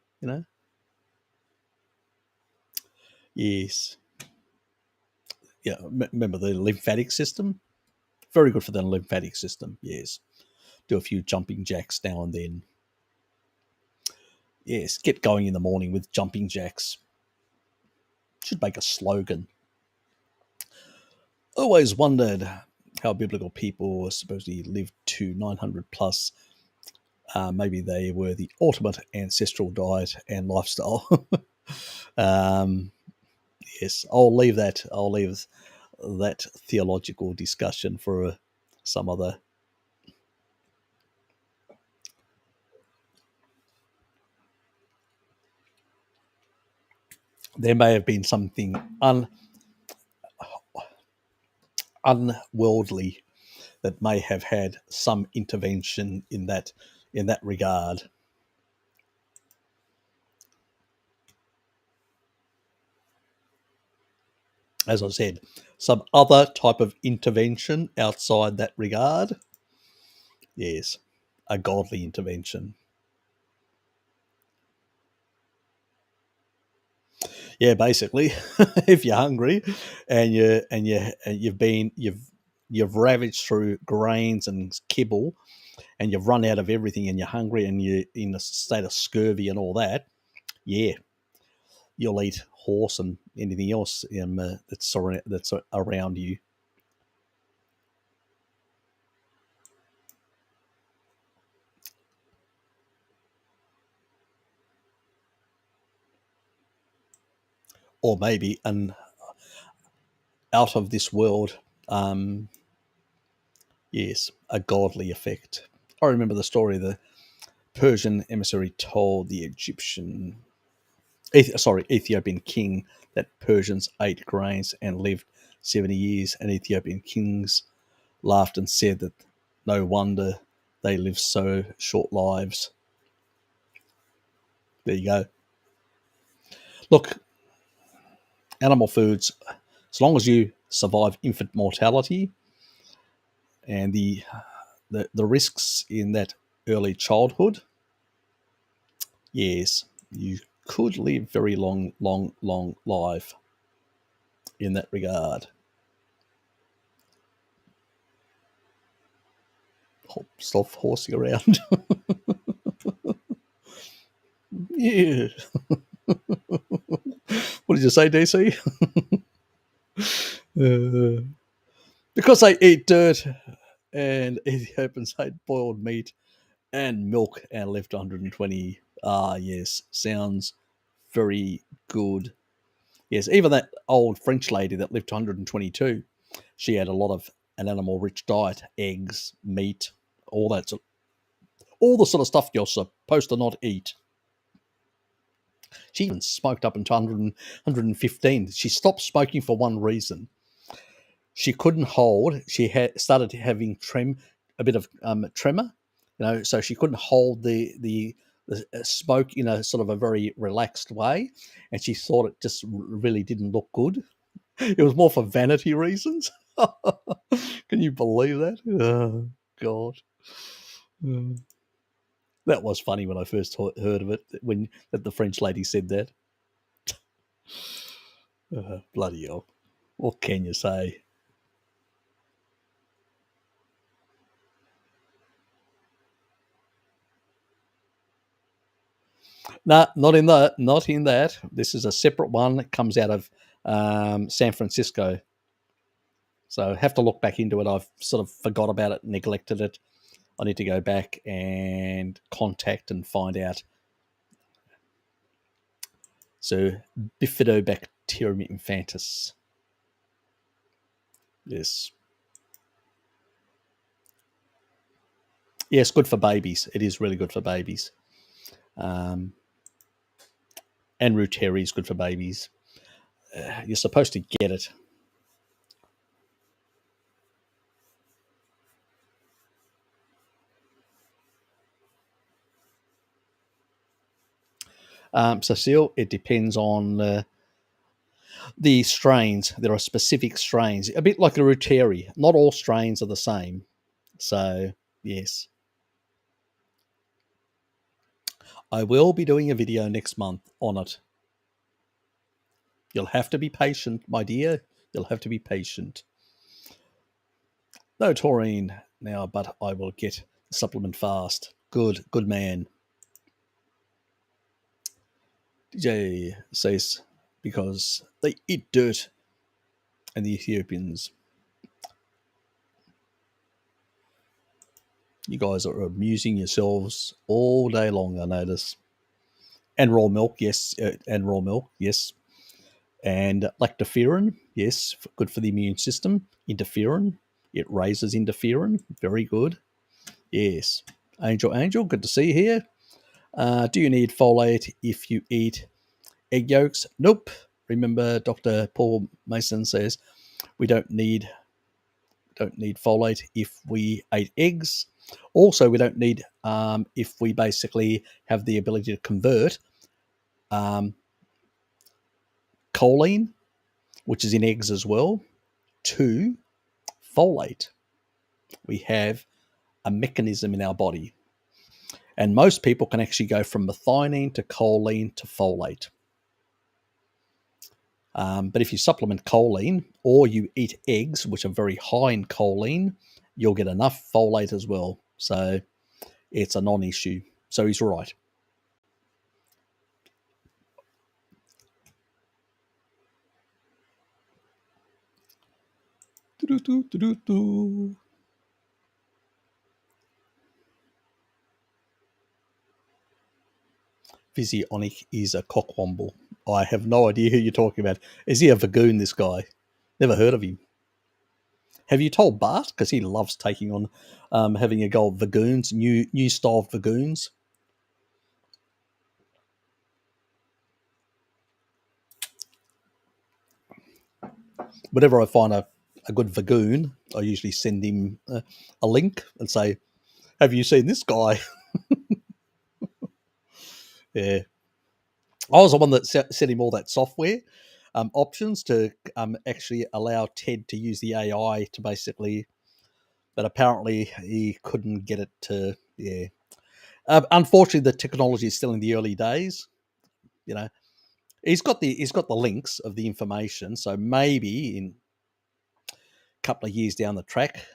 Yes, yeah. Remember the lymphatic system? Very good for the lymphatic system. Yes, do a few jumping jacks now and then. Yes, get going in the morning with jumping jacks. Should make a slogan. Always wondered how biblical people supposedly lived to 900 plus. Maybe they were the ultimate ancestral diet and lifestyle. um, yes, I'll leave that. I'll leave that theological discussion for some other. There may have been something unworldly that may have had some intervention in that regard. As I said, some other type of intervention outside that regard. Yes, a godly intervention. Yeah, basically, if you're hungry and you've ravaged through grains and kibble, and you've run out of everything, and you're hungry, and you're in a state of scurvy and all that, yeah, you'll eat horse and anything else that's around you. Or maybe an out of this world, yes, a godly effect. I remember the story the Persian emissary told the Ethiopian king that Persians ate grains and lived 70 years, and Ethiopian kings laughed and said that no wonder they live so short lives. There you go. Look, animal foods, as long as you survive infant mortality and the risks in that early childhood, yes, you could live very long life in that regard. Stop horsing around. Yeah. What did you say, DC? Uh, because they eat dirt and Ethiopians ate boiled meat and milk and lived 120. Ah, yes, sounds very good. Yes, even that old French lady that lived to 122, she had a lot of an animal-rich diet: eggs, meat, all that, all the sort of stuff you're supposed to not eat. She even smoked up until 100, 115. She stopped smoking for one reason. she couldn't hold. She had started having a bit of tremor, so she couldn't hold the smoke in a sort of a very relaxed way, and she thought it just really didn't look good. It was more for vanity reasons. Can you believe that? Oh, God. Mm. That was funny when I first heard of it, when that the French lady said that. Bloody hell. What can you say? No, not in that. Not in that. This is a separate one. It comes out of San Francisco. So I have to look back into it. I've sort of forgot about it, neglected it. I need to go back and contact and find out. So Bifidobacterium infantis. Yes. Yes, good for babies. It is really good for babies. And Ruteri is good for babies. You're supposed to get it. Cecile, it depends on the strains. There are specific strains, a bit like a Ruteri. Not all strains are the same. So, yes. I will be doing a video next month on it. You'll have to be patient, my dear. You'll have to be patient. No taurine now, but I will get the supplement fast. Good man. DJ says, because they eat dirt, and the Ethiopians. You guys are amusing yourselves all day long, I notice. And raw milk, yes. And lactoferrin, yes, good for the immune system. Interferon, it raises interferon. Very good. Yes. Angel, good to see you here. Do you need folate if you eat egg yolks? Nope. Remember, Dr. Paul Mason says we don't need folate if we ate eggs. Also, we don't need if we basically have the ability to convert choline, which is in eggs as well, to folate. We have a mechanism in our body. And most people can actually go from methionine to choline to folate. But if you supplement choline or you eat eggs, which are very high in choline, you'll get enough folate as well. So it's a non-issue. So he's right. Physionic is a cockwomble. I have no idea who you're talking about. Is he a Vagoon, this guy? Never heard of him. Have you told Bart? Because he loves taking on having a go at Vagoons, new style Vagoons. Whenever I find a good Vagoon, I usually send him a link and say, have you seen this guy? Yeah. I was the one that sent him all that software options to actually allow Ted to use the AI to basically, but apparently he couldn't get it to, yeah. Unfortunately, the technology is still in the early days. You know, he's got the links of the information, so maybe in a couple of years down the track,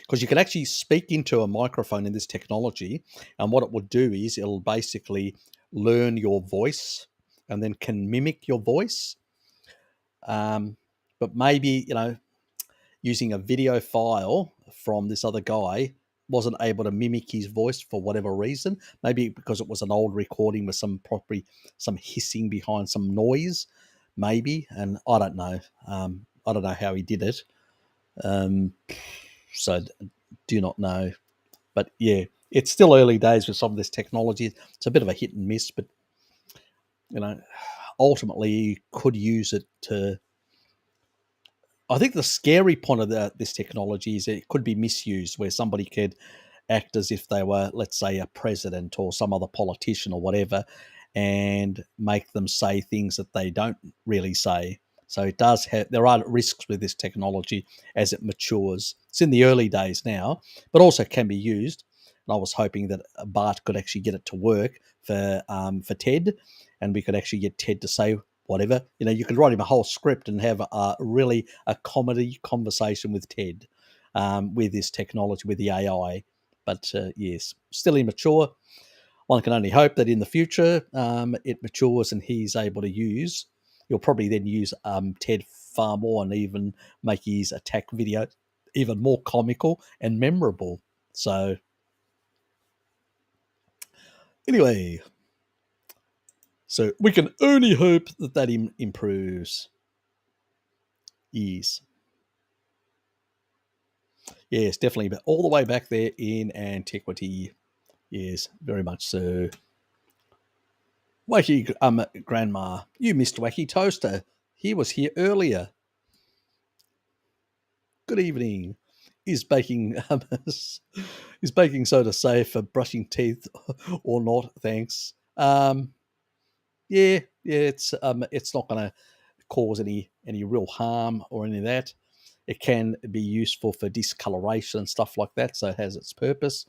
because you can actually speak into a microphone in this technology, and what it would do is it'll basically learn your voice and then can mimic your voice. But maybe, using a video file from this other guy wasn't able to mimic his voice for whatever reason. Maybe because it was an old recording with some hissing behind some noise, maybe. And I don't know. I don't know how he did it. So do not know. But yeah, it's still early days with some of this technology. It's a bit of a hit and miss, but ultimately you could use it to I think the scary point of this technology is it could be misused, where somebody could act as if they were, let's say, a president or some other politician or whatever, and make them say things that they don't really say. So it does have, there are risks with this technology as it matures. It's in the early days now, but also can be used. And I was hoping that Bart could actually get it to work for Ted, and we could actually get Ted to say whatever. You know, you could write him a whole script and have a comedy conversation with Ted with this technology, with the AI. But yes, still immature. One can only hope that in the future it matures and he's able to use. He'll probably then use Ted far more and even make his attack video even more comical and memorable. So anyway, so we can only hope that that improves. Yes. Yes, definitely. But all the way back there in antiquity. Yes, very much so. Wacky Grandma, you missed Wacky Toaster. He was here earlier. Good evening. Is baking is baking soda safe for brushing teeth or not? Thanks. Yeah, it's not going to cause any real harm or any of that. It can be useful for discoloration and stuff like that, so it has its purpose.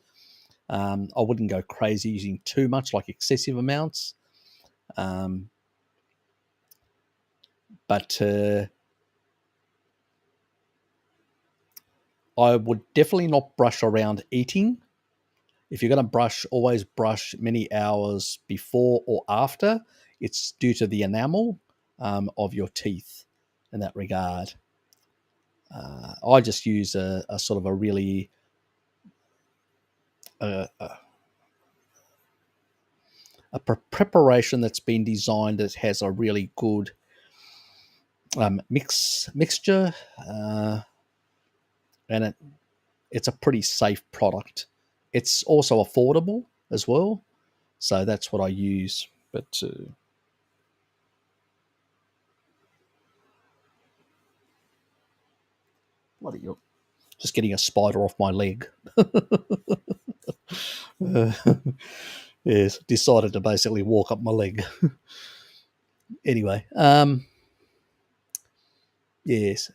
I wouldn't go crazy using too much, like excessive amounts. But I would definitely not brush around eating. If you're going to brush, always brush many hours before or after. It's due to the enamel of your teeth in that regard. I just use a sort of a really a preparation that's been designed that has a really good mixture, and it's a pretty safe product. It's also affordable as well, so that's what I use. But bloody hell, just getting a spider off my leg. Yes, decided to basically walk up my leg. Anyway, yes,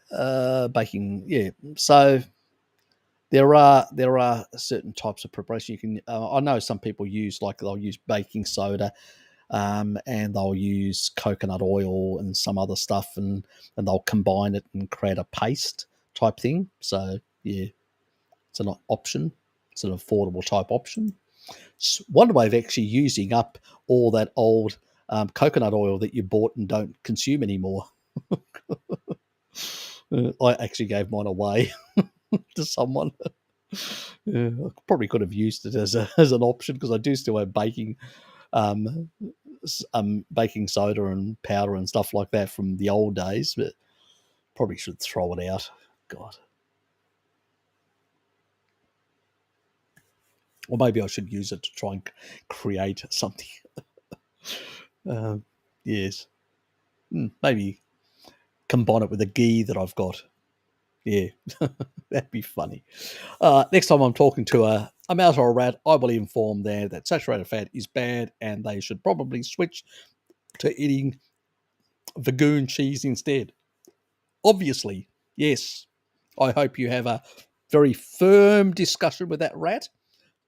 baking. Yeah, so there are certain types of preparation you can. I know some people use, like, they'll use baking soda, and they'll use coconut oil and some other stuff, and they'll combine it and create a paste type thing. So yeah, it's an option. It's an affordable type option. It's one way of actually using up all that old coconut oil that you bought and don't consume anymore. I actually gave mine away to someone. Yeah, I probably could have used it as an option, because I do still have um, baking soda and powder and stuff like that from the old days, but probably should throw it out. God. Or maybe I should use it to try and create something. Yes. Maybe combine it with the ghee that I've got. Yeah, that'd be funny. Next time I'm talking to a mouse or a rat, I will inform them that saturated fat is bad and they should probably switch to eating Vagoon cheese instead. Obviously, yes. I hope you have a very firm discussion with that rat.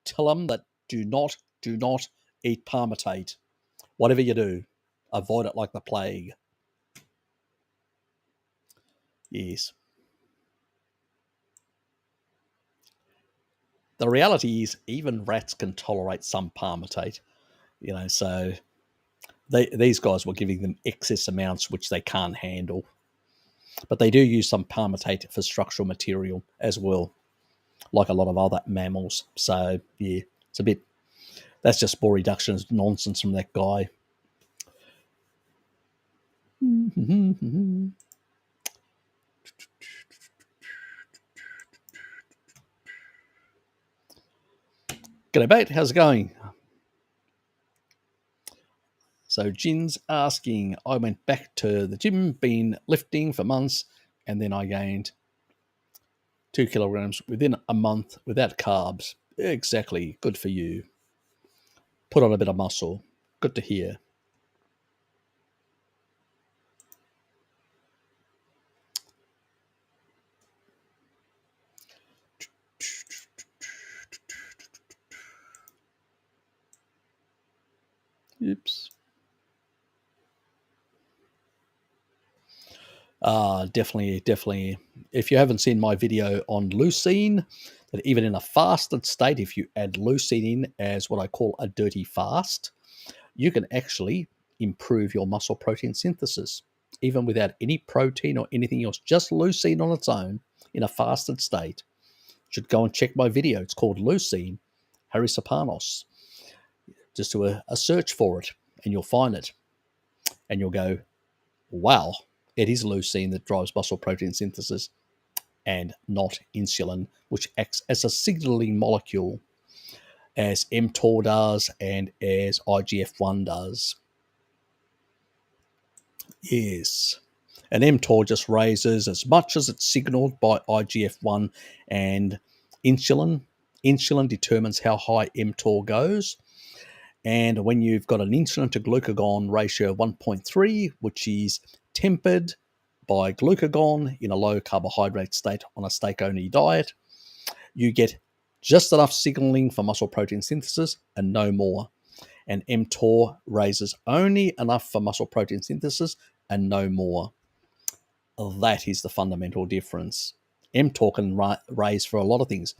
Tell them that do not eat palmitate. Whatever you do, avoid it like the plague. Yes. The reality is, even rats can tolerate some palmitate. So these guys were giving them excess amounts which they can't handle. But they do use some palmitate for structural material as well, like a lot of other mammals. So yeah, it's a bit. That's just more reductionist nonsense from that guy. G'day, mate. How's it going? So Jin's asking, I went back to the gym, been lifting for months, and then I gained 2 kilograms within a month without carbs. Exactly. Good for you. Put on a bit of muscle. Good to hear. Oops. Definitely. If you haven't seen my video on leucine, that even in a fasted state, if you add leucine in as what I call a dirty fast, you can actually improve your muscle protein synthesis, even without any protein or anything else, just leucine on its own in a fasted state. You should go and check my video. It's called Leucine, Harry Serpanos. Just do a search for it and you'll find it. And you'll go, wow, it is leucine that drives muscle protein synthesis and not insulin, which acts as a signaling molecule as mTOR does and as IGF-1 does. Yes. And mTOR just raises as much as it's signaled by IGF-1 and insulin. Insulin determines how high mTOR goes. And when you've got an insulin to glucagon ratio of 1.3, which is tempered by glucagon in a low carbohydrate state on a steak-only diet, you get just enough signaling for muscle protein synthesis and no more. And mTOR raises only enough for muscle protein synthesis and no more. That is the fundamental difference. mTOR can raise for a lot of things.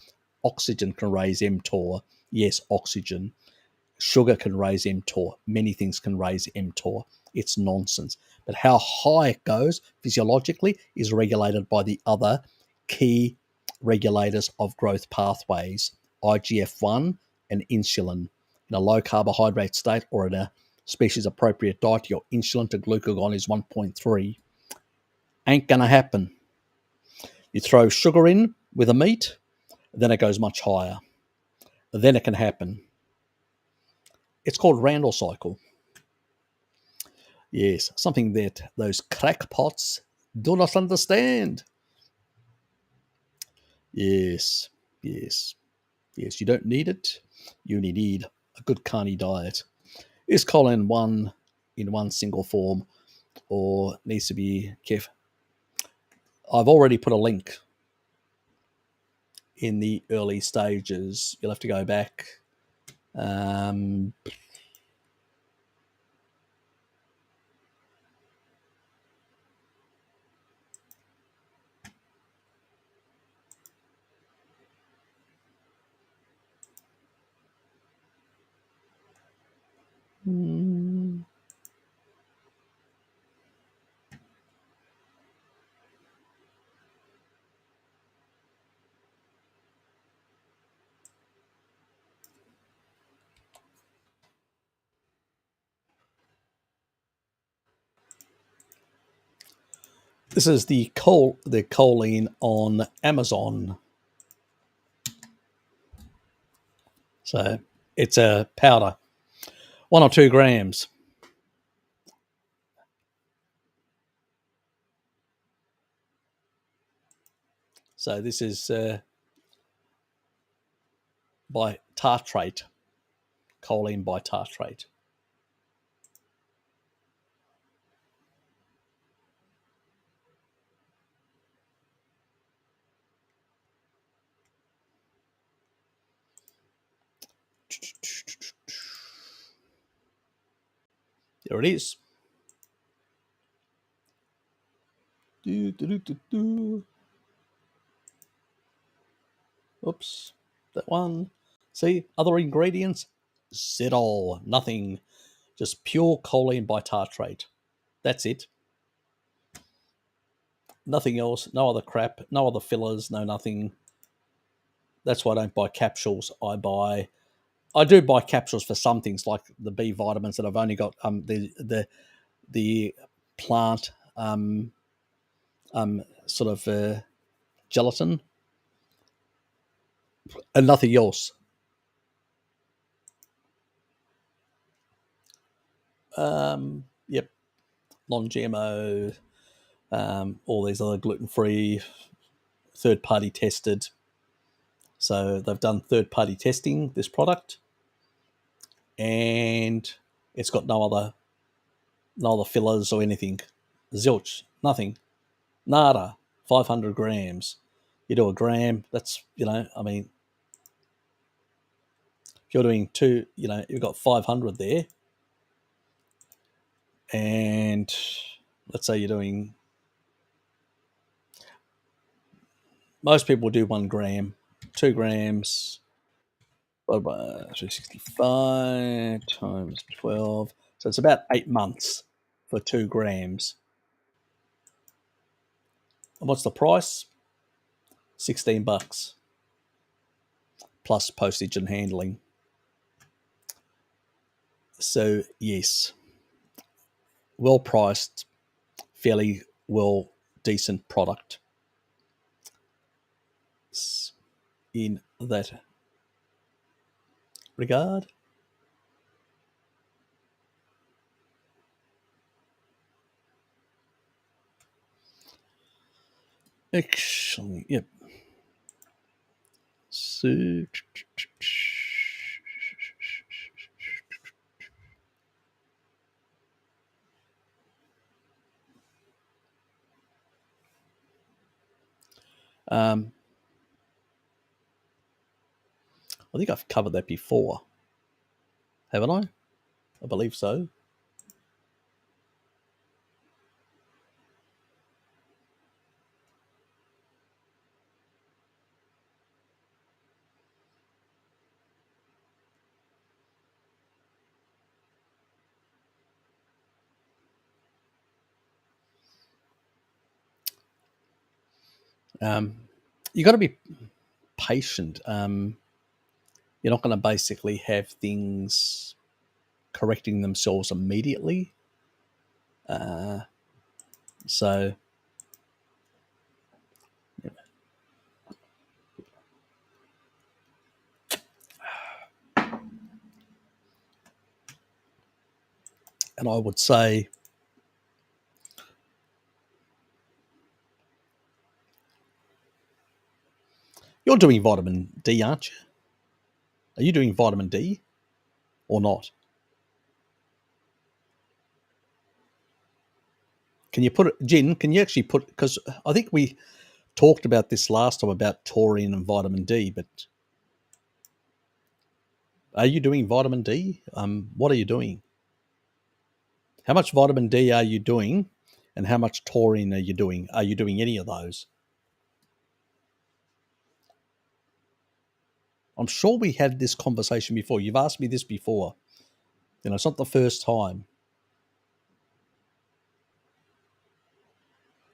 Oxygen can raise mTOR. Yes, oxygen. Sugar can raise mTOR. Many things can raise mTOR. It's nonsense. But how high it goes physiologically is regulated by the other key regulators of growth pathways, IGF-1 and insulin. In a low carbohydrate state or in a species appropriate diet, your insulin to glucagon is 1.3. Ain't going to happen. You throw sugar in with a meat, then it goes much higher. Then it can happen. It's called Randall cycle. Yes, something that those crackpots do not understand. Yes. You don't need it. You only need a good carny diet. Is choline one in one single form or needs to be careful? I've already put a link in the early stages. You'll have to go back. This is the choline on Amazon. So it's a powder, 1 or 2 grams. So this is by tartrate, choline by tartrate. There it is. Oops, that one. See, other ingredients? Zero, nothing. Just pure choline bitartrate. That's it. Nothing else, no other crap, no other fillers, no nothing. That's why I don't buy capsules. I do buy capsules for some things like the B vitamins that I've only got the plant sort of gelatin and nothing else. Yep, non-GMO, all these other gluten-free, third-party tested. So they've done third-party testing, this product, and it's got no other fillers or anything. Zilch, nothing, nada. 500 grams. You do a gram, that's, I mean, if you're doing two, you've got 500 there, and let's say you're doing, most people do 1 gram, 2 grams, 365 times 12. So it's about 8 months for 2 grams. And what's the price? $16 plus postage and handling. So yes, well priced, fairly well decent product in that regard. Actually, yep. So I think I've covered that before, haven't I? I believe so. You got to be patient. You're not going to basically have things correcting themselves immediately. So and I would say you're doing vitamin D, aren't you? Are you doing vitamin D or not? Can you put it, Jin? Can you actually put, because I think we talked about this last time about taurine and vitamin D, but are you doing vitamin D? What are you doing? How much vitamin D are you doing, and how much taurine are you doing? Are you doing any of those? I'm sure we had this conversation before. You've asked me this before. It's not the first time.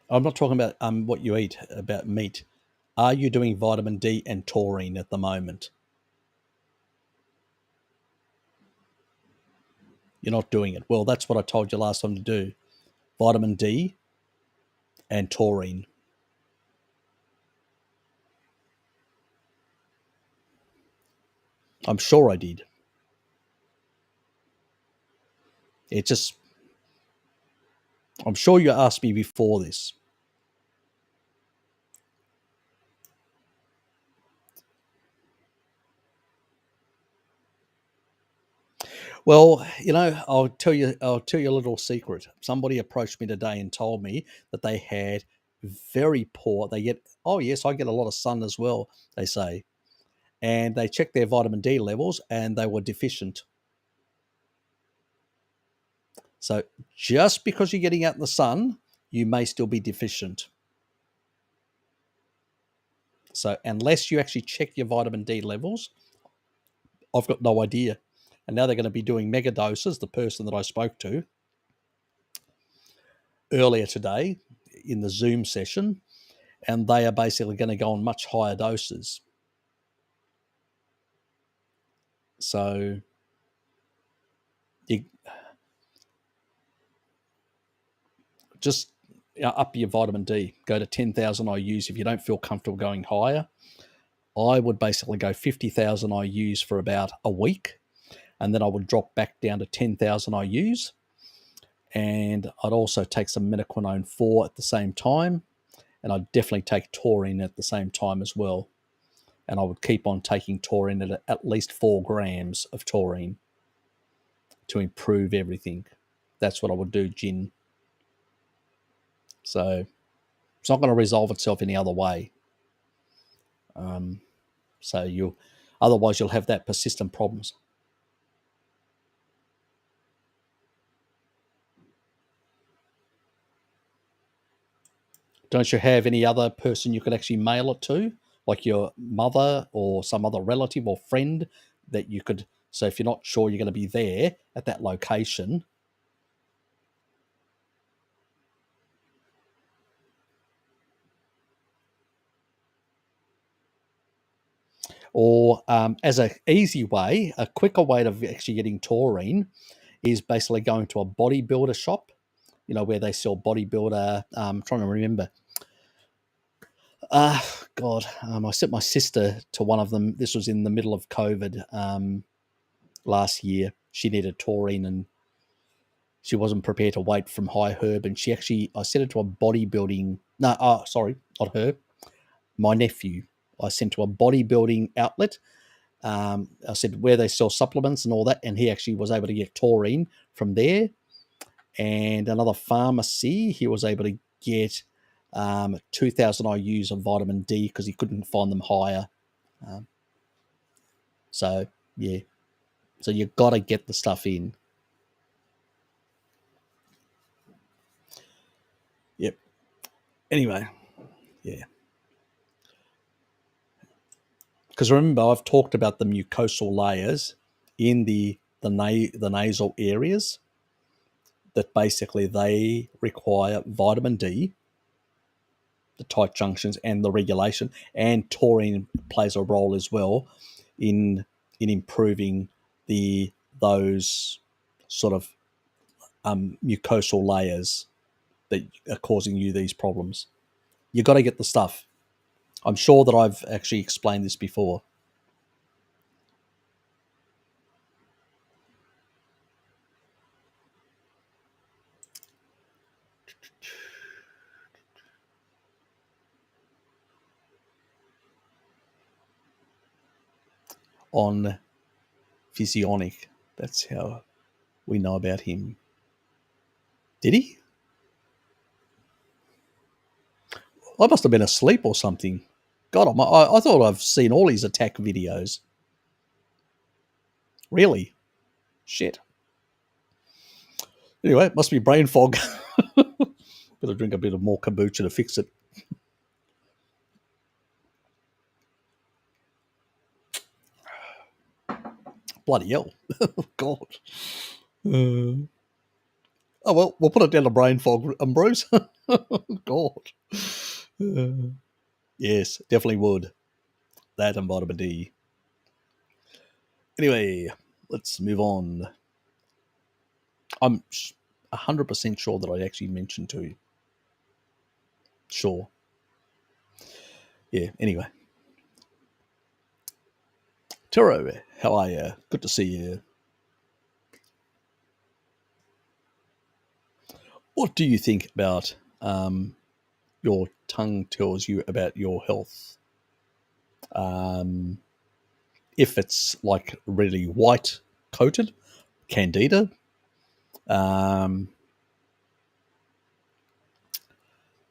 I'm not talking about what you eat, about meat. Are you doing vitamin D and taurine at the moment? You're not doing it. Well, that's what I told you last time to do. Vitamin D and taurine. I'm sure I did. It just, I'm sure you asked me before this. Well, I'll tell you a little secret. Somebody approached me today and told me that they had very poor, oh yes, I get a lot of sun as well, they say. And they checked their vitamin D levels and they were deficient. So just because you're getting out in the sun, you may still be deficient. So unless you actually check your vitamin D levels, I've got no idea. And now they're going to be doing mega doses, the person that I spoke to earlier today in the Zoom session, and they are basically going to go on much higher doses. So you just up your vitamin D, go to 10,000 IUs if you don't feel comfortable going higher. I would basically go 50,000 IUs for about a week, and then I would drop back down to 10,000 IUs. And I'd also take some minoquinone 4 at the same time, and I'd definitely take taurine at the same time as well. And I would keep on taking taurine at least 4 grams of taurine to improve everything. That's what I would do, Jin. So it's not going to resolve itself any other way. So otherwise you'll have that persistent problems. Don't you have any other person you could actually mail it to, like your mother or some other relative or friend that you could? So if you're not sure you're going to be there at that location, or as an easy way, a quicker way of actually getting taurine is basically going to a bodybuilder shop, where they sell bodybuilder. I'm trying to remember. God, I sent my sister to one of them. This was in the middle of COVID last year. She needed taurine and she wasn't prepared to wait from High Herb. And I sent her to a bodybuilding. No, sorry, not her. My nephew. I sent to a bodybuilding outlet. I said where they sell supplements and all that. And he actually was able to get taurine from there. And another pharmacy, he was able to get 2,000 IUs of vitamin D because he couldn't find them higher. So, yeah. So you've got to get the stuff in. Yep. Anyway, yeah. Because remember, I've talked about the mucosal layers in the nasal areas that basically they require vitamin D, the tight junctions, and the regulation, and taurine plays a role as well in improving those sort of mucosal layers that are causing you these problems. You got to get the stuff. I'm sure that I've actually explained this before. On Physionic, that's how we know about him. Did he? I must have been asleep or something. God, I thought I've seen all his attack videos. Really? Shit. Anyway, it must be brain fog. Better drink a bit of more kombucha to fix it. Bloody hell. God. Oh, well, we'll put it down to brain fog, Ambrose. God. Yes, definitely would. That and vitamin D. Anyway, let's move on. I'm 100% sure that I actually mentioned to you. Sure. Yeah, anyway. Turo, how are you? Good to see you. What do you think about your tongue tells you about your health? If it's like really white coated, candida.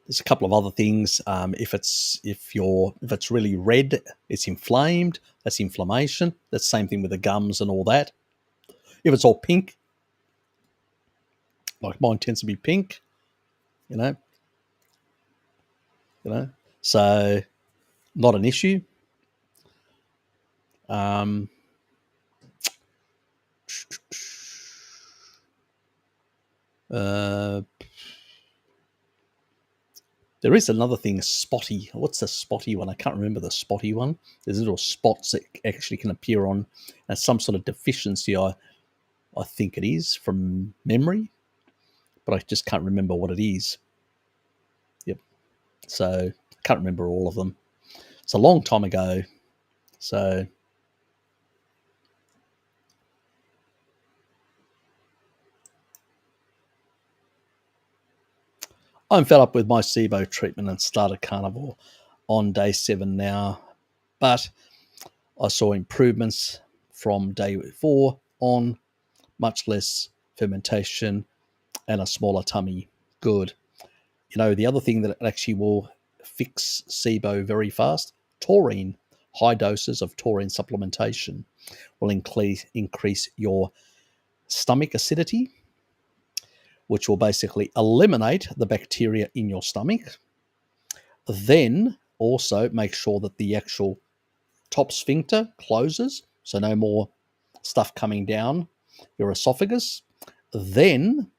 There's a couple of other things. If it's really red, it's inflamed. That's inflammation. That's the same thing with the gums and all that. If it's all pink, like mine tends to be pink, you know, so not an issue. There is another thing, spotty. What's the spotty one? I can't remember the spotty one. There's little spots that actually can appear on some sort of deficiency. I think it is from memory, but I just can't remember what it is. Yep. So I can't remember all of them. It's a long time ago. So I'm fed up with my SIBO treatment and started carnivore on day 7 now, but I saw improvements from day 4 on, much less fermentation and a smaller tummy. Good. You know, the other thing that actually will fix SIBO very fast, taurine. High doses of taurine supplementation will increase your stomach acidity, which will basically eliminate the bacteria in your stomach. Then also make sure that the actual top sphincter closes, so no more stuff coming down your esophagus. Then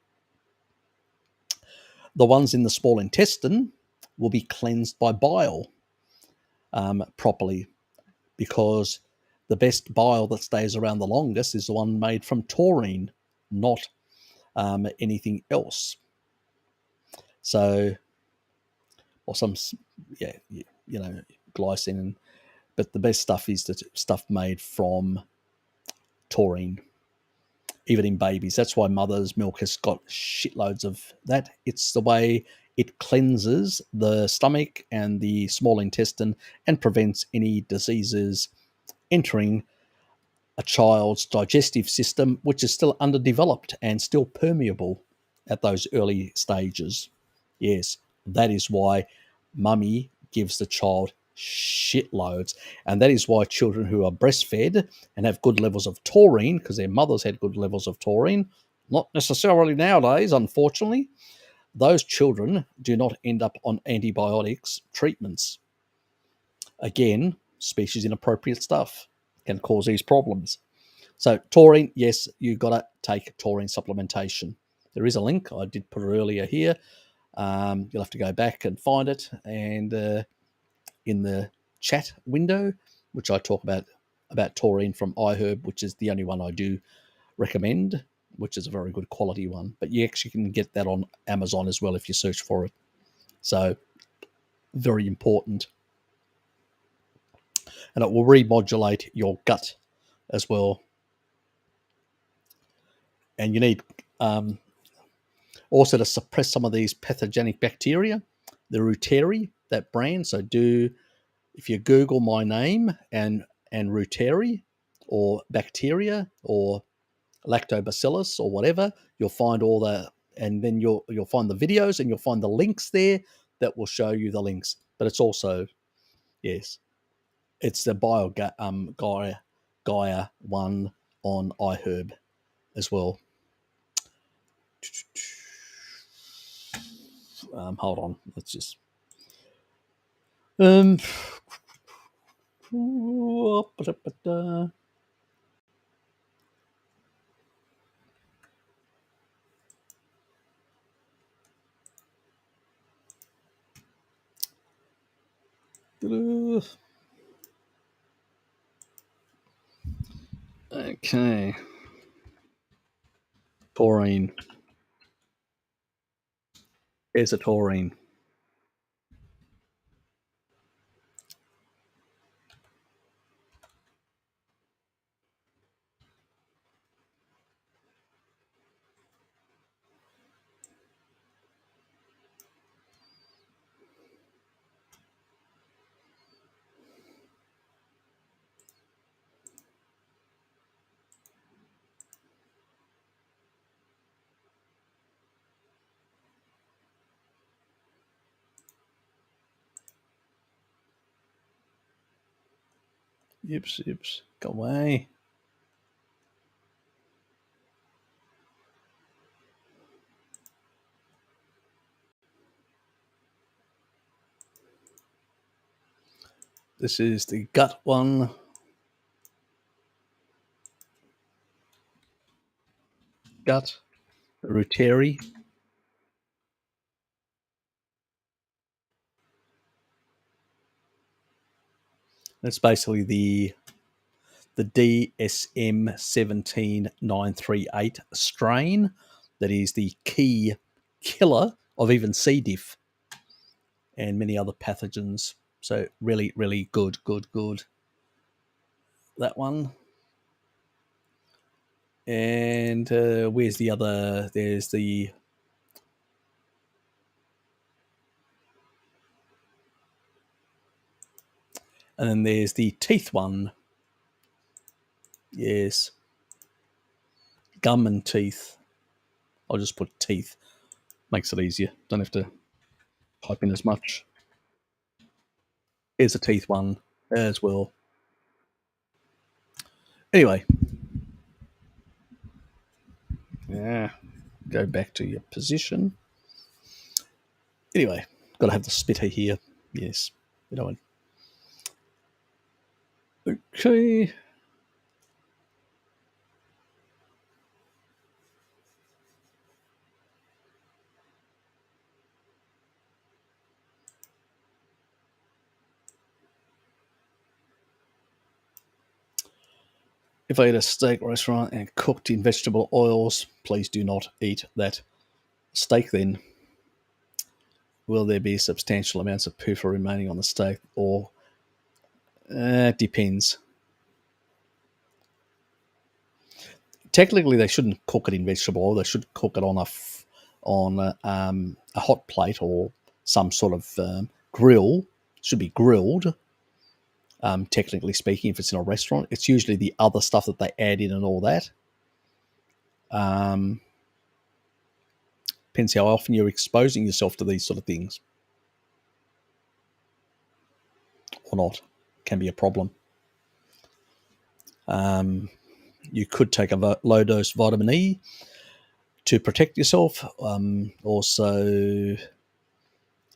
the ones in the small intestine will be cleansed by bile properly, because the best bile that stays around the longest is the one made from taurine, not anything else. So, or some, glycine, but the best stuff is the stuff made from taurine, even in babies. That's why mother's milk has got shitloads of that. It's the way it cleanses the stomach and the small intestine and prevents any diseases entering a child's digestive system, which is still underdeveloped and still permeable at those early stages. Yes, that is why mummy gives the child shitloads. And that is why children who are breastfed and have good levels of taurine, because their mothers had good levels of taurine, not necessarily nowadays, unfortunately, those children do not end up on antibiotics treatments. Again, species inappropriate stuff can cause these problems. So taurine, yes, you've got to take taurine supplementation. There is a link. I did put it earlier here. You'll have to go back and find it. And in the chat window, which I talk about taurine from iHerb, which is the only one I do recommend, which is a very good quality one. But you actually can get that on Amazon as well if you search for it. So very important. And it will remodulate your gut as well. And you need also to suppress some of these pathogenic bacteria, the Reuteri, that brand. So if you Google my name and Reuteri or bacteria or lactobacillus or whatever, you'll find all the, and then you'll find the videos and you'll find the links there that will show you the links. But it's also, yes, it's the Gaia one on iHerb as well. Hold on, let's just okay. Taurine. Here's a taurine. Yips, go away. This is the gut one. Gut, Reuteri. That's basically the DSM 17938 strain that is the key killer of even C. diff and many other pathogens. So really, really good. That one. And where's the other? There's the And then there's the teeth one. Yes. Gum and teeth. I'll just put teeth. Makes it easier. Don't have to type in as much. Here's a teeth one as well. Anyway. Yeah. Go back to your position. Anyway, got to have the splitter here. Yes. You know. Okay. If I eat a steak restaurant and cooked in vegetable oils, please do not eat that steak then. Will there be substantial amounts of PUFA remaining on the steak, or it depends. Technically, they shouldn't cook it in vegetable oil. They should cook it on a hot plate or some sort of grill. It should be grilled. Technically speaking, if it's in a restaurant, it's usually the other stuff that they add in and all that. Depends how often you're exposing yourself to these sort of things or not. Can be a problem. You could take a low dose vitamin E to protect yourself. Also,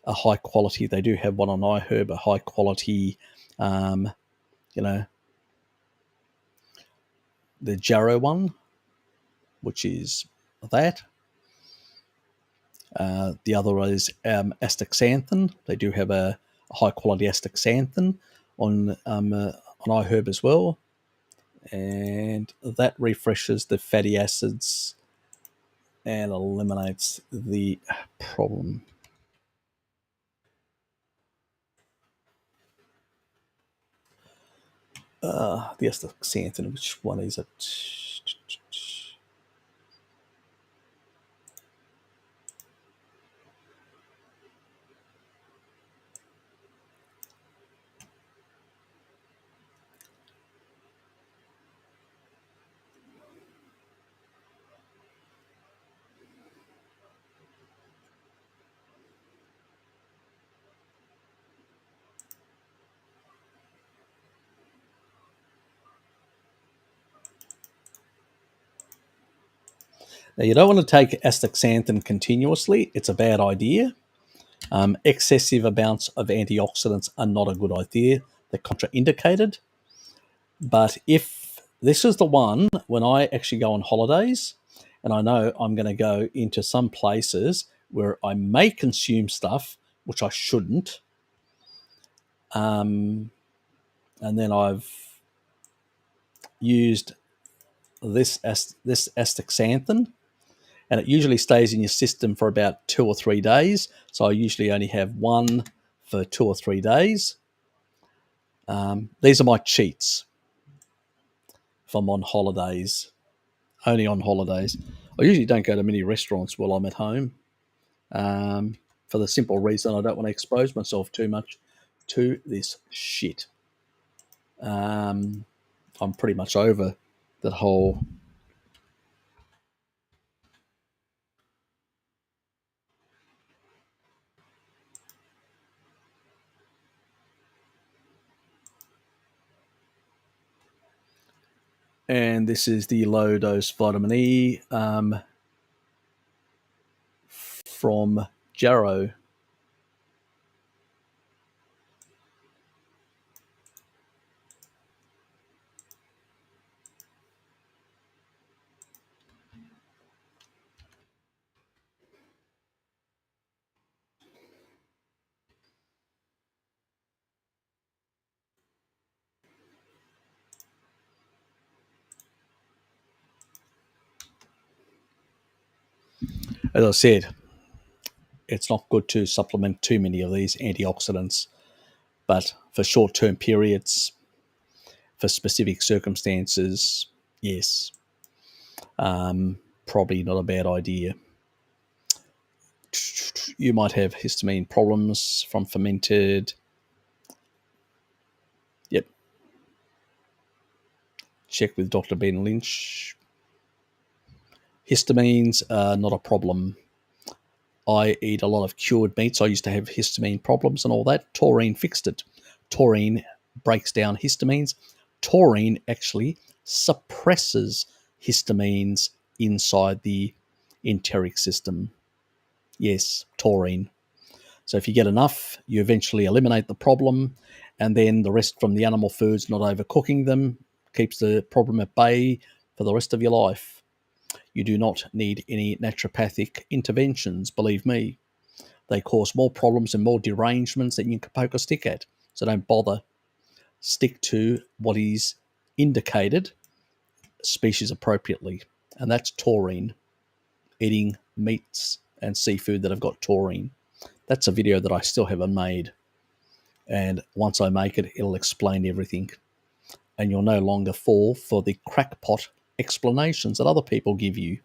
a high quality. They do have one on iHerb, a high quality. The Jarrow one, which is that. The other is astaxanthin. They do have a high quality astaxanthin on iHerb as well, and that refreshes the fatty acids and eliminates the problem. The astaxanthin, which one is it? Now, you don't want to take astaxanthin continuously. It's a bad idea. Excessive amounts of antioxidants are not a good idea. They're contraindicated. But if this is the one, when I actually go on holidays, and I know I'm going to go into some places where I may consume stuff which I shouldn't, and then I've used this astaxanthin, and it usually stays in your system for about 2 or 3 days. So I usually only have one for 2 or 3 days. These are my cheats if I'm on holidays, only on holidays. I usually don't go to many restaurants while I'm at home, for the simple reason I don't want to expose myself too much to this shit. I'm pretty much over that whole. And this is the low dose vitamin E from Jarrow. As I said, it's not good to supplement too many of these antioxidants, but for short-term periods, for specific circumstances, yes, probably not a bad idea. You might have histamine problems from fermented. check with Dr. Ben Lynch. Histamines are not a problem. I eat a lot of cured meats. I used to have histamine problems and all that. Taurine fixed it. Taurine breaks down histamines. Taurine actually suppresses histamines inside the enteric system. Yes, taurine. So if you get enough, you eventually eliminate the problem, and then the rest from the animal foods, not overcooking them, keeps the problem at bay for the rest of your life. You do not need any naturopathic interventions, believe me. They cause more problems and more derangements than you can poke a stick at. So don't bother. Stick to what is indicated species appropriately, and that's taurine. Eating meats and seafood that have got taurine. That's a video that I still haven't made. And once I make it, it'll explain everything. And you'll no longer fall for the crackpot explanations that other people give you.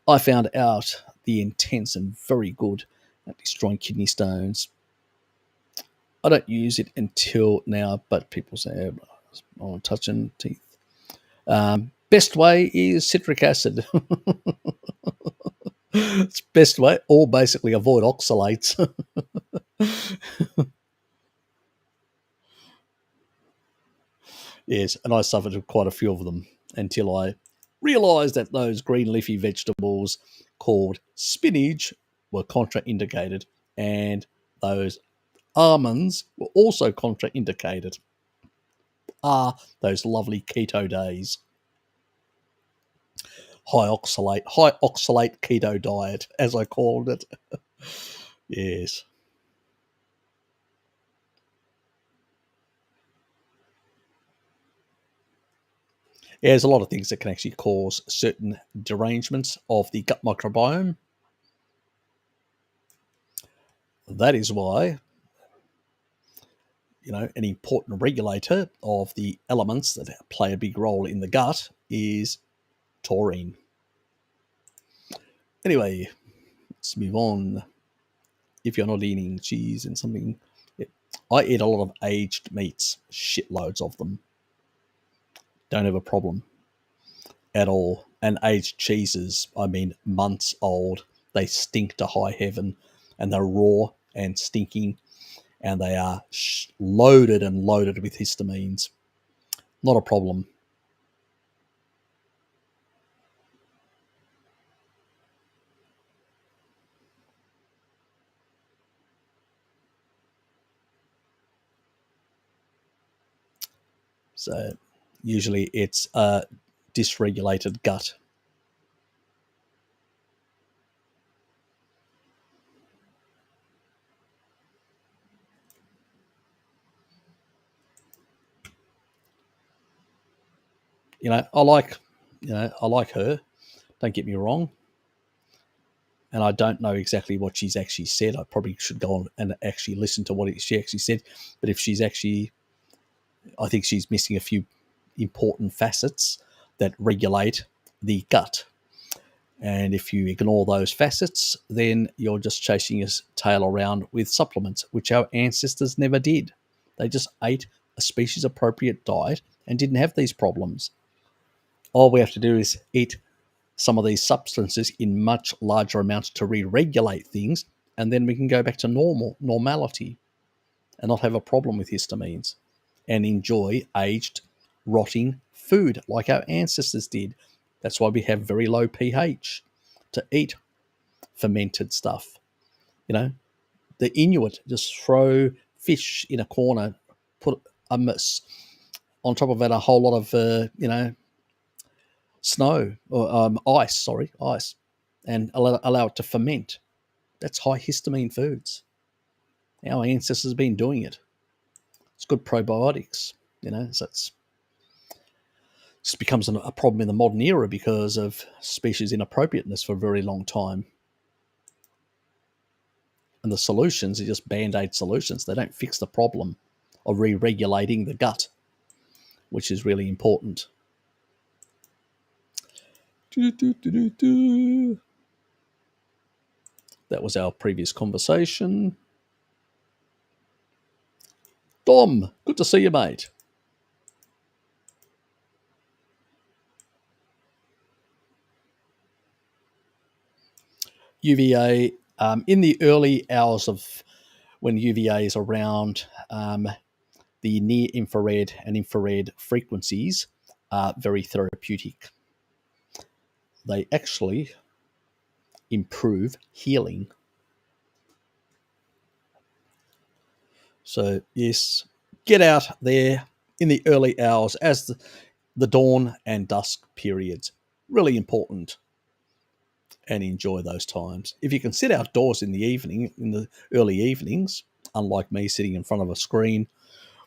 I found out the intense and very good at destroying kidney stones. I don't use it until now, but people say, oh, I'm touching teeth. Best way is citric acid. It's best way, or basically avoid oxalates. Yes, and I suffered with quite a few of them until I realised that those green leafy vegetables called spinach were contraindicated, and those almonds were also contraindicated. Ah, those lovely keto days. High oxalate keto diet, as I called it. Yes. Yeah, there's a lot of things that can actually cause certain derangements of the gut microbiome. That is why, an important regulator of the elements that play a big role in the gut is taurine. Anyway, let's move on. If you're not eating cheese and something, I eat a lot of aged meats, shitloads of them. Don't have a problem at all. And aged cheeses, I mean months old, they stink to high heaven, and they're raw and stinking, and they are loaded and loaded with histamines. Not a problem. So usually it's a dysregulated gut. I like her. Don't get me wrong. And I don't know exactly what she's actually said. I probably should go on and actually listen to what she actually said. But if she's actually, I think she's missing a few important facets that regulate the gut. And if you ignore those facets, then you're just chasing your tail around with supplements, which our ancestors never did. They just ate a species appropriate diet and didn't have these problems. All we have to do is eat some of these substances in much larger amounts to re-regulate things, and then we can go back to normality and not have a problem with histamines and enjoy aged, rotting food like our ancestors did. That's why we have very low pH to eat fermented stuff. The Inuit just throw fish in a corner, put hummus on top of it, a whole lot of snow or ice, and allow it to ferment. That's high histamine foods. Our ancestors have been doing it. It's good probiotics, so it's just becomes a problem in the modern era because of species inappropriateness for a very long time. And the solutions are just band-aid solutions. They don't fix the problem of re-regulating the gut, which is really important. That was our previous conversation. Dom, good to see you, mate. UVA in the early hours of when UVA is around, the near infrared and infrared frequencies are very therapeutic. They actually improve healing. So, yes, get out there in the early hours as the dawn and dusk periods. Really important. And enjoy those times. If you can sit outdoors in the evening, in the early evenings, unlike me sitting in front of a screen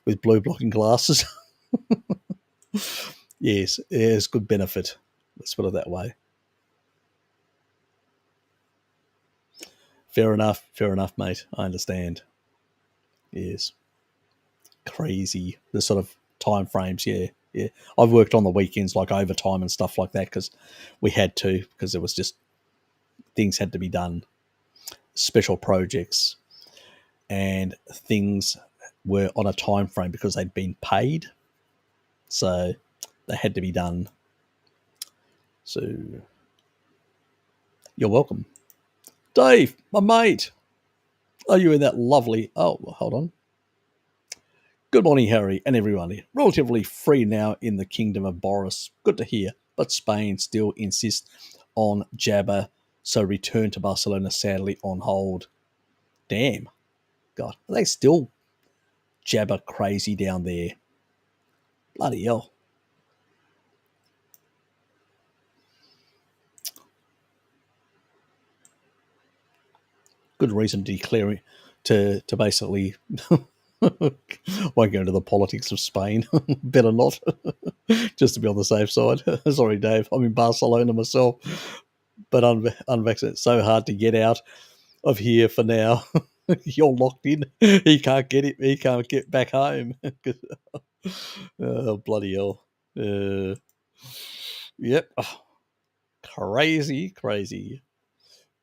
with blue blocking glasses, yes, there's good benefit. Let's put it that way. Fair enough, mate. I understand. Yes. Crazy. The sort of time frames, yeah. I've worked on the weekends, like overtime and stuff like that, because we had to, because there was just things had to be done, special projects, and things were on a time frame because they'd been paid, so they had to be done. So you're welcome. Dave, my mate, are you in that lovely... Oh, hold on. Good morning, Harry, and everyone. Relatively free now in the kingdom of Boris. Good to hear. But Spain still insists on Jabba, so return to Barcelona sadly on hold. Damn. God, are they still Jabba crazy down there? Bloody hell. Good reason to declare to basically... won't go into the politics of Spain. Better not. Just to be on the safe side. Sorry, Dave. I'm in Barcelona myself, but unvaccinated. It's so hard to get out of here for now. You're locked in. He can't get it. He can't get back home. Oh, bloody hell. Yep. Oh, crazy.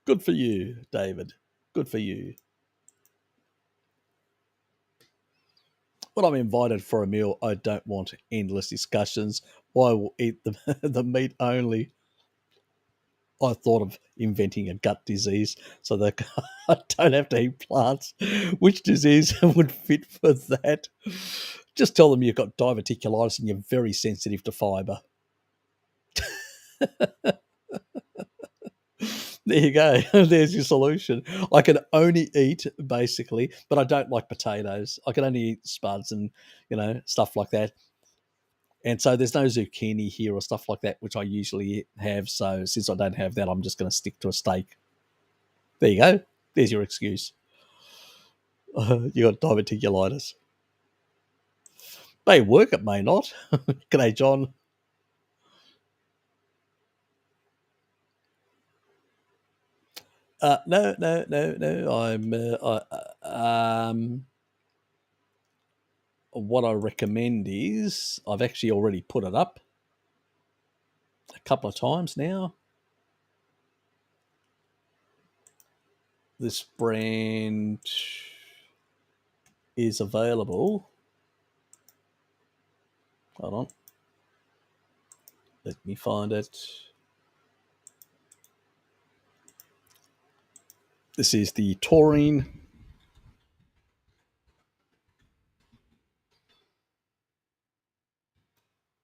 Good for you, David. Good for you. When I'm invited for a meal, I don't want endless discussions. I will eat the meat only. I thought of inventing a gut disease so that I don't have to eat plants. Which disease would fit for that? Just tell them you've got diverticulitis and you're very sensitive to fibre. There you go. There's your solution. I can only eat, basically, but I don't like potatoes. I can only eat spuds and, stuff like that. And so there's no zucchini here or stuff like that, which I usually have. So since I don't have that, I'm just going to stick to a steak. There you go. There's your excuse. You got diverticulitis. May work, it may not. G'day, John. No. What I recommend is I've actually already put it up a couple of times now. This brand is available. Hold on. Let me find it. This is the taurine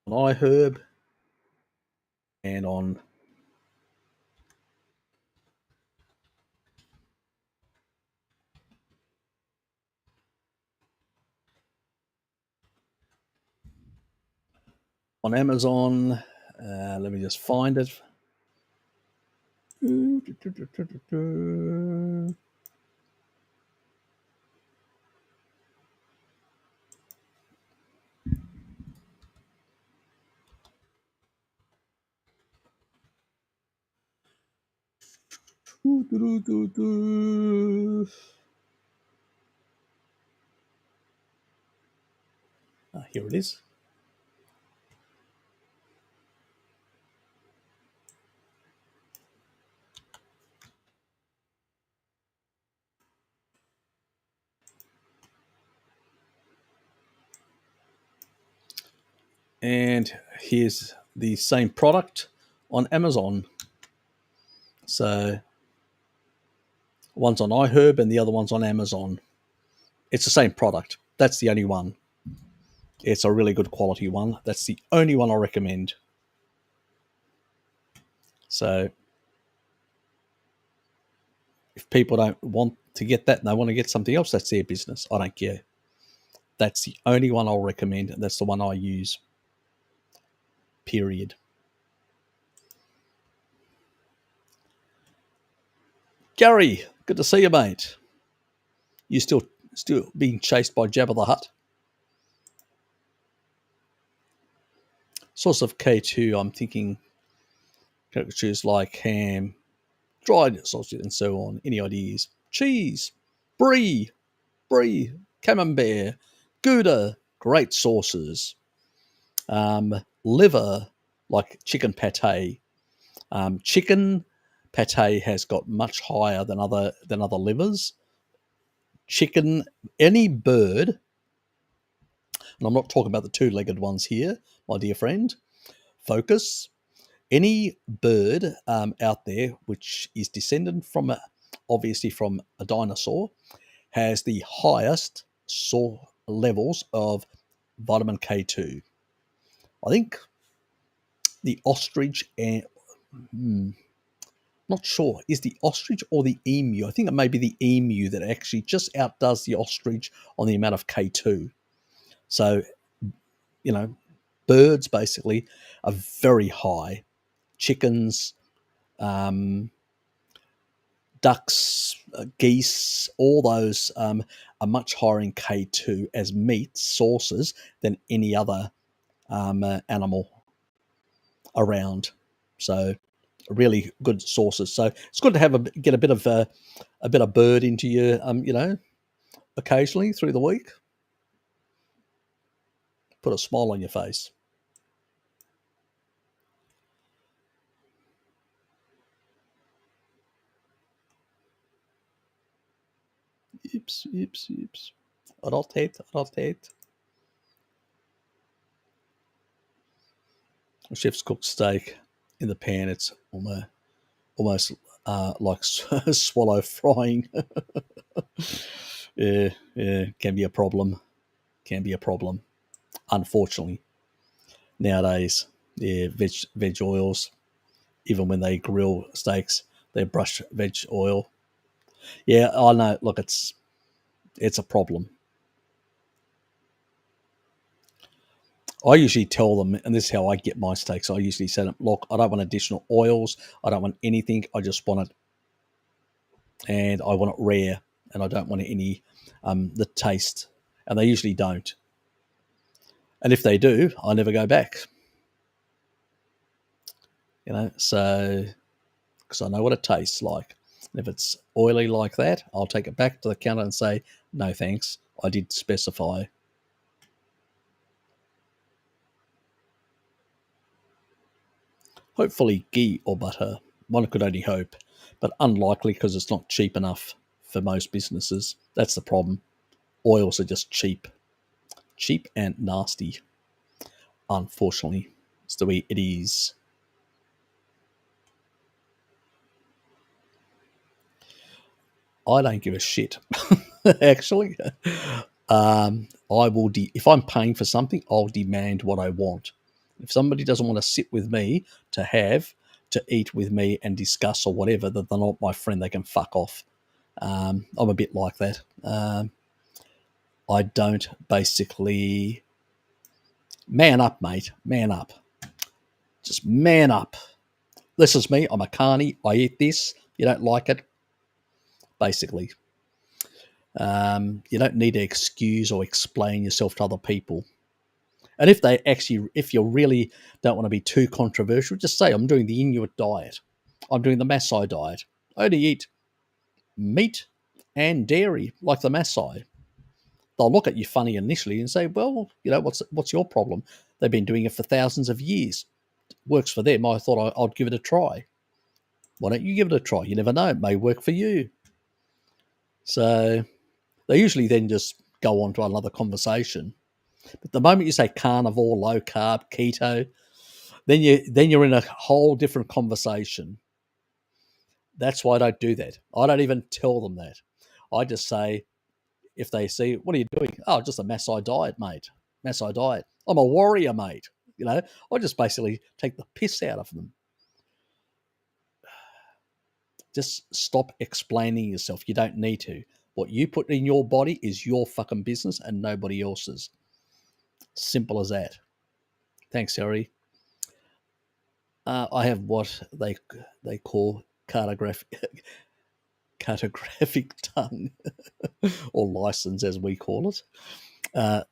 on iHerb and on Amazon. Let me just find it. Here it is. And here's the same product on Amazon. So One's on iHerb and the other one's on Amazon. It's the same product. That's the only one. It's a really good quality one. That's the only one I recommend. So if people don't want to get that and they want to get something else, that's their business. I don't care. That's the only one I'll recommend. That's the one I use. Period. Gary, good to see you, mate. You still being chased by Jabba the Hutt? Source of K2, I'm thinking choose like ham, dried sausage, and so on. Any ideas? Cheese, brie, camembert, Gouda, great sauces. Liver, like chicken pate. Chicken pate has got much higher than other livers. Chicken, any bird, and I'm not talking about the two-legged ones here, my dear friend. Focus. Any bird out there which is descended from, obviously from a dinosaur, has the highest levels of vitamin K2. I think the ostrich and not sure, is the ostrich or the emu? I think it may be the emu that actually just outdoes the ostrich on the amount of K2. So, birds basically are very high. Chickens, ducks, geese, all those are much higher in K2 as meat sources than any other animal around. So really good sources. So it's good to get a bit of bird into your occasionally through the week. Put a smile on your face. Oops. Rotate. Chef's cooked steak in the pan. It's almost like swallow frying. yeah, can be a problem. Unfortunately, nowadays, veg oils. Even when they grill steaks, they brush veg oil. Yeah, I know. Look, it's a problem. I usually tell them, and this is how I get my steaks. I usually say, look, I don't want additional oils. I don't want anything. I just want it, and I want it rare, and I don't want any the taste. And they usually don't. And if they do, I never go back. So because I know what it tastes like. And if it's oily like that, I'll take it back to the counter and say, no thanks, I did specify. Hopefully ghee or butter. One could only hope, but unlikely because it's not cheap enough for most businesses. That's the problem. Oils are just cheap and nasty. Unfortunately, it's the way it is. I don't give a shit. Actually, I will. If I'm paying for something, I'll demand what I want. If somebody doesn't want to sit with me to eat with me and discuss or whatever, that they're not my friend, they can fuck off. I'm a bit like that. I don't basically man up, mate. Man up. Just man up. This is me. I'm a carny. I eat this. You don't like it? Basically. You don't need to excuse or explain yourself to other people. And if you really don't want to be too controversial, just say, I'm doing the Inuit diet. I'm doing the Maasai diet. I only eat meat and dairy like the Maasai. They'll look at you funny initially and say, well, what's your problem? They've been doing it for thousands of years. It works for them. I thought I'd give it a try. Why don't you give it a try? You never know. It may work for you. So they usually then just go on to another conversation. But the moment you say carnivore, low carb, keto, then you're in a whole different conversation. That's why I don't do that. I don't even tell them that. I just say, if they see, what are you doing? Oh, just a Maasai diet, mate. Maasai diet. I'm a warrior, mate. I just basically take the piss out of them. Just stop explaining yourself. You don't need to. What you put in your body is your fucking business and nobody else's. Simple as that. Thanks, Harry. I have what they call cartographic tongue, or license as we call it.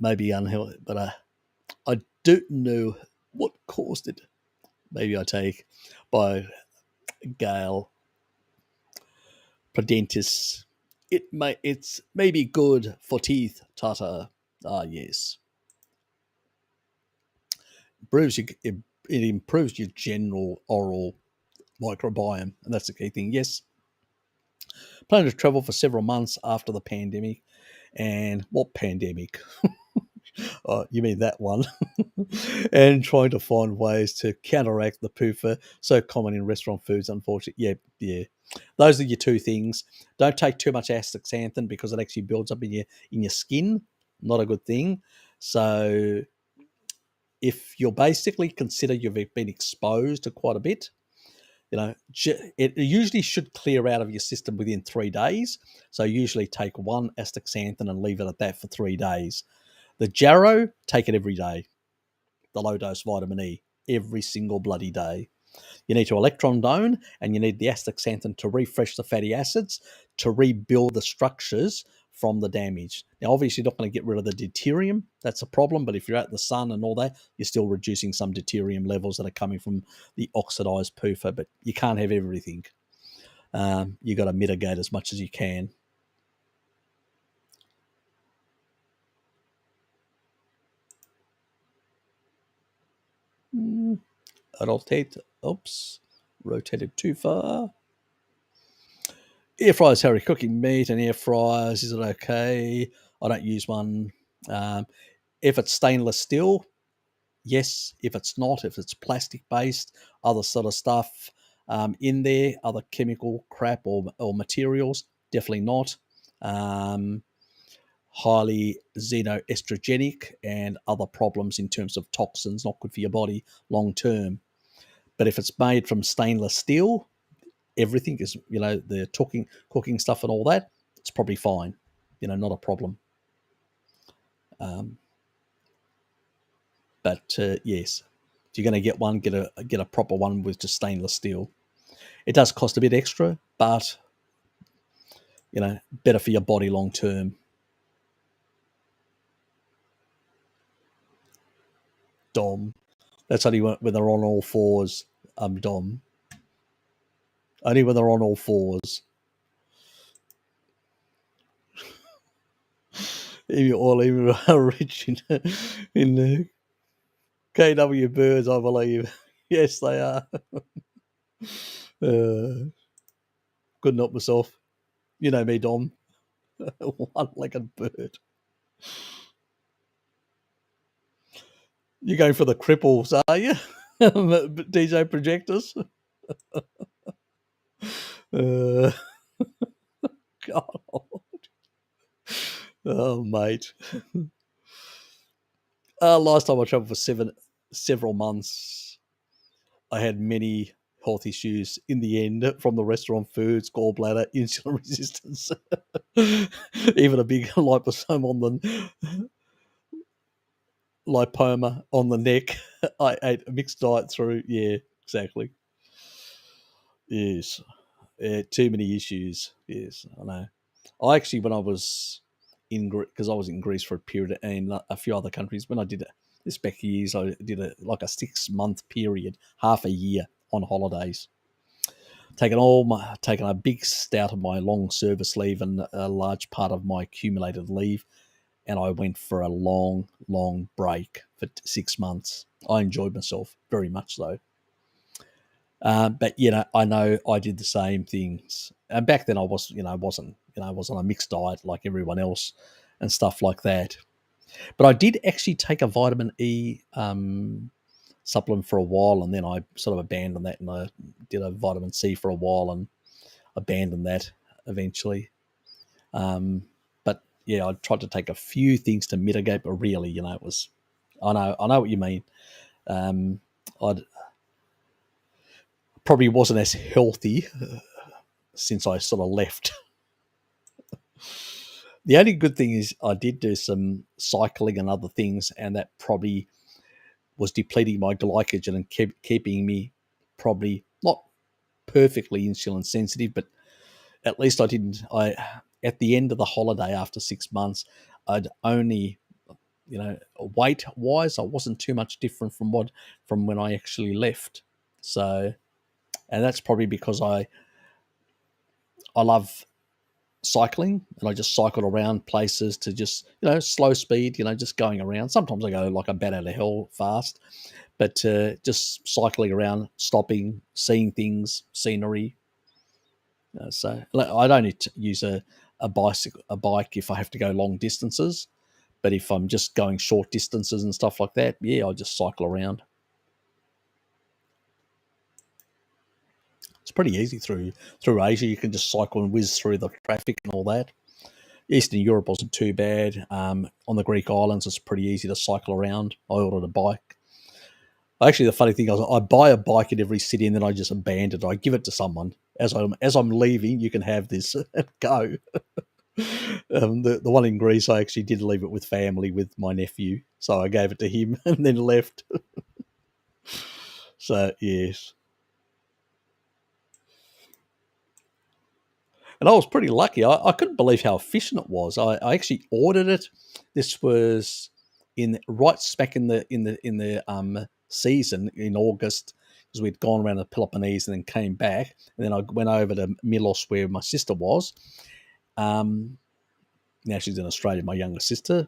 Maybe unhealthy, but I don't know what caused it. Maybe I take by Gale Prudentis. It's maybe good for teeth, Tata. Ah, yes. It improves your general oral microbiome, and that's the key thing. Yes. Plan to travel for several months after the pandemic. And what pandemic? Oh, you mean that one? And trying to find ways to counteract the PUFA so common in restaurant foods, unfortunately. Yeah. Those are your two things. Don't take too much astaxanthin because it actually builds up in your skin. Not a good thing. So if you'll basically consider you've been exposed to quite a bit, it usually should clear out of your system within 3 days. So usually take one astaxanthin and leave it at that for 3 days. The Jarrow, take it every day. The low dose vitamin E, every single bloody day. You need to electron donor, and you need the astaxanthin to refresh the fatty acids, to rebuild the structures from the damage. Now, obviously, you're not going to get rid of the deuterium. That's a problem. But if you're out in the sun and all that, you're still reducing some deuterium levels that are coming from the oxidized PUFA. But you can't have everything. You got to mitigate as much as you can. Rotated too far. Air fryers, Harry, cooking meat and air fryers, is it okay? I don't use one. If it's stainless steel, yes. If it's not, if it's plastic based, other sort of stuff in there, other chemical crap or materials, definitely not. Highly xenoestrogenic and other problems in terms of toxins, not good for your body long term. But if it's made from stainless steel, everything is, the cooking stuff and all that, it's probably fine. Not a problem. But yes, if you're going to get one, get a proper one with just stainless steel. It does cost a bit extra, but better for your body long term. Dom, that's only when they're on all fours. Dom, only when they're on all fours. Even rich in the KW birds, I believe. Yes, they are. Couldn't help myself. You know me, Dom. One-legged bird. You're going for the cripples, are you? DJ projectors. God. Oh, mate. Last time I travelled for several months, I had many health issues in the end from the restaurant foods, gallbladder, insulin resistance, even a big lipoma on the neck. I ate a mixed diet through. Yeah, exactly. Yes. Too many issues. Yes, I know. I actually, when I was because I was in Greece for a period and a few other countries, when I did this back years, I did a 6-month period, half a year on holidays. Taking a big stout of my long service leave and a large part of my accumulated leave, and I went for a long, long break for 6 months. I enjoyed myself very much, though. But I know I did the same things. And back then, I wasn't on a mixed diet like everyone else and stuff like that. But I did actually take a vitamin E supplement for a while, and then I sort of abandoned that, and I did a vitamin C for a while, and abandoned that eventually. But yeah, I tried to take a few things to mitigate, but really, it was. I know what you mean. I probably wasn't as healthy since I sort of left. The only good thing is I did do some cycling and other things, and that probably was depleting my glycogen and keeping me probably not perfectly insulin sensitive, but at least I didn't. At the end of the holiday after 6 months, I'd only, weight wise, I wasn't too much different from when I actually left. So, and that's probably because I love cycling, and I just cycled around places to just, slow speed, just going around. Sometimes I go like a bat out of hell fast, but just cycling around, stopping, seeing things, scenery. So I don't need to use a bike if I have to go long distances, but if I'm just going short distances and stuff like that, yeah, I just cycle around. It's pretty easy through Asia. You can just cycle and whiz through the traffic and all that. Eastern Europe wasn't too bad. On the Greek islands, it's pretty easy to cycle around. I ordered a bike. Actually, the funny thing is, I buy a bike in every city and then I just abandon it. I give it to someone as I'm leaving. You can have this. Go. The one in Greece, I actually did leave it with family with my nephew, so I gave it to him and then left. So yes. And I was pretty lucky. I couldn't believe how efficient it was. I actually ordered it. This was right smack in the season in August, because we'd gone around the Peloponnese and then came back, and then I went over to Milos where my sister was. Now she's in Australia, my younger sister,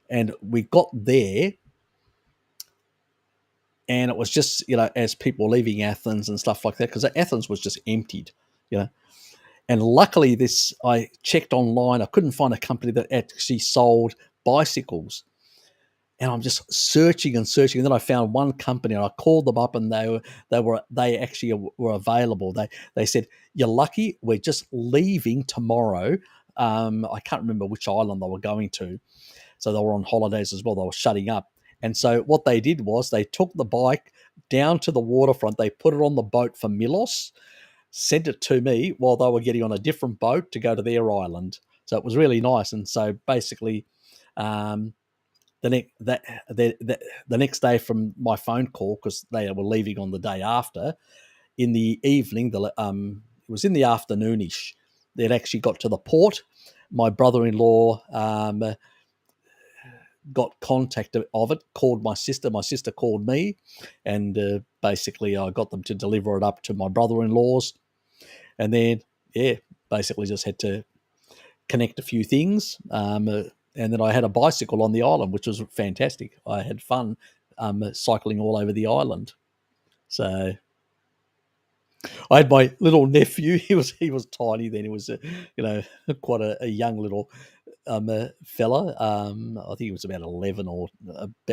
and we got there, and it was just, as people leaving Athens and stuff like that, because Athens was just emptied, And luckily, I checked online. I couldn't find a company that actually sold bicycles, and I'm just searching and searching. And then I found one company, and I called them up, and they actually were available. They said, "You're lucky. We're just leaving tomorrow." I can't remember which island they were going to, so they were on holidays as well. They were shutting up, and so what they did was they took the bike down to the waterfront. They put it on the boat for Milos, sent it to me while they were getting on a different boat to go to their island. So it was really nice. And so basically, the next day from my phone call, because they were leaving on the day after, in the evening, it was in the afternoonish, they'd actually got to the port. My brother-in-law got contact of it, called my sister. My sister called me, and basically I got them to deliver it up to my brother-in-law's. And then, basically just had to connect a few things. And then I had a bicycle on the island, which was fantastic. I had fun cycling all over the island. So I had my little nephew. He was tiny then. He was, quite a young little fella. I think he was about 11, or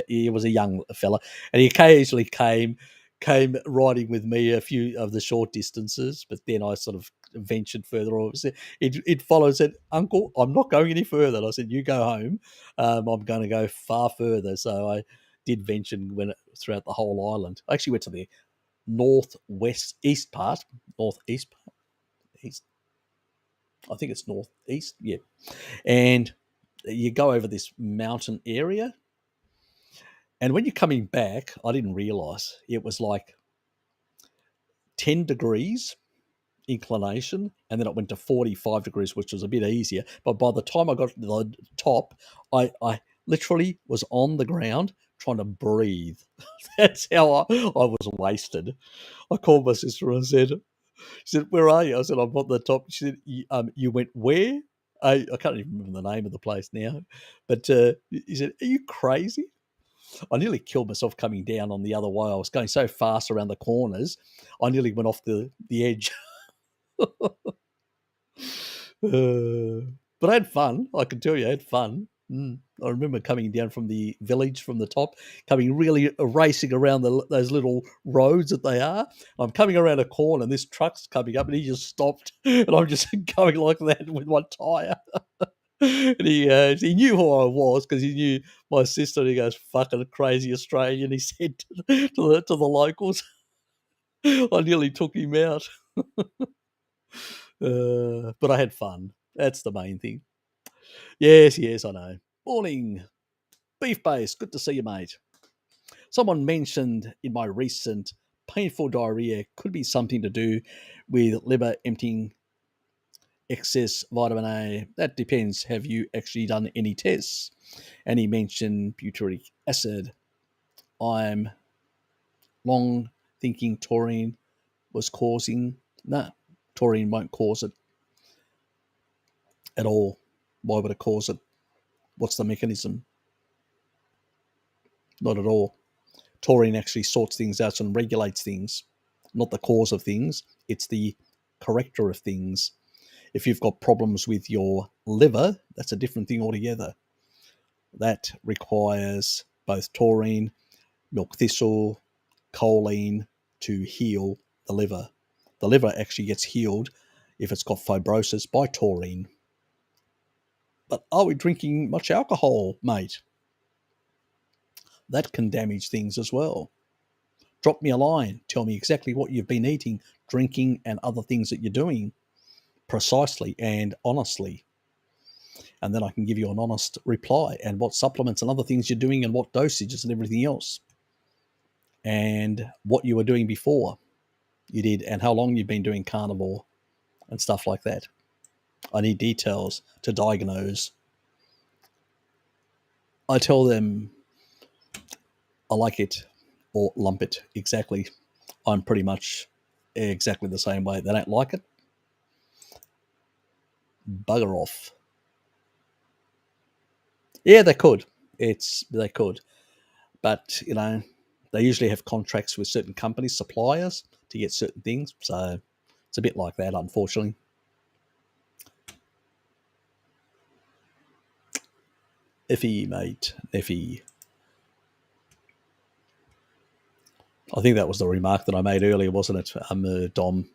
he was a young fella, and he occasionally came riding with me a few of the short distances. But then I sort of ventured further on. It followed and said, "Uncle, I'm not going any further." And I said, "You go home. I'm going to go far further." So I did venture and went throughout the whole island. I actually went to the northeast part. East. I think it's northeast. Yeah. And you go over this mountain area. And when you're coming back, I didn't realize it was like 10 degrees inclination, and then it went to 45 degrees, which was a bit easier. But by the time I got to the top, I literally was on the ground trying to breathe. That's how I was wasted. I called my sister and said, she said, "Where are you?" I said, "I'm on the top." She said, "You went where?" I can't even remember the name of the place now. But he said, "Are you crazy?" I nearly killed myself coming down on the other way. I was going so fast around the corners, I nearly went off the edge. But I had fun. I can tell you, I had fun. I remember coming down from the village from the top, coming really racing around those little roads that they are. I'm coming around a corner and this truck's coming up and he just stopped and I'm just going like that with my tyre. And he knew who I was because he knew my sister. And he goes, "Fucking crazy Australian," he said to the locals. I nearly took him out. But I had fun. That's the main thing. Yes, I know. Morning. Beef base, good to see you, mate. Someone mentioned in my recent painful diarrhea could be something to do with liver emptying excess vitamin A. That depends. Have you actually done any tests? And he mentioned butyric acid. I'm long thinking taurine was causing. No, taurine won't cause it at all. Why would it cause it? What's the mechanism? Not at all. Taurine actually sorts things out and regulates things, not the cause of things. It's the corrector of things. If you've got problems with your liver, that's a different thing altogether. That requires both taurine, milk thistle, choline to heal the liver. The liver actually gets healed if it's got fibrosis by taurine. But are we drinking much alcohol, mate? That can damage things as well. Drop me a line. Tell me exactly what you've been eating, drinking, and other things that you're doing precisely and honestly. And then I can give you an honest reply and what supplements and other things you're doing and what dosages and everything else. And what you were doing before you did and how long you've been doing carnivore and stuff like that. I need details to diagnose. I tell them I like it or lump it exactly. I'm pretty much exactly the same way. They don't like it, bugger off. Yeah, they could. They could, but they usually have contracts with certain companies, suppliers, to get certain things. So it's a bit like that, unfortunately. Iffy, mate, iffy. I think that was the remark that I made earlier, wasn't it, Dom?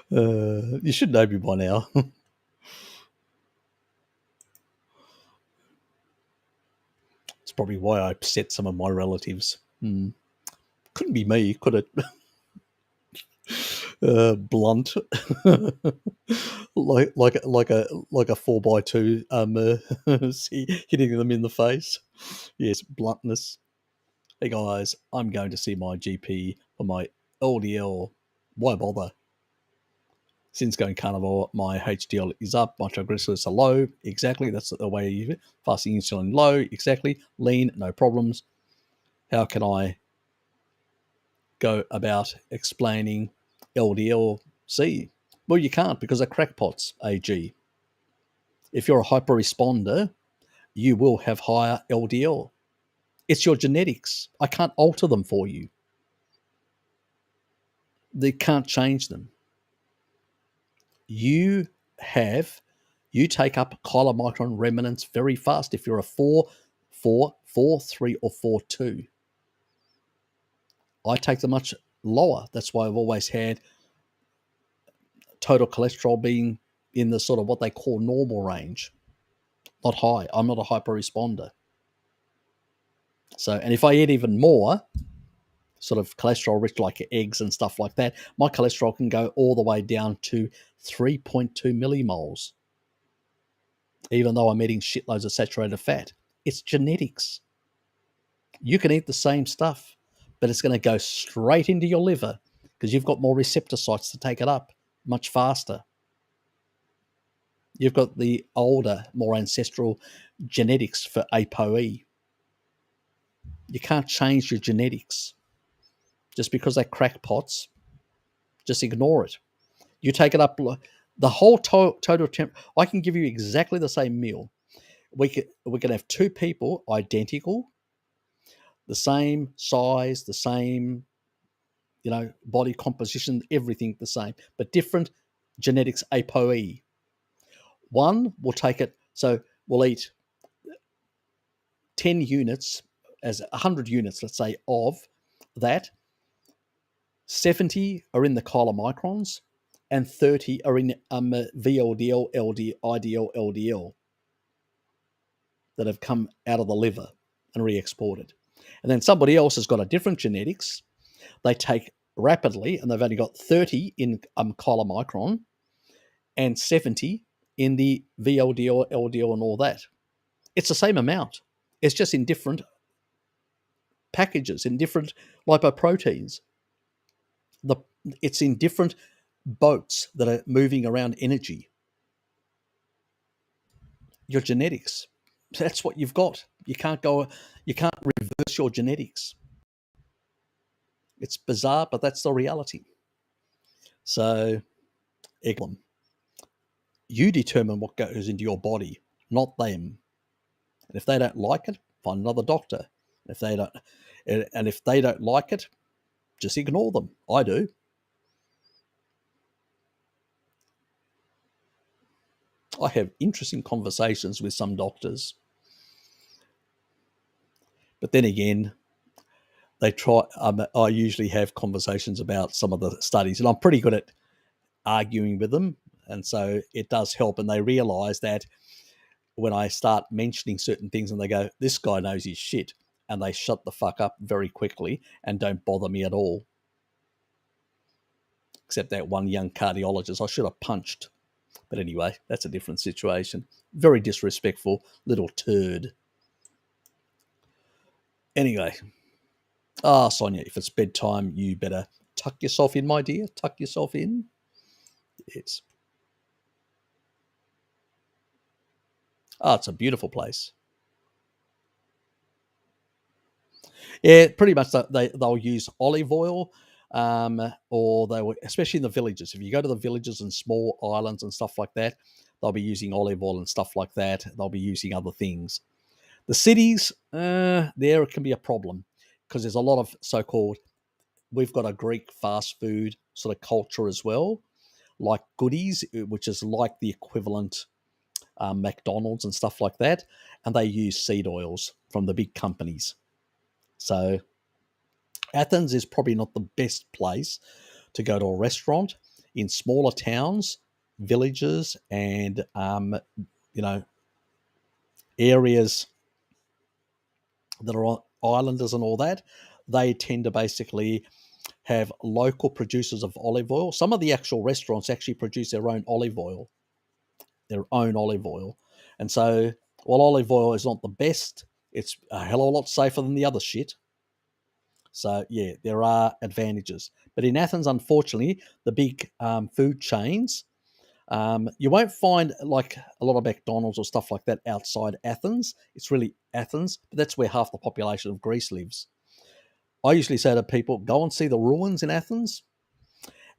You should know me by now. It's probably why I upset some of my relatives. Couldn't be me, could it? Blunt, like a 4x2, hitting them in the face. Yes, bluntness. Hey guys, I'm going to see my GP for my LDL. Why bother? Since going carnivore, my HDL is up, my triglycerides are low. Exactly, that's the way you fasting insulin low. Exactly, lean, no problems. How can I go about explaining LDL-C? Well, you can't because they're crackpots, AG. If you're a hyper-responder, you will have higher LDL. It's your genetics. I can't alter them for you. They can't change them. You take up chylomicron remnants very fast if you're a 4, 4, 4, 3, or 4, 2. I take them much lower. That's why I've always had total cholesterol being in the sort of what they call normal range, not high. I'm not a hyper responder. So, and if I eat even more, sort of cholesterol rich like eggs and stuff like that, my cholesterol can go all the way down to 3.2 millimoles, even though I'm eating shitloads of saturated fat. It's genetics. You can eat the same stuff, but it's going to go straight into your liver because you've got more receptor sites to take it up much faster. You've got the older, more ancestral genetics for ApoE. You can't change your genetics. Just because they're crackpots, just ignore it. You take it up, the whole total temp. I can give you exactly the same meal. We can have two people identical, the same size, the same, body composition, everything the same, but different genetics, ApoE. One will take it, so we'll eat 10 units, as 100 units, let's say, of that. 70 are in the chylomicrons, and 30 are in VLDL, IDL, LDL that have come out of the liver and re-exported. And then somebody else has got a different genetics. They take rapidly, and they've only got 30 in chylomicron and 70 in the VLDL, LDL, and all that. It's the same amount. It's just in different packages, in different lipoproteins. It's in different boats that are moving around energy. Your genetics. That's what you've got. You can't reverse your genetics. It's bizarre, but that's the reality. So, you determine what goes into your body, not them. And if they don't like it, find another doctor. If they don't like it, just ignore them. I do. I have interesting conversations with some doctors. But then again, they try. I usually have conversations about some of the studies, and I'm pretty good at arguing with them. And so it does help. And they realize that when I start mentioning certain things and they go, this guy knows his shit, and they shut the fuck up very quickly and don't bother me at all. Except that one young cardiologist I should have punched. But anyway, that's a different situation. Very disrespectful little turd. Anyway. Sonia, if it's bedtime, you better tuck yourself in, my dear. Tuck yourself in. Yes. It's a beautiful place. Yeah, pretty much they'll use olive oil, or they will, especially in the villages. If you go to the villages and small islands and stuff like that, they'll be using olive oil and stuff like that. They'll be using other things. The cities, there it can be a problem because there's a lot of so-called, we've got a Greek fast food sort of culture as well, like Goodies, which is like the equivalent McDonald's and stuff like that, and they use seed oils from the big companies. So Athens is probably not the best place to go to a restaurant. In smaller towns, villages, and areas that are on islanders and all that, they tend to basically have local producers of olive oil. Some of the actual restaurants actually produce their own olive oil. And so while olive oil is not the best, it's a hell of a lot safer than the other shit. So yeah, there are advantages. But in Athens, unfortunately, the big food chains, you won't find like a lot of McDonald's or stuff like that outside Athens. It's really Athens, but that's where half the population of Greece lives. I usually say to people, go and see the ruins in Athens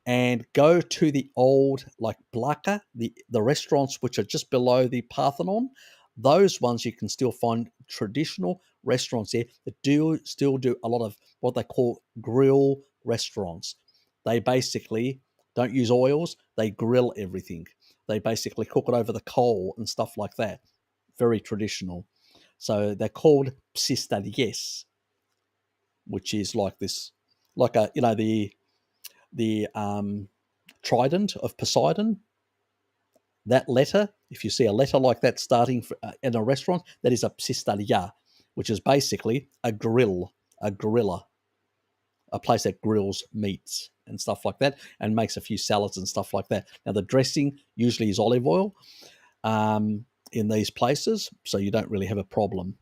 and go to the old, like Blaka, the restaurants which are just below the Parthenon. Those ones you can still find traditional restaurants there that still do a lot of what they call grill restaurants. They basically don't use oils, they grill everything. They basically cook it over the coal and stuff like that. Very traditional. So they're called psistaries, which is like this, like the trident of Poseidon. That letter, if you see a letter like that starting in a restaurant, that is a psistaria, which is basically a griller, a place that grills meats and stuff like that, and makes a few salads and stuff like that. Now, the dressing usually is olive oil in these places, so you don't really have a problem.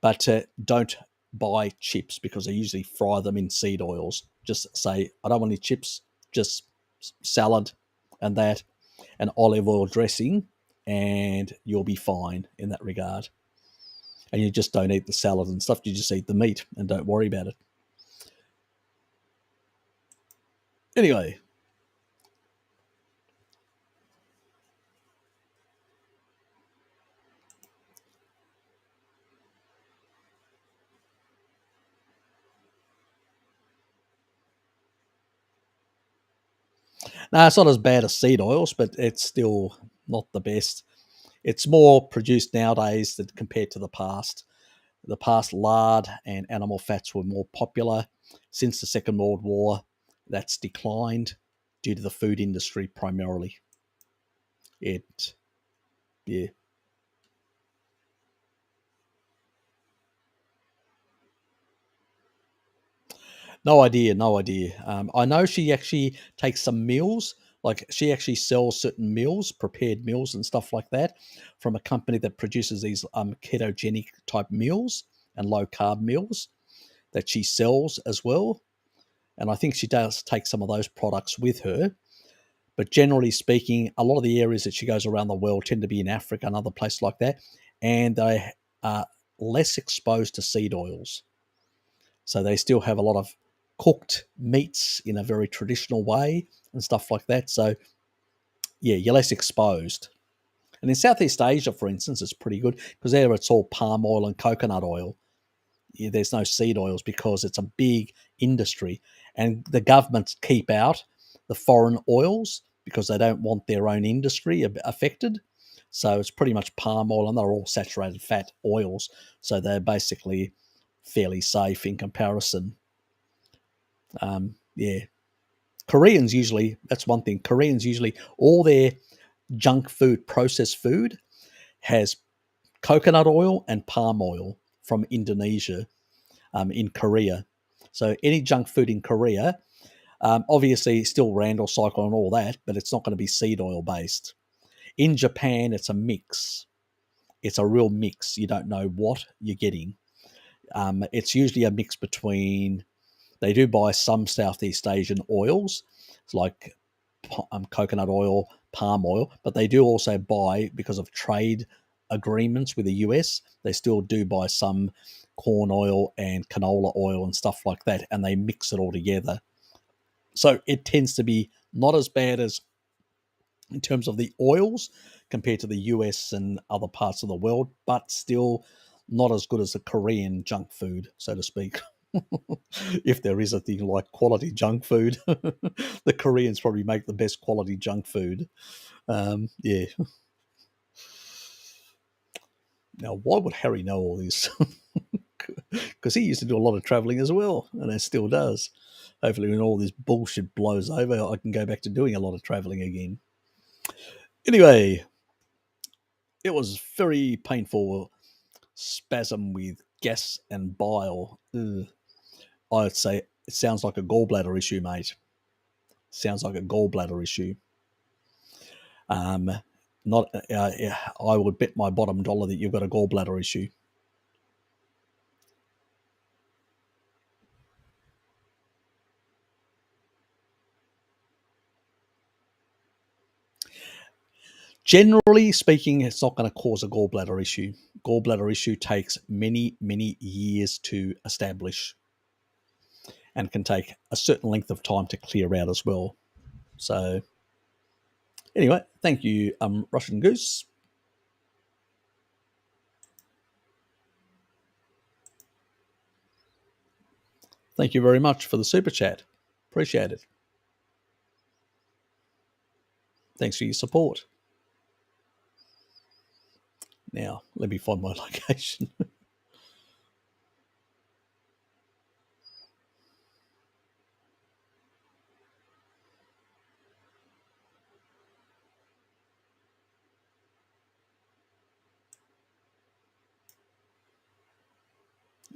But don't buy chips because they usually fry them in seed oils. Just say, I don't want any chips, just salad and that, and olive oil dressing, and you'll be fine in that regard. And you just don't eat the salad and stuff, you just eat the meat and don't worry about it. Anyway. No, it's not as bad as seed oils, but it's still not the best. It's more produced nowadays than compared to the past. The past, lard and animal fats were more popular. Since the Second World War, that's declined due to the food industry primarily. It, yeah. No idea, no idea. I know she actually takes some meals, like she actually sells certain meals, prepared meals and stuff like that, from a company that produces these ketogenic type meals and low carb meals that she sells as well. And I think she does take some of those products with her. But generally speaking, a lot of the areas that she goes around the world tend to be in Africa and other places like that, and they are less exposed to seed oils. So they still have a lot of cooked meats in a very traditional way and stuff like that. So yeah, you're less exposed. And in Southeast Asia, for instance, it's pretty good because there it's all palm oil and coconut oil. Yeah, there's no seed oils because it's a big industry, and the governments keep out the foreign oils because they don't want their own industry affected. So it's pretty much palm oil, and they're all saturated fat oils. So they're basically fairly safe in comparison. Yeah. Koreans usually, that's one thing. Koreans usually, all their junk food, processed food, has coconut oil and palm oil from Indonesia in Korea. So any junk food in Korea, obviously still Randall cycle and all that, but it's not going to be seed oil based. In Japan, it's a mix. It's a real mix. You don't know what you're getting. It's usually a mix between, they do buy some Southeast Asian oils. It's like coconut oil, palm oil, but they do also buy, because of trade agreements with the US, they still do buy some corn oil and canola oil and stuff like that, and they mix it all together. So it tends to be not as bad as in terms of the oils compared to the US and other parts of the world, but still not as good as the Korean junk food, so to speak. If there is a thing like quality junk food, the Koreans probably make the best quality junk food. Yeah. Now, why would Harry know all this? Because he used to do a lot of traveling as well, and it still does. Hopefully, when all this bullshit blows over, I can go back to doing a lot of traveling again. Anyway, it was very painful spasm with gas and bile. Ugh. I'd say it sounds like a gallbladder issue, mate. Sounds like a gallbladder issue. Not, I would bet my bottom dollar that you've got a gallbladder issue. Generally speaking, it's not going to cause a gallbladder issue. Gallbladder issue takes many, many years to establish and can take a certain length of time to clear out as well. So, anyway, thank you, Russian Goose. Thank you very much for the super chat. Appreciate it. Thanks for your support. Now, let me find my location.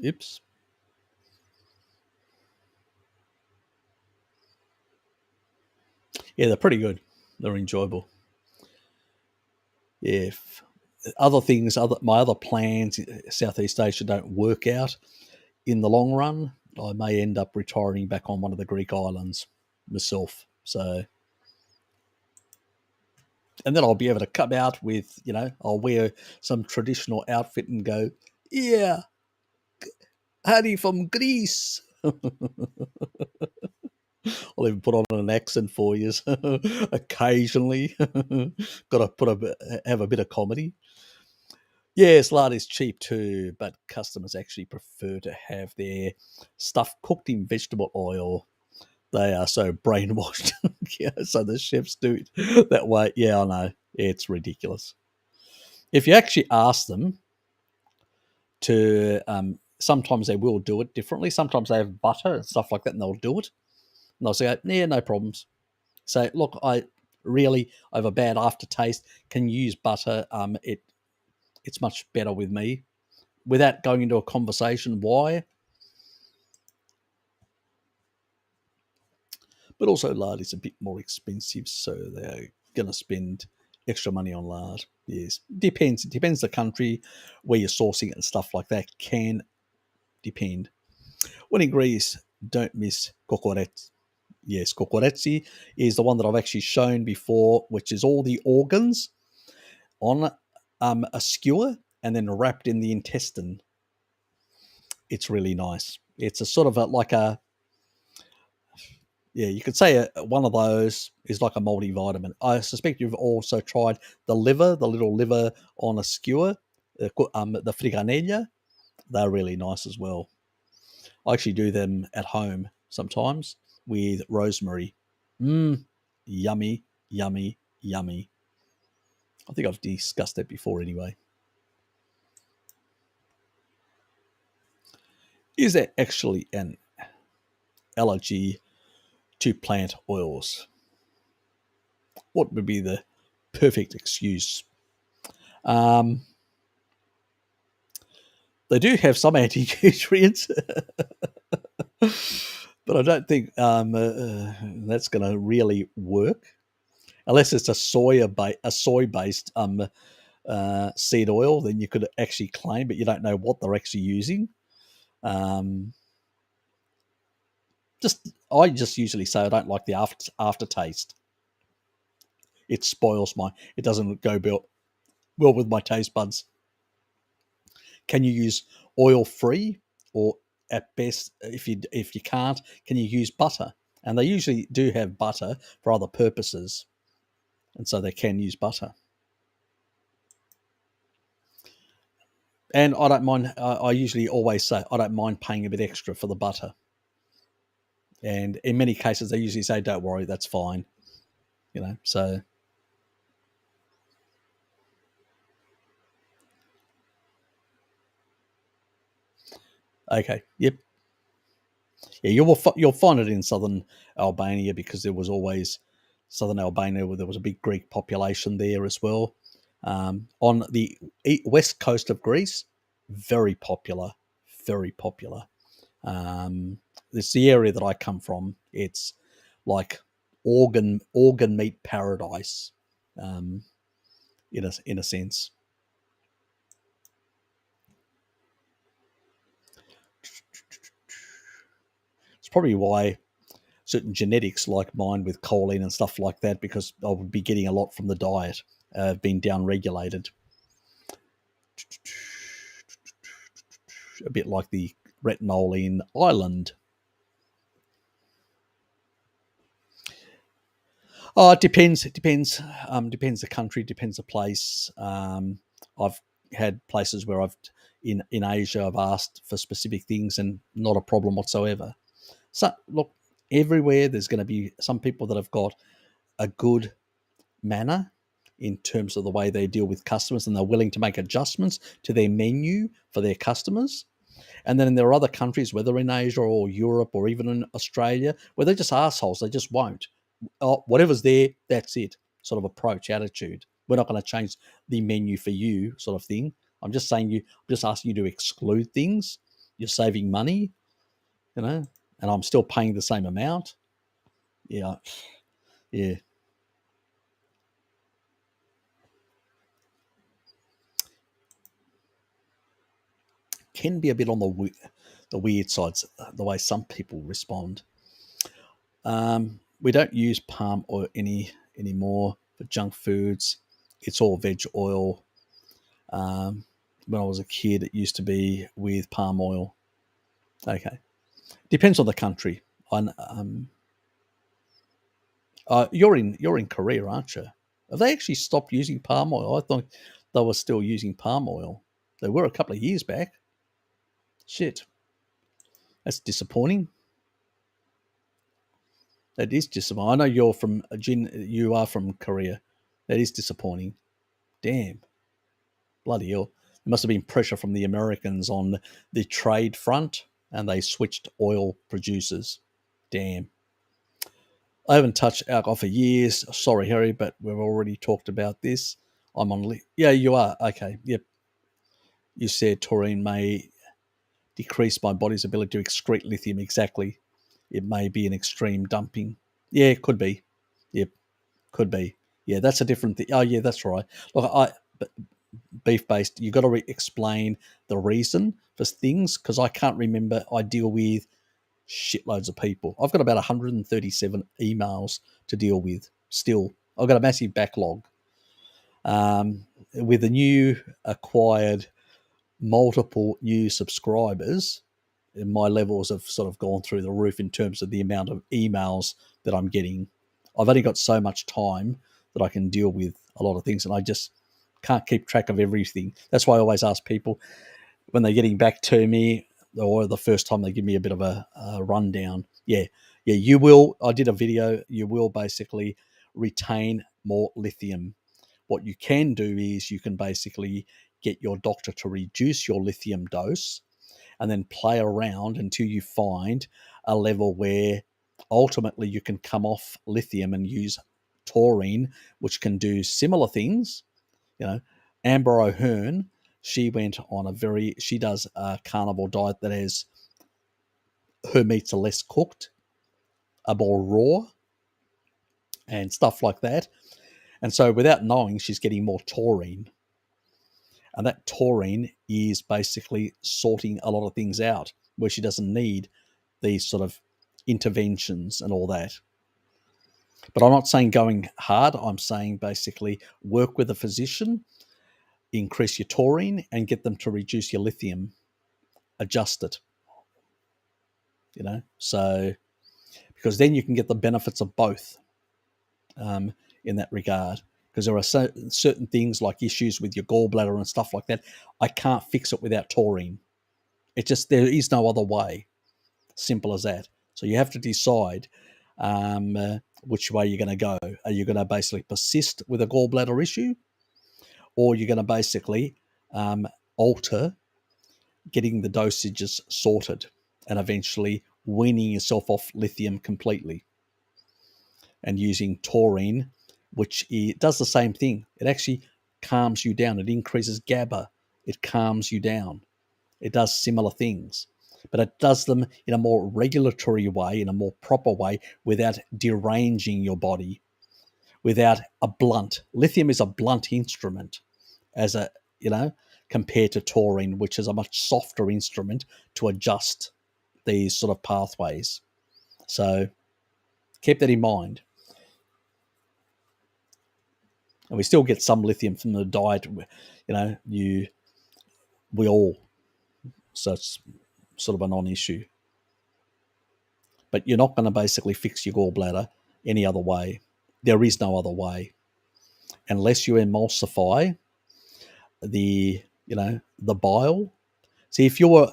Oops. Yeah, they're pretty good. They're enjoyable. If other things, my other plans, Southeast Asia, don't work out in the long run, I may end up retiring back on one of the Greek islands myself. So, and then I'll be able to come out with, I'll wear some traditional outfit and go, yeah, honey from Greece. I'll even put on an accent for you occasionally. Got to have a bit of comedy. Yes, lard is cheap too, but customers actually prefer to have their stuff cooked in vegetable oil. They are so brainwashed. Yeah, so the chefs do it that way. Yeah, I know. It's ridiculous. If you actually ask them to, sometimes they will do it differently. Sometimes they have butter and stuff like that, and they'll do it. And they'll say, yeah, no problems. Say, look, I have a bad aftertaste. Can you use butter? It's much better with me. Without going into a conversation why. But also lard is a bit more expensive, so they're going to spend extra money on lard. Yes, depends. It depends the country where you're sourcing it and stuff like that can depend. When in Greece, don't miss kokoretsi. Yes, kokoretsi is the one that I've actually shown before, which is all the organs on a skewer and then wrapped in the intestine. It's really nice. It's a sort of like a, yeah, you could say one of those is like a multivitamin. I suspect you've also tried the liver, the little liver on a skewer, the friganella. They're really nice as well. I actually do them at home sometimes with rosemary. Mmm, yummy, yummy, yummy. I think I've discussed that before anyway. Is there actually an allergy to plant oils? What would be the perfect excuse? Um, they do have some anti-nutrients, but I don't think that's going to really work unless it's a soy-based seed oil. Then you could actually claim, but you don't know what they're actually using. Um, I just usually say I don't like the aftertaste. It spoils it doesn't go well with my taste buds. Can you use oil free, or at best, if you can't, can you use butter? And they usually do have butter for other purposes, and so they can use butter. And I don't mind. I usually always say I don't mind paying a bit extra for the butter. And in many cases, they usually say, "Don't worry, that's fine." So okay, yep. Yeah, you'll find it in southern Albania because there was always southern Albania where there was a big Greek population there as well. On the west coast of Greece, very popular, very popular. It's the area that I come from. It's like organ meat paradise, um, in a sense. It's probably why certain genetics like mine with choline and stuff like that, because I would be getting a lot from the diet, being down regulated. A bit like the retinol in Ireland. Oh, it depends. It depends. Depends the country. Depends the place. I've had places where in Asia I've asked for specific things and not a problem whatsoever. So look, everywhere there's going to be some people that have got a good manner in terms of the way they deal with customers, and they're willing to make adjustments to their menu for their customers. And then there are other countries, whether in Asia or Europe or even in Australia, where they're just assholes. They just won't. Oh, whatever's there, that's it. Sort of approach, attitude. We're not going to change the menu for you, sort of thing. I'm just asking you to exclude things. You're saving money, and I'm still paying the same amount. Yeah, yeah. Can be a bit on the weird sides, the way some people respond. We don't use palm oil anymore for junk foods. It's all veg oil. When I was a kid, it used to be with palm oil. Okay, depends on the country. You're in Korea, aren't you? Have they actually stopped using palm oil? I thought they were still using palm oil. They were a couple of years back. Shit, that's disappointing. That is disappointing. I know you're from Jin. You are from Korea. That is disappointing. Damn. Bloody hell. There must have been pressure from the Americans on the trade front, and they switched oil producers. Damn. I haven't touched alcohol for years. Sorry, Harry, but we've already talked about this. I'm on. Yeah, you are. Okay. Yep. You said taurine may decrease my body's ability to excrete lithium. Exactly. It may be an extreme dumping. Yeah, it could be. Yep, could be. Yeah, that's a different thing. Oh, yeah, that's right. Look, beef based. You got to explain the reason for things because I can't remember. I deal with shitloads of people. I've got about 137 emails to deal with. Still, I've got a massive backlog. With the new acquired multiple new subscribers, my levels have sort of gone through the roof in terms of the amount of emails that I'm getting. I've only got so much time that I can deal with a lot of things, and I just can't keep track of everything. That's why I always ask people when they're getting back to me or the first time they give me a bit of a rundown. Yeah, you will. I did a video. You will basically retain more lithium. What you can do is you can basically get your doctor to reduce your lithium dose and then play around until you find a level where ultimately you can come off lithium and use taurine, which can do similar things. You know, Amber O'Hearn, she does a carnivore diet that has her meats are less cooked, are more raw, and stuff like that. And so without knowing, she's getting more taurine. And that taurine is basically sorting a lot of things out where she doesn't need these sort of interventions and all that. But I'm not saying going hard. I'm saying basically work with a physician, increase your taurine, and get them to reduce your lithium, adjust it. So because then you can get the benefits of both in that regard. Because there are certain things like issues with your gallbladder and stuff like that. I can't fix it without taurine. There is no other way. Simple as that. So you have to decide which way you're going to go. Are you going to basically persist with a gallbladder issue, or you're going to basically alter getting the dosages sorted and eventually weaning yourself off lithium completely and using taurine, which does the same thing. It actually calms you down. It increases GABA. It calms you down. It does similar things, but it does them in a more regulatory way, in a more proper way, without deranging your body, without a blunt. Lithium is a blunt instrument compared to taurine, which is a much softer instrument to adjust these sort of pathways. So keep that in mind. And we still get some lithium from the diet, we all, so it's sort of a non-issue. But you're not going to basically fix your gallbladder any other way. There is no other way. Unless you emulsify the bile. See, if you're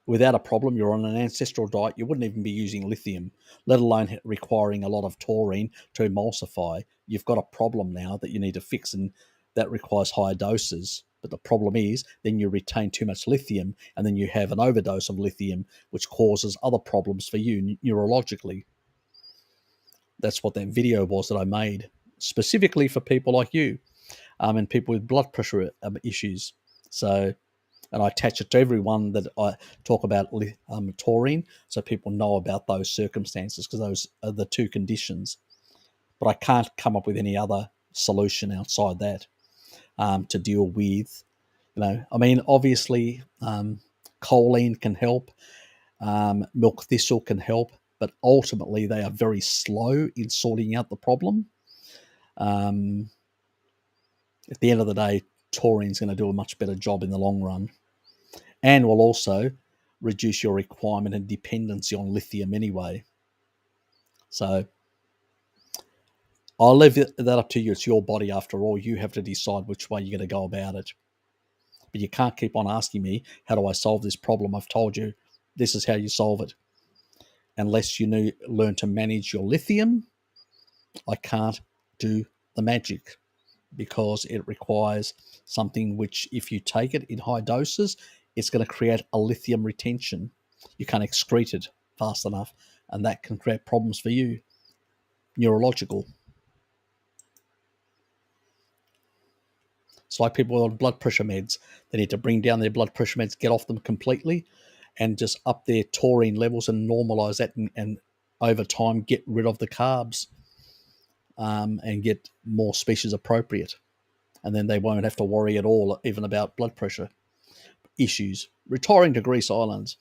without a problem, you're on an ancestral diet, you wouldn't even be using lithium, let alone requiring a lot of taurine to emulsify. You've got a problem now that you need to fix, and that requires higher doses. But the problem is then you retain too much lithium, and then you have an overdose of lithium, which causes other problems for you neurologically. That's what that video was that I made specifically for people like you and people with blood pressure issues. So, and I attach it to everyone that I talk about taurine, so people know about those circumstances, because those are the two conditions. But I can't come up with any other solution outside that to deal with. Obviously, choline can help, milk thistle can help, but ultimately they are very slow in sorting out the problem. At the end of the day, taurine's going to do a much better job in the long run, and will also reduce your requirement and dependency on lithium anyway. So I'll leave that up to you. It's your body after all. You have to decide which way you're going to go about it. But you can't keep on asking me, how do I solve this problem? I've told you this is how you solve it. Unless you learn to manage your lithium, I can't do the magic. because it requires something which, if you take it in high doses, it's going to create a lithium retention. You can't excrete it fast enough, and that can create problems for you, neurological. It's like people on blood pressure meds. They need to bring down their blood pressure meds, get off them completely, and just up their taurine levels and normalize that, and over time get rid of the carbs, and get more species appropriate. And then they won't have to worry at all even about blood pressure issues. Retiring to Greece Islands.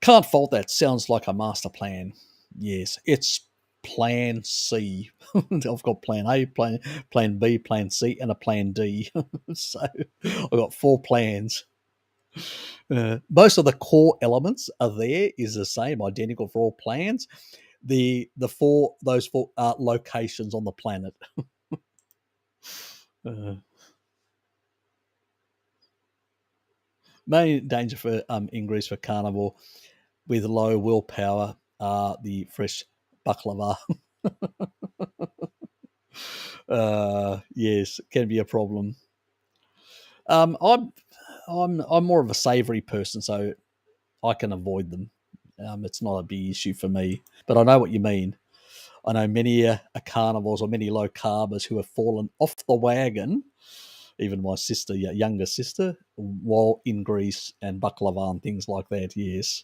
Can't fault that. Sounds like a master plan. Yes, it's plan C. I've got plan A, plan B, plan C, and a plan D. So I've got 4 plans. Most of the core elements are there, is the same, identical for all plans. Those four locations on the planet. Main danger for in Greece for carnivore with low willpower are the fresh baklava. Yes, it can be a problem. I'm more of a savoury person, so I can avoid them. It's not a big issue for me. But I know what you mean. I know many carnivores or many low carbers who have fallen off the wagon. Even my sister, younger sister, while in Greece, and baklava and things like that. Yes,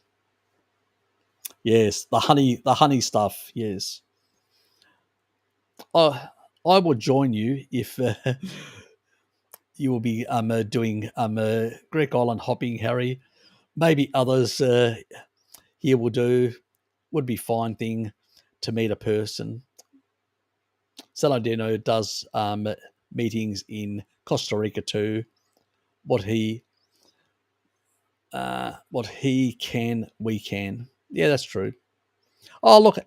yes, the honey stuff. Yes, I would join you if you will be doing Greek island hopping, Harry. Maybe others here will do. Would be fine thing to meet a person. Saladino does meetings in Costa Rica too. What he can, we can. Yeah, that's true. Oh, look,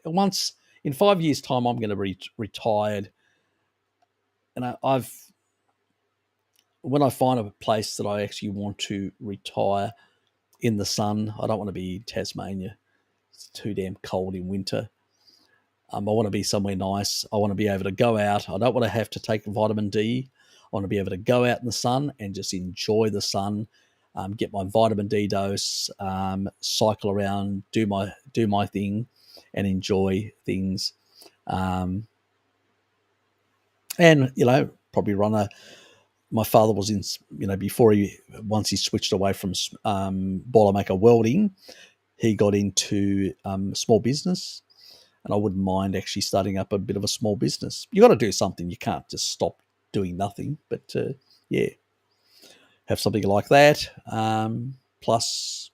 once in 5 years' time, I'm going to be retired, and when I find a place that I actually want to retire in the sun, I don't want to be in Tasmania. It's too damn cold in winter. I want to be somewhere nice. I want to be able to go out. I don't want to have to take vitamin D. I want to be able to go out in the sun and just enjoy the sun, get my vitamin D dose, cycle around, do my thing, and enjoy things. And probably run my father was in, once he switched away from Boilermaker welding, he got into small business. And I wouldn't mind actually starting up a bit of a small business. You got to do something. You can't just stop doing nothing. But have something like that. Plus,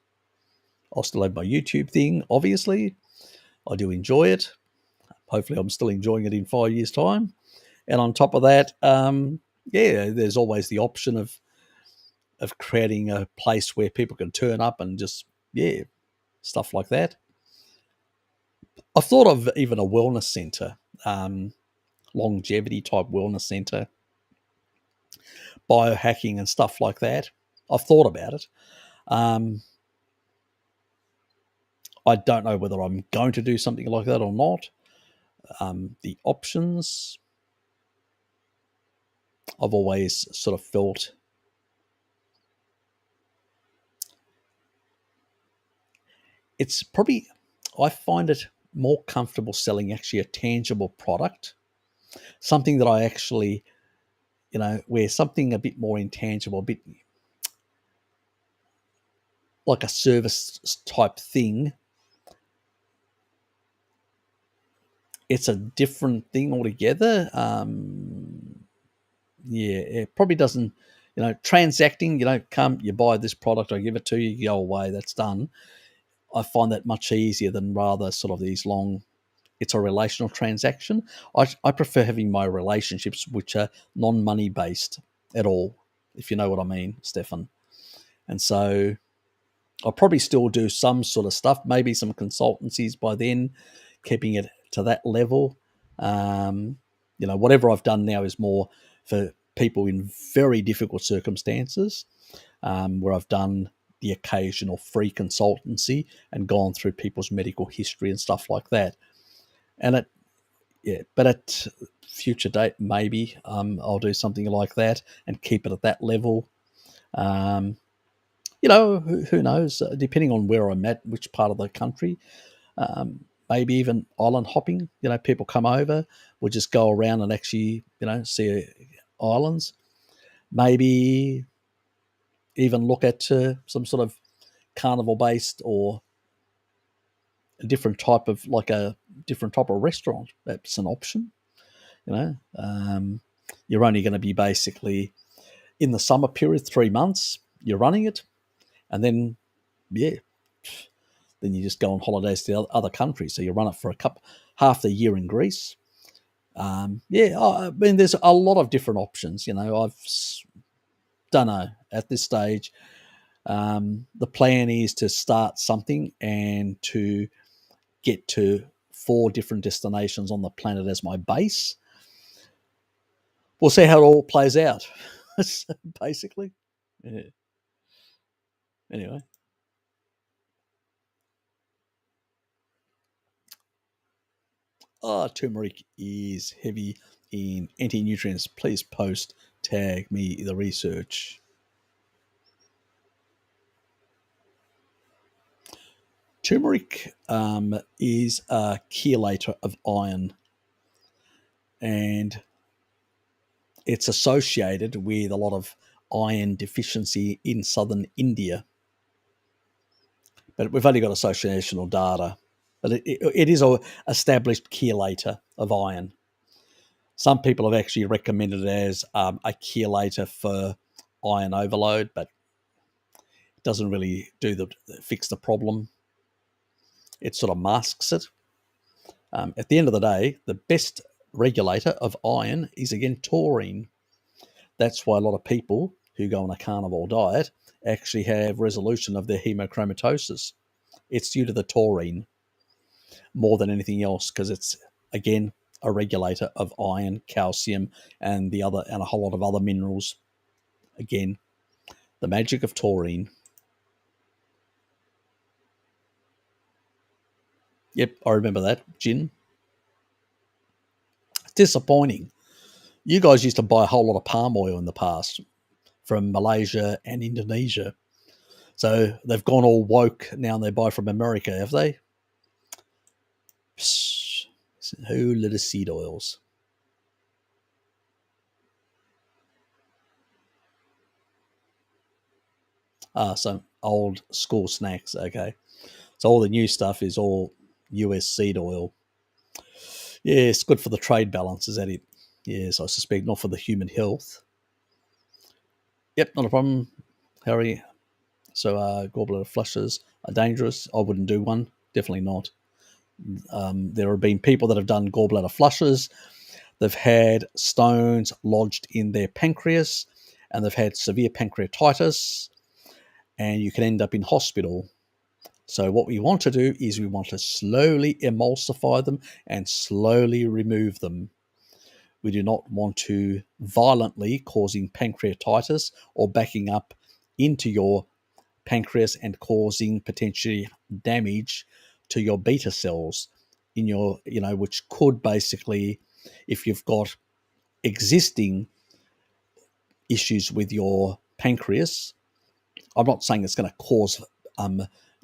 I'll still have my YouTube thing, obviously. I do enjoy it. Hopefully, I'm still enjoying it in 5 years' time. And on top of that, there's always the option of creating a place where people can turn up and just, stuff like that. I've thought of even a wellness centre, longevity type wellness centre, biohacking and stuff like that. I've thought about it. I don't know whether I'm going to do something like that or not. The options, I've always sort of felt it's probably, I find it more comfortable selling actually a tangible product, something that I actually, where something a bit more intangible, a bit like a service type thing. It's a different thing altogether. It probably doesn't, transacting, come, you buy this product, I give it to you, you go away, that's done. I find that much easier than rather sort of these long, it's a relational transaction. I prefer having my relationships which are non-money based at all, if you know what I mean, Stefan. And so I'll probably still do some sort of stuff, maybe some consultancies by then, keeping it to that level. Whatever I've done now is more for people in very difficult circumstances, where I've done the occasional free consultancy and gone through people's medical history and stuff like that. And yeah, but at future date, maybe I'll do something like that and keep it at that level. Um, who knows? Depending on where I'm at, which part of the country, maybe even island hopping. People come over, we'll just go around and actually, see islands. Maybe even look at some sort of carnival based or a different type of restaurant. That's an option. You're only going to be basically in the summer period, 3 months. You're running it, and then yeah, then you just go on holidays to other countries. So you run it for half the year in Greece. I mean, there's a lot of different options. I've don't know at this stage. The plan is to start something and to get to 4 different destinations on the planet as my base. We'll see how it all plays out. Basically, yeah. Anyway, turmeric is heavy in anti-nutrients. Please post, tag me the research. Turmeric is a chelator of iron, and it's associated with a lot of iron deficiency in southern India. But we've only got associational data. But it is an established chelator of iron. Some people have actually recommended it as a chelator for iron overload, but it doesn't really fix the problem. It sort of masks it. At the end of the day, the best regulator of iron is, again, taurine. That's why a lot of people who go on a carnivore diet actually have resolution of their hemochromatosis. It's due to the taurine more than anything else, because it's, again, a regulator of iron, calcium, and a whole lot of other minerals. Again, the magic of taurine. Yep, I remember that. Gin. Disappointing. You guys used to buy a whole lot of palm oil in the past from Malaysia and Indonesia. So they've gone all woke now and they buy from America, have they? Psst. Whole lot of seed oils. Some old school snacks, okay. So all the new stuff is all US seed oil. Yeah, it's good for the trade balance, is that it? Yes, I suspect not for the human health. Yep, not a problem, Harry. So gallbladder flushes are dangerous. I wouldn't do one. Definitely not. There have been people that have done gallbladder flushes. They've had stones lodged in their pancreas, and they've had severe pancreatitis, and you can end up in hospital. So what we want to do is we want to slowly emulsify them and slowly remove them. We do not want to violently causing pancreatitis or backing up into your pancreas and causing potentially damage to your beta cells in your, which could basically, if you've got existing issues with your pancreas, I'm not saying it's going to cause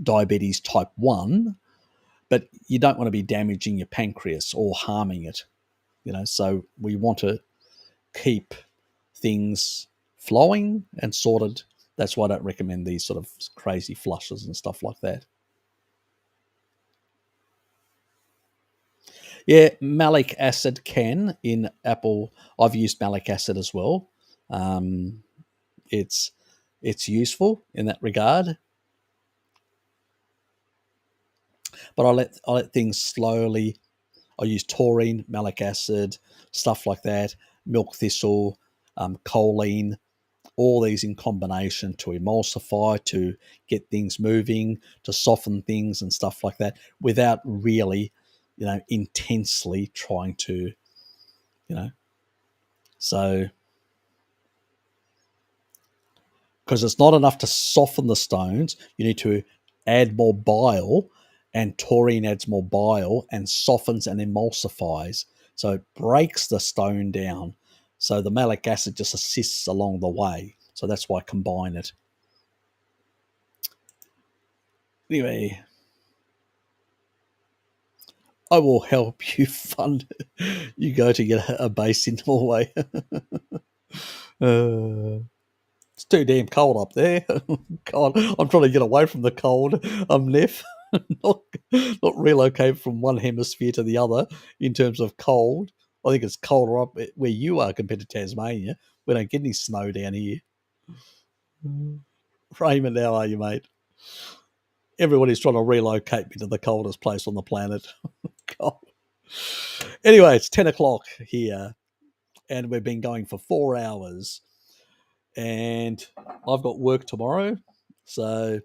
diabetes type 1, but you don't want to be damaging your pancreas or harming it, so we want to keep things flowing and sorted. That's why I don't recommend these sort of crazy flushes and stuff like that. Yeah, malic acid can in apple. I've used malic acid as well. It's useful in that regard, but I let things slowly. I use taurine, malic acid, stuff like that, milk thistle, choline, all these in combination to emulsify, to get things moving, to soften things and stuff like that, without really, intensely trying to, so, because it's not enough to soften the stones, you need to add more bile, and taurine adds more bile and softens and emulsifies. So it breaks the stone down. So the malic acid just assists along the way. So that's why I combine it. Anyway, I will help you fund. You go to get a base in Norway. It's too damn cold up there. God, I'm trying to get away from the cold. I'm Neff. not, not relocate from one hemisphere to the other in terms of cold. I think it's colder up where you are compared to Tasmania. We don't get any snow down here. Raymond, how are you, mate? Everybody's trying to relocate me to the coldest place on the planet. God. Anyway, it's 10 o'clock here, and we've been going for 4 hours. And I've got work tomorrow, so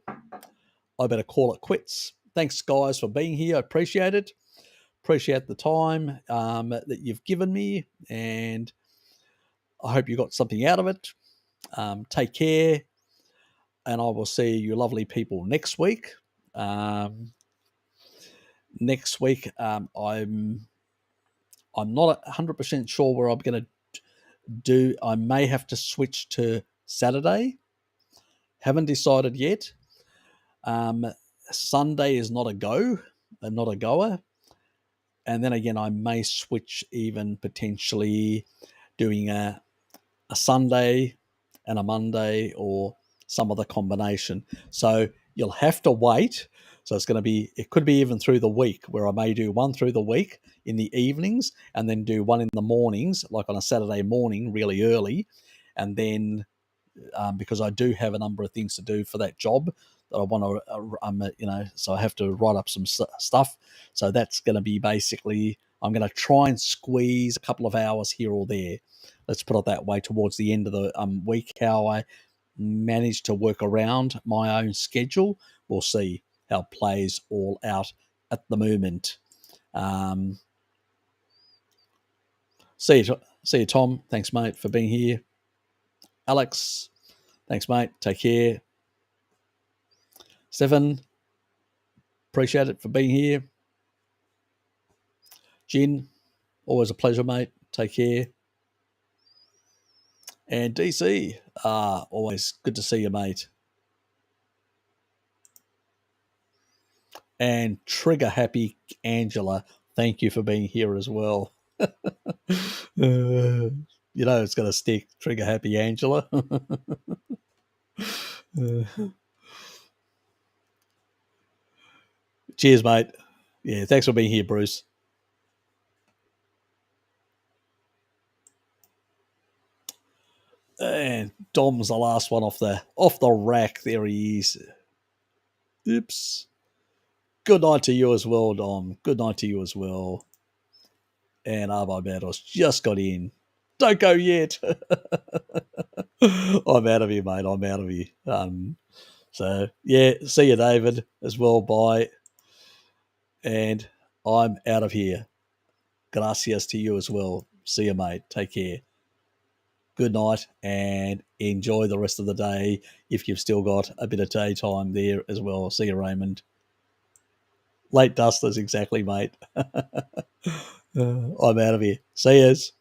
I better call it quits. Thanks, guys, for being here. I appreciate it. Appreciate the time that you've given me, and I hope you got something out of it. Take care, and I will see you lovely people next week. Next week, I'm not 100% sure where I'm going to do. I may have to switch to Saturday. Haven't decided yet. Sunday is not a go, not a goer. And then again, I may switch even potentially doing a Sunday and a Monday or some other combination. So you'll have to wait. So it's going to be, it could be even through the week where I may do one through the week in the evenings and then do one in the mornings, like on a Saturday morning, really early. And then because I do have a number of things to do for that job that I want to, so I have to write up some stuff. So that's going to be basically, I'm going to try and squeeze a couple of hours here or there. Let's put it that way towards the end of the week. How I manage to work around my own schedule, we'll see how it plays all out at the moment. See you, Tom. Thanks, mate, for being here. Alex, thanks, mate. Take care. Stefan, appreciate it for being here. Jin, always a pleasure, mate. Take care. And DC, always good to see you, mate. And Trigger Happy Angela, thank you for being here as well. It's going to stick. Trigger Happy Angela. Cheers, mate. Yeah, thanks for being here, Bruce. And Dom's the last one off the rack. There he is. Oops. Good night to you as well, Dom. Good night to you as well. And Arbo Battles just got in. Don't go yet. I'm out of here, mate. I'm out of here. So, yeah, see you, David, as well. Bye. And I'm out of here. Gracias to you as well. See you, mate. Take care. Good night and enjoy the rest of the day if you've still got a bit of daytime there as well. See you, Raymond. Late dusters, exactly, mate. I'm out of here. See yous.